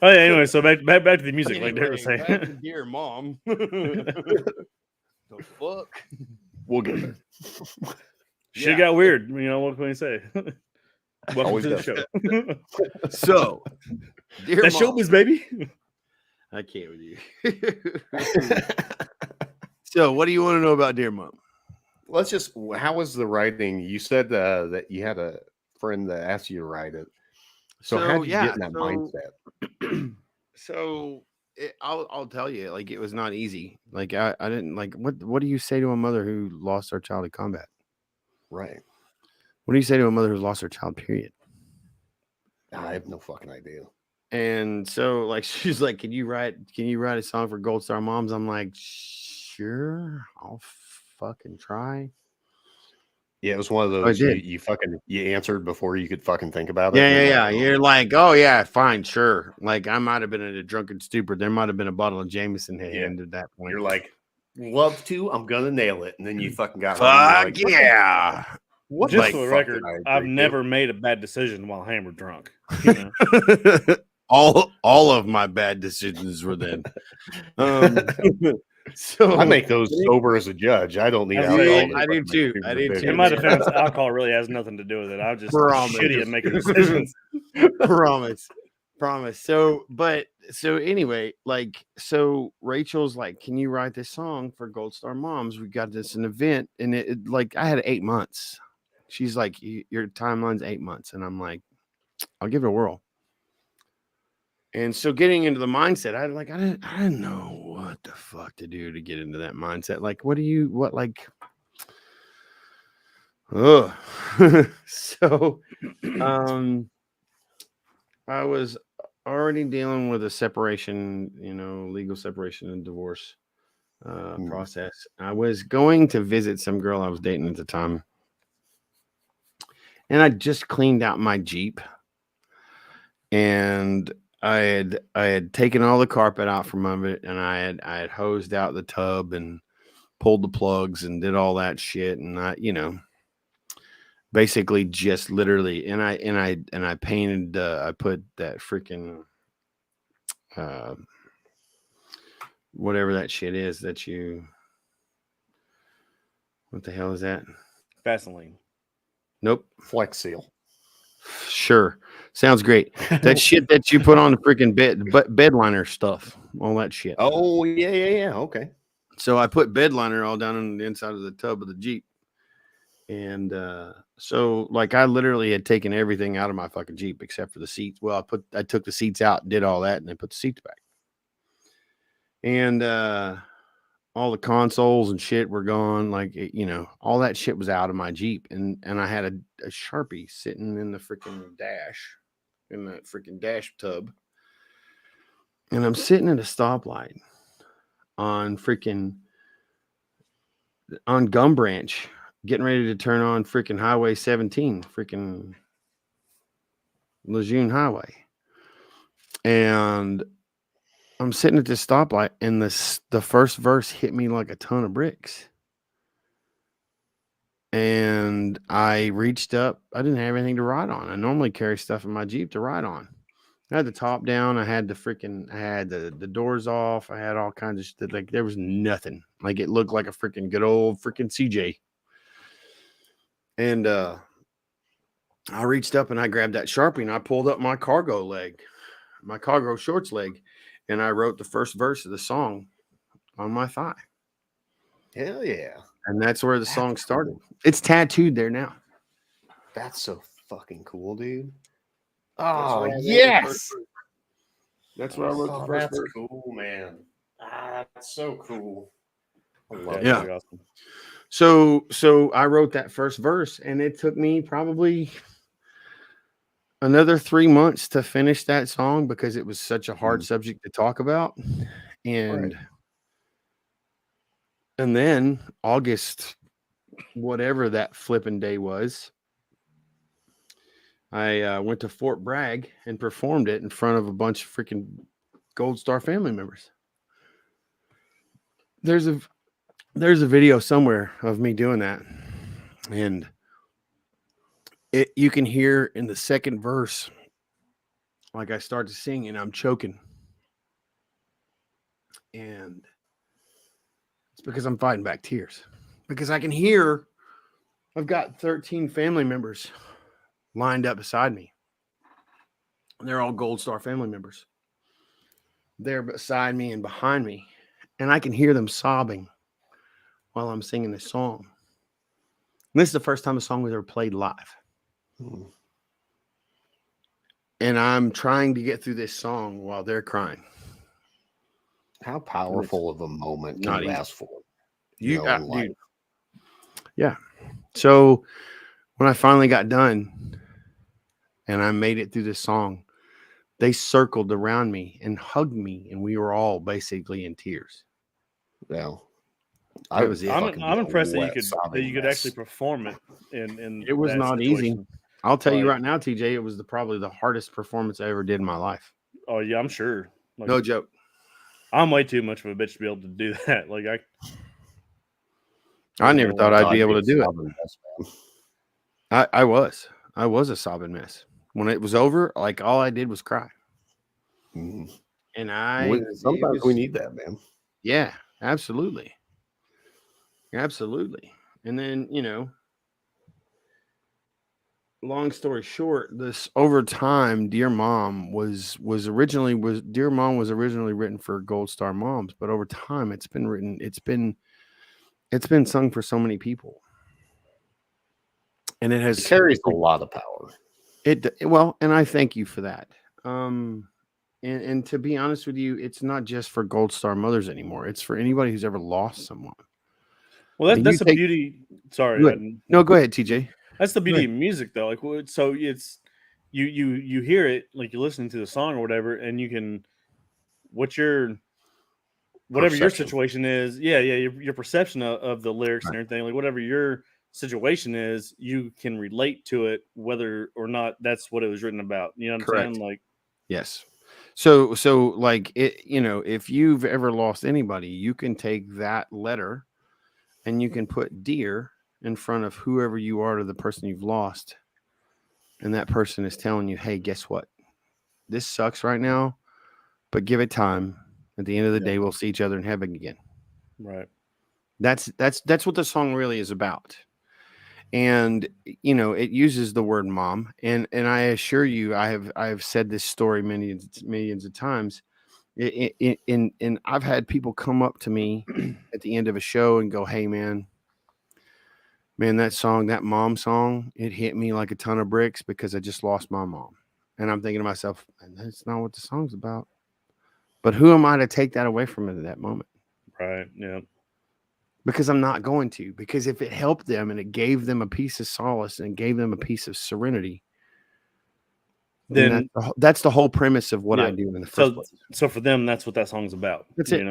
B: Oh yeah, anyway, so back to the music, like Derek was saying.
C: Back to Dear Mom. The fuck?
A: We'll get there.
B: Shit got weird. What can we say? Welcome
A: Always
B: to the
A: does.
B: show.
C: So, Dear
B: That
C: Mom.
B: showbiz, baby.
C: I can't with you. So, what do you want to know about Dear Mom?
A: How was the writing? You said that you had a friend that asked you to write it. So how did you get in that mindset?
C: So I'll tell you, like, it was not easy. Like, I didn't like, what do you say to a mother who lost her child in combat?
A: Right.
C: What do you say to a mother who lost her child, period?
A: I have no fucking idea.
C: And so, like, she's like, can you write a song for Gold Star Moms? I'm like, sure, I'll fucking try.
A: Yeah, it was one of those you answered before you could fucking think about it.
C: Yeah. You're like, oh yeah, fine, sure. Like, I might have been in a drunken stupor. There might have been a bottle of Jameson at end at that point.
A: You're like, love to, I'm gonna nail it, and then you fucking got
C: fuck yeah.
A: What?
B: Just for the record, I've never made a bad decision while hammered drunk. You know?
C: all of my bad decisions were then.
A: So I make those sober as a judge. I don't need alcohol.
C: I do too.
B: In my defense, alcohol really has nothing to do with it. I'm just shitty at making decisions.
C: Promise. So anyway, like, so Rachel's like, can you write this song for Gold Star Moms? We got this an event, and it like, I had 8 months. She's like, your timeline's 8 months, and I'm like, I'll give it a whirl. And so getting into the mindset, I didn't know what the fuck to do to get into that mindset. Like, so I was already dealing with a separation, legal separation and divorce process. I was going to visit some girl I was dating at the time. and I just cleaned out my Jeep, and I had taken all the carpet out from under it, and I had hosed out the tub and pulled the plugs and did all that shit, and I, basically just literally, and I painted, I put that freaking whatever that shit is that you, what the hell is that?
B: Vaseline.
C: Nope.
A: Flex Seal.
C: Sure. Sounds great. That shit that you put on the freaking bed liner stuff, all that shit.
A: Oh, yeah. Okay.
C: So I put bed liner all down on the inside of the tub of the Jeep. And so like I literally had taken everything out of my fucking Jeep except for the seats. Well, I took the seats out, did all that, and then put the seats back. And all the consoles and shit were gone. Like, all that shit was out of my Jeep. And I had a Sharpie sitting in the freaking dash, in that freaking dash tub. And I'm sitting at a stoplight on Gum Branch, getting ready to turn on freaking Highway 17, freaking Lejeune Highway. And I'm sitting at this stoplight, and the first verse hit me like a ton of bricks. And I reached up. I didn't have anything to ride on. I normally carry stuff in my Jeep to ride on. I had the top down. I had the doors off. I had all kinds of shit. Like, there was nothing. Like, it looked like a freaking good old freaking CJ. And I reached up and I grabbed that Sharpie and I pulled up my cargo shorts leg, and I wrote the first verse of the song on my thigh.
A: Hell yeah.
C: And that's where the song started. Cool. It's tattooed there now.
A: That's so fucking cool, dude. Oh, yes.
C: That's where I wrote the first verse.
A: Cool, man. That's so cool.
B: I love it. Yeah. Awesome.
C: So I wrote that first verse, and it took me probably another 3 months to finish that song because it was such a hard subject to talk about. And then August, whatever that flipping day was, I went to Fort Bragg and performed it in front of a bunch of freaking Gold Star family members. There's a video somewhere of me doing that, and you can hear in the second verse, like I start to sing and I'm choking, and it's because I'm fighting back tears, because I can hear I've got 13 family members lined up beside me. They're all Gold Star family members. They're beside me and behind me, and I can hear them sobbing while I'm singing this song. And this is the first time the song was ever played live. And I'm trying to get through this song while they're crying.
A: How powerful of a moment can you ask for?
C: Dude. Yeah. So when I finally got done and I made it through this song, they circled around me and hugged me, and we were all basically in tears.
A: Well,
B: I'm impressed that you could actually perform it in
C: it was not easy. I'll tell you right now, TJ, it was probably the hardest performance I ever did in my life.
B: Oh yeah, I'm sure. Like,
C: no joke.
B: I'm way too much of a bitch to be able to do that. Like
C: I never thought I'd be able to do it. I was a sobbing mess. When it was over, like all I did was cry. And
A: sometimes we need that, man.
C: Yeah, absolutely. Absolutely. And then, long story short, this over time, Dear Mom was originally written for Gold Star moms, but over time it's been sung for so many people. And it
A: carries a lot of power.
C: And I thank you for that. And to be honest with you, it's not just for Gold Star mothers anymore. It's for anybody who's ever lost someone.
B: Well, that's the beauty. Sorry.
C: No, go ahead, TJ.
B: That's the beauty of music, though. Like, so it's you hear it, like you're listening to the song or whatever, and you can whatever your situation is. Yeah, your perception of the lyrics and everything, like whatever your situation is, you can relate to it whether or not that's what it was written about. You know what
C: Correct.
B: I'm saying? Like,
C: yes. So like it, if you've ever lost anybody, you can take that letter and you can put dear in front of whoever you are to the person you've lost. And that person is telling you, hey, guess what? This sucks right now, but give it time. At the end of the day, we'll see each other in heaven again.
B: right.
C: That's what the song really is about. And it uses the word mom, and I assure you, I have said this story millions of times. And I've had people come up to me at the end of a show and go, hey man, that song, that mom song, it hit me like a ton of bricks because I just lost my mom. And I'm thinking to myself, that's not what the song's about. But who am I to take that away from it at that moment?
B: Right. Yeah.
C: Because I'm not going to. Because if it helped them and it gave them a piece of solace and gave them a piece of serenity, then that's the whole premise of what I do in the first place.
B: So for them, that's what that song's about.
C: That's it.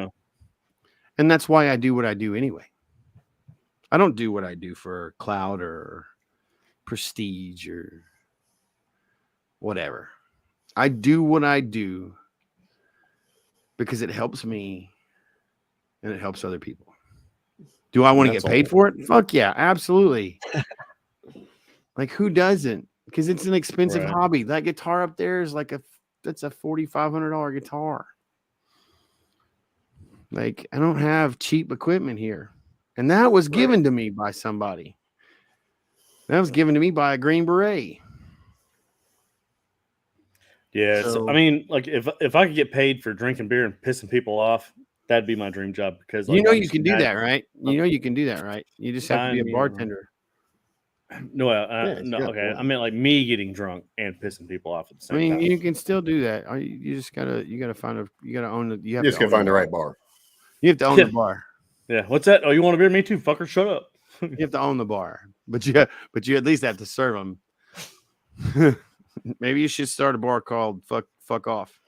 C: And that's why I do what I do anyway. I don't do what I do for clout or prestige or whatever. I do what I do because it helps me and it helps other people. Do I want to get paid for it? Fuck yeah, absolutely. Like, who doesn't? Because it's an expensive hobby. That guitar up there is that's a $4,500 guitar. Like, I don't have cheap equipment here. And that was given to me by somebody. That was given to me by a Green Beret.
B: Yeah. So, I mean, like, if I could get paid for drinking beer and pissing people off, that'd be my dream job. Because
C: you can do that, right? You can do that, right? You just have to be a bartender.
B: No, okay. I meant like me getting drunk and pissing people off at the same time.
C: You can still do that. You just gotta own the. You
A: just gotta find the right bar.
C: You have to own the bar.
B: Yeah. What's that? Oh, you want a beer? Me too, fucker. Shut up.
C: You have to own the bar, but you at least have to serve them. Maybe you should start a bar called Fuck Off.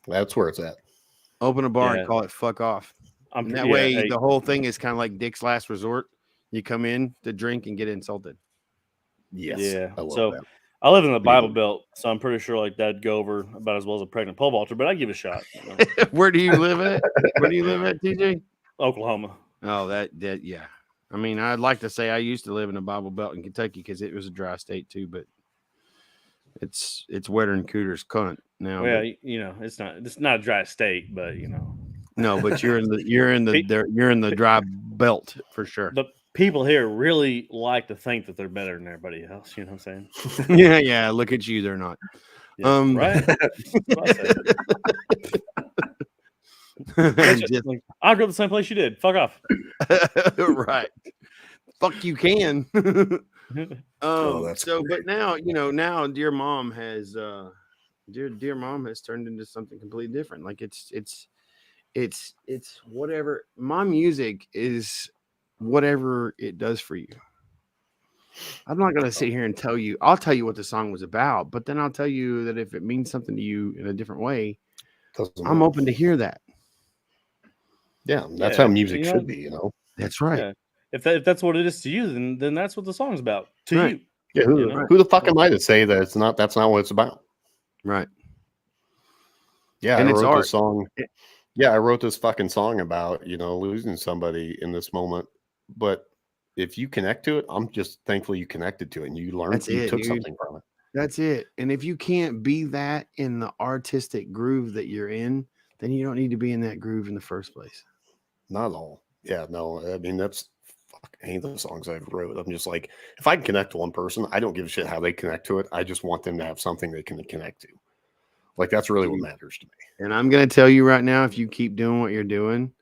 A: That's where it's at.
C: Open a bar and call it Fuck Off. And that way, the whole thing is kind of like Dick's Last Resort. You come in to drink and get insulted.
B: Yes. Yeah. I love that. I live in the Bible Belt, so I'm pretty sure like that'd go over about as well as a pregnant pole vaulter, but I'd give it a shot.
C: Where do you live at? Where do you live at, TJ?
B: Oklahoma.
C: Oh, that yeah. I mean, I'd like to say I used to live in the Bible Belt in Kentucky because it was a dry state too, but it's wetter than Cooter's cunt now.
B: Well, it's not a dry state, but
C: No, but you're in the dry belt for sure.
B: The people here really like to think that they're better than everybody else. You know what I'm saying?
C: Yeah. Look at you, they're not.
B: Yeah, right. I'll go to the same place you did. Fuck off.
C: Right. Fuck you can.
A: That's
C: so
A: great.
C: But now now dear mom has turned into something completely different. Like it's whatever. My music is whatever it does for you. I'm not going to sit here and tell you. I'll tell you what the song was about, but then I'll tell you that if it means something to you in a different way, I'm open to hear that.
A: Yeah, that's how music should be,
C: That's right.
B: Yeah. If that's what it is to you, then that's what the song's about to you.
A: Yeah, who the fuck am I to say that that's not what it's about?
C: Right.
A: Yeah, and I wrote this song. Yeah, I wrote this fucking song about, losing somebody in this moment. But if you connect to it, I'm just thankful you connected to it and you learned, you took something from it.
C: That's it. And if you can't be that in the artistic groove that you're in, then you don't need to be in that groove in the first place.
A: Not at all. Yeah, no. I mean, that's any of the songs I've wrote. I'm just like, if I can connect to one person, I don't give a shit how they connect to it. I just want them to have something they can connect to. Like, that's really what matters to me.
C: And I'm going to tell you right now, if you keep doing what you're doing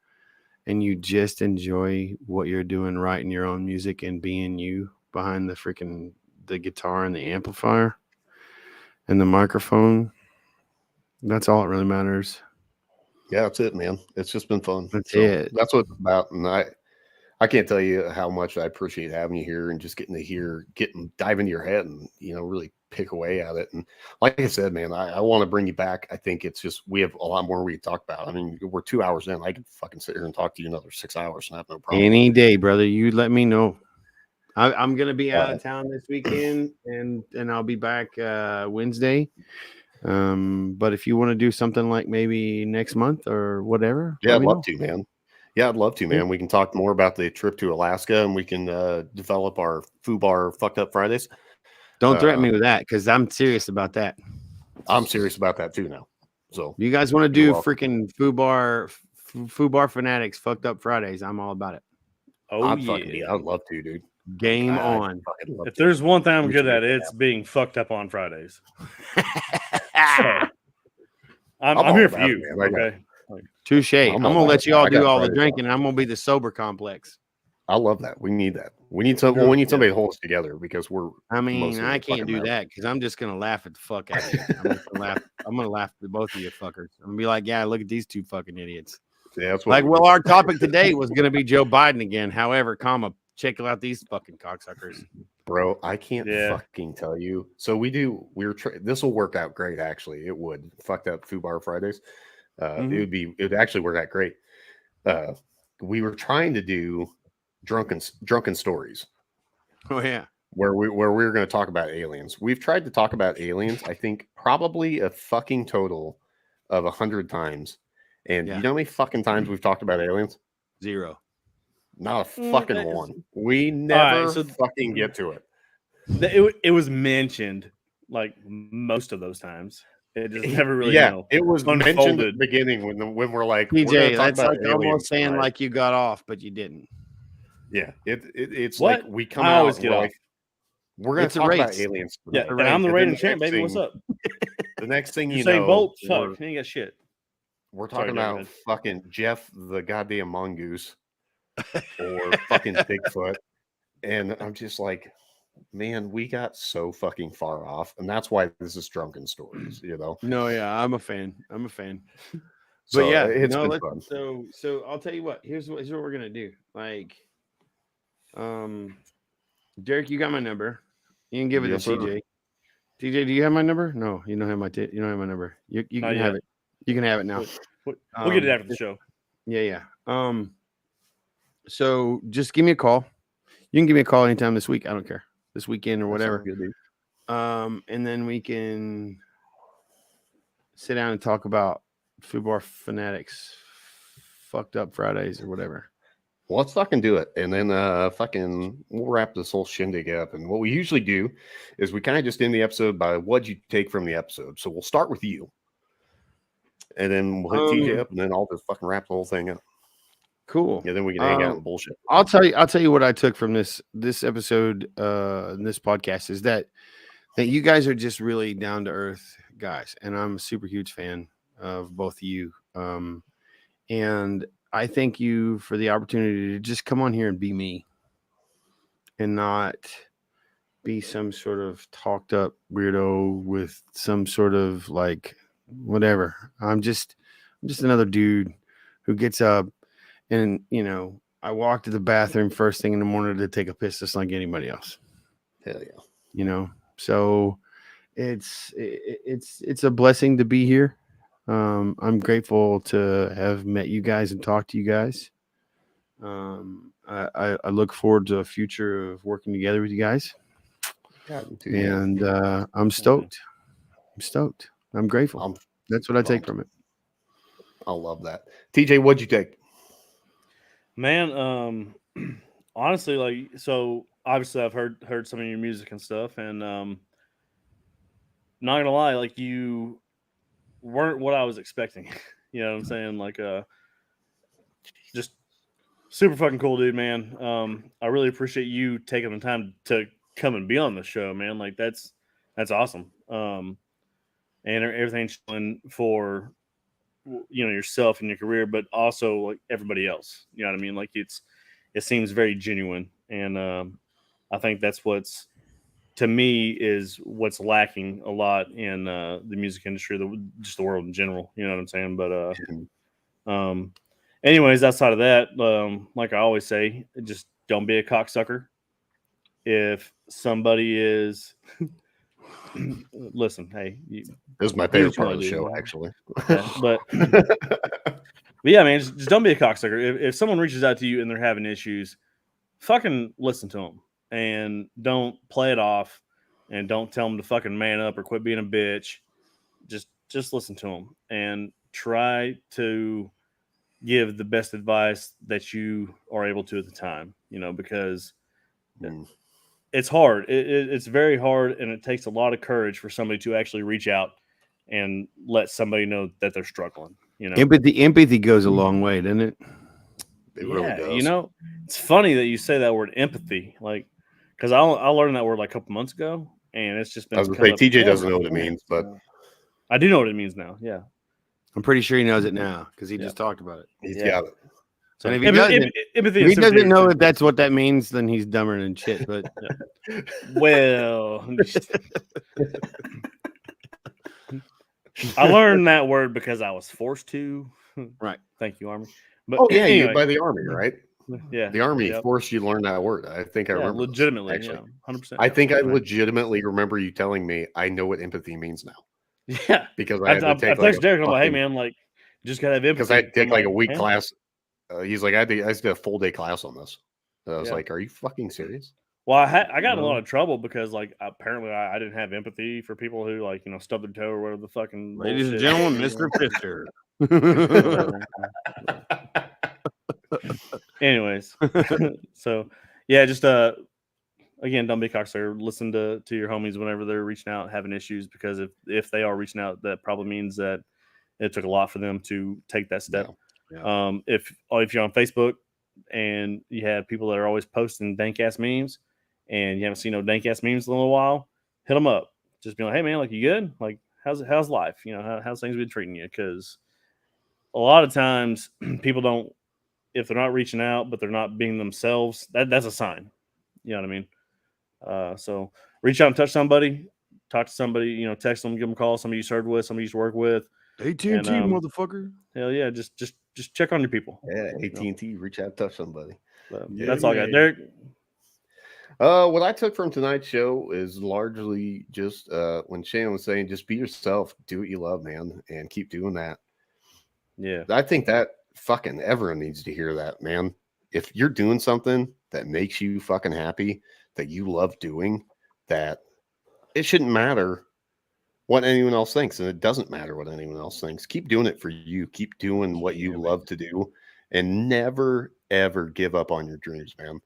C: and you just enjoy what you're doing, writing your own music and being you behind the guitar and the amplifier and the microphone, that's all that really matters.
A: Yeah, that's it, man. It's just been fun.
C: That's it.
A: That's what it's about. And I can't tell you how much I appreciate having you here and just getting to dive into your head and, really pick away at it. And like I said, man, I want to bring you back. I think it's just, we have a lot more we can talk about. I mean, we're 2 hours in. I could fucking sit here and talk to you another 6 hours and have no problem.
C: Any day, brother. You let me know. I'm gonna be out of town this weekend, and I'll be back Wednesday. But if you want to do something like maybe next month or whatever,
A: Yeah, I'd love to, man. Yeah, I'd love to, man. We can talk more about the trip to Alaska, and we can develop our FUBAR fucked up Fridays.
C: Don't threaten me with that, because I'm serious about that.
A: I'm serious about that too now. So
C: you guys want to do freaking FUBAR Fanatics fucked up Fridays? I'm all about it.
B: Oh,
A: I'd love to, dude.
C: Game on.
B: If there's one thing I'm good at, it's being fucked up on Fridays. So, I'm here for you, man. Okay.
C: Touche. I'm gonna let you all do all the drinking, and I'm gonna be the sober complex.
A: I love that. We need that. We need somebody to hold us together, because we're.
C: I can't do that, because I'm just gonna laugh at the fuck out of you. I'm gonna laugh at both of you fuckers. I'm gonna be like, yeah, look at these two fucking idiots.
A: Yeah, that's what
C: our topic today was gonna be Joe Biden again. However, check out these fucking cocksuckers.
A: Bro, I can't fucking tell you. So this will work out great. Actually, it would. Fucked up FUBAR Fridays. It would actually work out great. We were trying to do drunken stories.
C: Oh yeah,
A: where we were going to talk about aliens. We've tried to talk about aliens, I think probably a fucking total of 100 times. And you know how many fucking times we've talked about aliens?
C: 0.
A: Not a fucking one. We never fucking get to it.
B: It was mentioned like most of those times. It just never really
A: it was mentioned at the beginning when we're like,
C: PJ, that's like almost saying like you got off, but you didn't.
A: Yeah, it's
B: what?
A: like we come
B: I
A: out,
B: always get off.
A: We're gonna talk about aliens.
B: Yeah, and I'm the reigning champ, baby. What's up?
A: The next thing you
B: saying
A: know,
B: Bolt, fuck, he ain't got shit.
A: We're talking about fucking Jeff the goddamn mongoose, or fucking Bigfoot, and I'm just like, man, we got so fucking far off, and that's why this is drunken stories, you know.
C: No, yeah, I'm a fan.
A: So
C: but yeah,
A: it's been fun.
C: So I'll tell you what. Here's what we're gonna do. Like, Derek, you got my number. You can give it to TJ. TJ, do you have my number? No, you don't have my number. You can have it. You can have it now.
B: We'll get it after the show.
C: Yeah. So just give me a call. You can give me a call anytime this week. I don't care. This weekend or whatever.
A: Good,
C: and then we can sit down and talk about FUBAR Fanatics fucked up Fridays or whatever.
A: Well, let's fucking do it. And then we'll wrap this whole shindig up. And what we usually do is we kind of just end the episode by what'd you take from the episode. So we'll start with you. And then we'll hit TJ up, and then I'll just fucking wrap the whole thing up.
C: Cool.
A: Yeah, then we can hang out and bullshit.
C: I'll tell you what I took from this episode, this podcast, is that you guys are just really down to earth guys, and I'm a super huge fan of both of you. And I thank you for the opportunity to just come on here and be me, and not be some sort of talked up weirdo with some sort of like whatever. I'm just another dude who gets up and, I walk to the bathroom first thing in the morning to take a piss just like anybody else.
A: Hell yeah.
C: So it's a blessing to be here. I'm grateful to have met you guys and talked to you guys. I look forward to a future of working together with you guys. And I'm stoked. I'm grateful. That's what I take from it.
A: I love that. TJ, what'd you take?
B: Man, honestly, like, so obviously I've heard some of your music and stuff, and not gonna lie, like, you weren't what I was expecting. You know what I'm saying? Like, just super fucking cool dude, man. I really appreciate you taking the time to come and be on the show, man. Like, that's awesome. And everything's showing for yourself and your career, but also like everybody else. You know what I mean? Like, it seems very genuine, and I think that's what's, to me, is what's lacking a lot in the music industry, just the world in general. You know what I'm saying? But anyways, outside of that, like I always say, just don't be a cocksucker. If somebody is listen, hey,
A: this is my favorite part of the show, actually.
B: Yeah, but yeah, man, just don't be a cocksucker. If someone reaches out to you and they're having issues, fucking listen to them and don't play it off, and don't tell them to fucking man up or quit being a bitch. Just listen to them and try to give the best advice that you are able to at the time, because it's hard. It's very hard, and it takes a lot of courage for somebody to actually reach out and let somebody know that they're struggling.
C: Empathy goes a long way, doesn't it?
A: It really does.
B: It's funny that you say that word empathy, like, because I learned that word like a couple months ago, and it's just been.
A: I was going to say, TJ doesn't know what it means, but
B: I do know what it means now. Yeah,
C: I'm pretty sure he knows it now because he just talked about it.
A: He's got it.
C: So and if he doesn't know that that's what that means, then he's dumber than shit. But
B: well, I learned that word because I was forced to.
C: Right.
B: Thank you, Army. But
A: anyway, by the Army, right?
B: Yeah,
A: the Army forced you to learn that word. I think I remember
B: legitimately,
A: actually,
B: 100%.
A: I think I legitimately remember you telling me I know what empathy means now.
B: Yeah,
A: because I
B: texted Derek. I'm like, hey man, like, just gotta have empathy.
A: Because I take like a week class. He's like, I just did a full day class on this. I was like, are you fucking serious?
B: Well, I got in a lot of trouble because, like, apparently I didn't have empathy for people who, like, stub their toe or whatever the fucking.
C: Ladies and gentlemen, Mr. Fisher.
B: Anyways, so yeah, just again, don't be cocksucker. Listen to your homies whenever they're reaching out, having issues, because if they are reaching out, that probably means that it took a lot for them to take that step. Yeah. If you're on Facebook and you have people that are always posting dank ass memes, and you haven't seen no dank ass memes in a little while, hit them up. Just be like, hey man, like, you good? Like, how's life? How's things been treating you? Because a lot of times people don't, if they're not reaching out, but they're not being themselves, that's a sign. You know what I mean? So reach out and touch somebody, talk to somebody, text them, give them a call, somebody you served with, somebody you used to work with.
C: AT&T, motherfucker.
B: Hell yeah, just check on your people.
A: Yeah, AT&T, reach out, touch somebody.
B: That's all I got. Derek?
A: What I took from tonight's show is largely just when Shannon was saying, just be yourself, do what you love, man, and keep doing that.
B: Yeah.
A: I think that fucking everyone needs to hear that, man. If you're doing something that makes you fucking happy, that you love doing, that it shouldn't matter what anyone else thinks, and it doesn't matter what anyone else thinks. Keep doing it for you. Keep doing what you love to do, and never, ever give up on your dreams, man.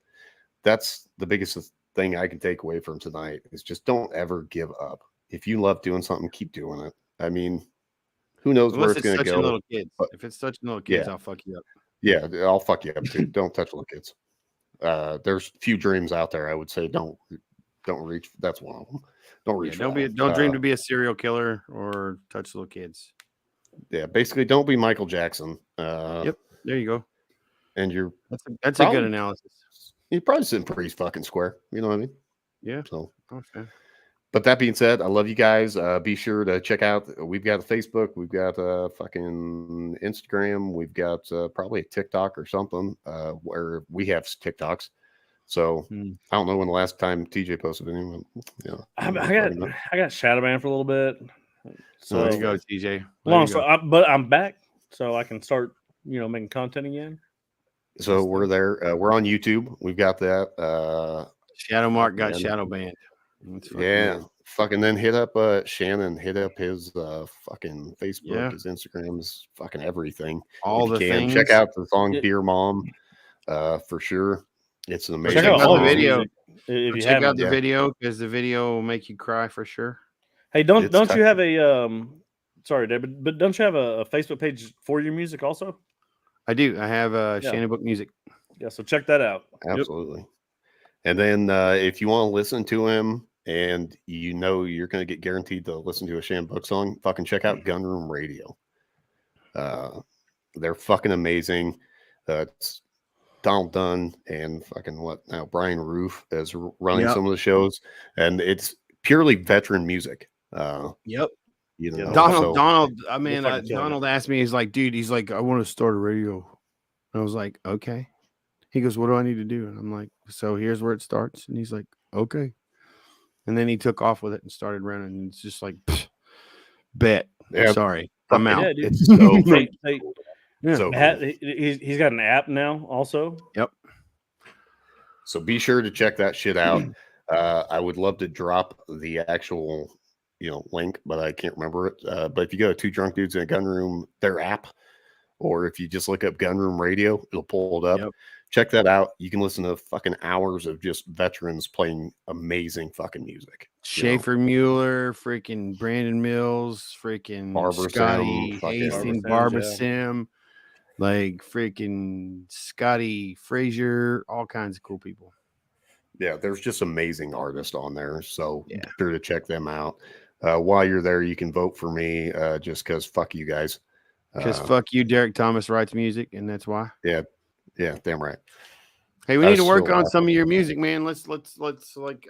A: That's the biggest thing I can take away from tonight is just don't ever give up. If you love doing something, keep doing it. I mean, who knows where it's going to go.
C: Little kids. If it's touching little kids, I'll fuck you up.
A: Yeah, I'll fuck you up too. Don't touch little kids. There's few dreams out there. I would say don't reach. That's one of them. Don't reach.
C: Don't dream to be a serial killer or touch little kids.
A: Yeah, basically, don't be Michael Jackson.
C: Yep, there you go.
A: And
C: that's a good analysis.
A: You're probably sitting pretty fucking square. You know what I mean?
C: Yeah.
A: So
C: okay.
A: But that being said, I love you guys. Be sure to check out. We've got a Facebook. We've got a fucking Instagram. We've got probably a TikTok or something where we have TikToks. So I don't know when the last time TJ posted anyone.
B: I got shadow banned for a little bit. So
C: there you go, TJ.
B: But I'm back, so I can start making content again.
A: So we're there. We're on YouTube. We've got that.
C: Shadow Mark got shadow banned.
A: Fucking then hit up Shannon, hit up his fucking Facebook, his Instagram, his fucking everything.
C: All the things.
A: Check out the song Dear Mom for sure. It's an amazing
C: check out the video.
B: Check
C: out the video because the video will make you cry for sure.
B: Hey, don't you have a sorry, David, but don't you have a Facebook page for your music also?
C: I do. I have Shannon Book Music.
B: Yeah, so check that out.
A: Absolutely. Yep. And then if you want to listen to him and you're going to get guaranteed to listen to a Shannon Book song, fucking check out Gunroom Radio. They're fucking amazing. It's Donald Dunn and fucking Brian Roof is running some of the shows, and it's purely veteran music.
C: Yep.
A: Donald.
C: I mean, Donald asked me. He's like, dude. He's like, I want to start a radio. And I was like, okay. He goes, what do I need to do? And I'm like, so here's where it starts. And he's like, okay. And then he took off with it and started running. And it's just like, bet. Yeah. Sorry, I'm out.
B: Yeah,
A: it's so great.
B: He's got an app now also.
C: Yep.
A: So be sure to check that shit out. I would love to drop the actual, link, but I can't remember it. But if you go to Two Drunk Dudes in a Gun Room, their app, or if you just look up Gun Room Radio, it'll pull it up.
C: Yep.
A: Check that out. You can listen to fucking hours of just veterans playing amazing fucking music.
C: Schaefer Mueller, freaking Brandon Mills, freaking
A: Barbara
C: Scotty
A: Sim, fucking
C: Hastings,
B: Barbara
C: Barbara
B: Sims,
C: Sim, like freaking Scotty Frazier, all kinds of cool people.
A: Yeah, there's just amazing artists on there. So
C: Yeah.
A: be sure to check them out. While you're there, you can vote for me just because fuck you guys.
C: Because fuck you, Derek Thomas writes music, and that's why.
A: Yeah, damn right.
C: Hey, we need to work
A: still
C: on
A: awesome.
C: some of your music, man. Let's like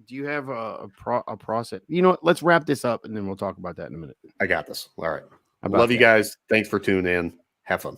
C: do you have a process? You know what? Let's wrap this up and then we'll talk about that in a minute.
A: I got this. All right.
C: How about
A: Love you
C: that?
A: guys. Thanks for tuning in. Have fun.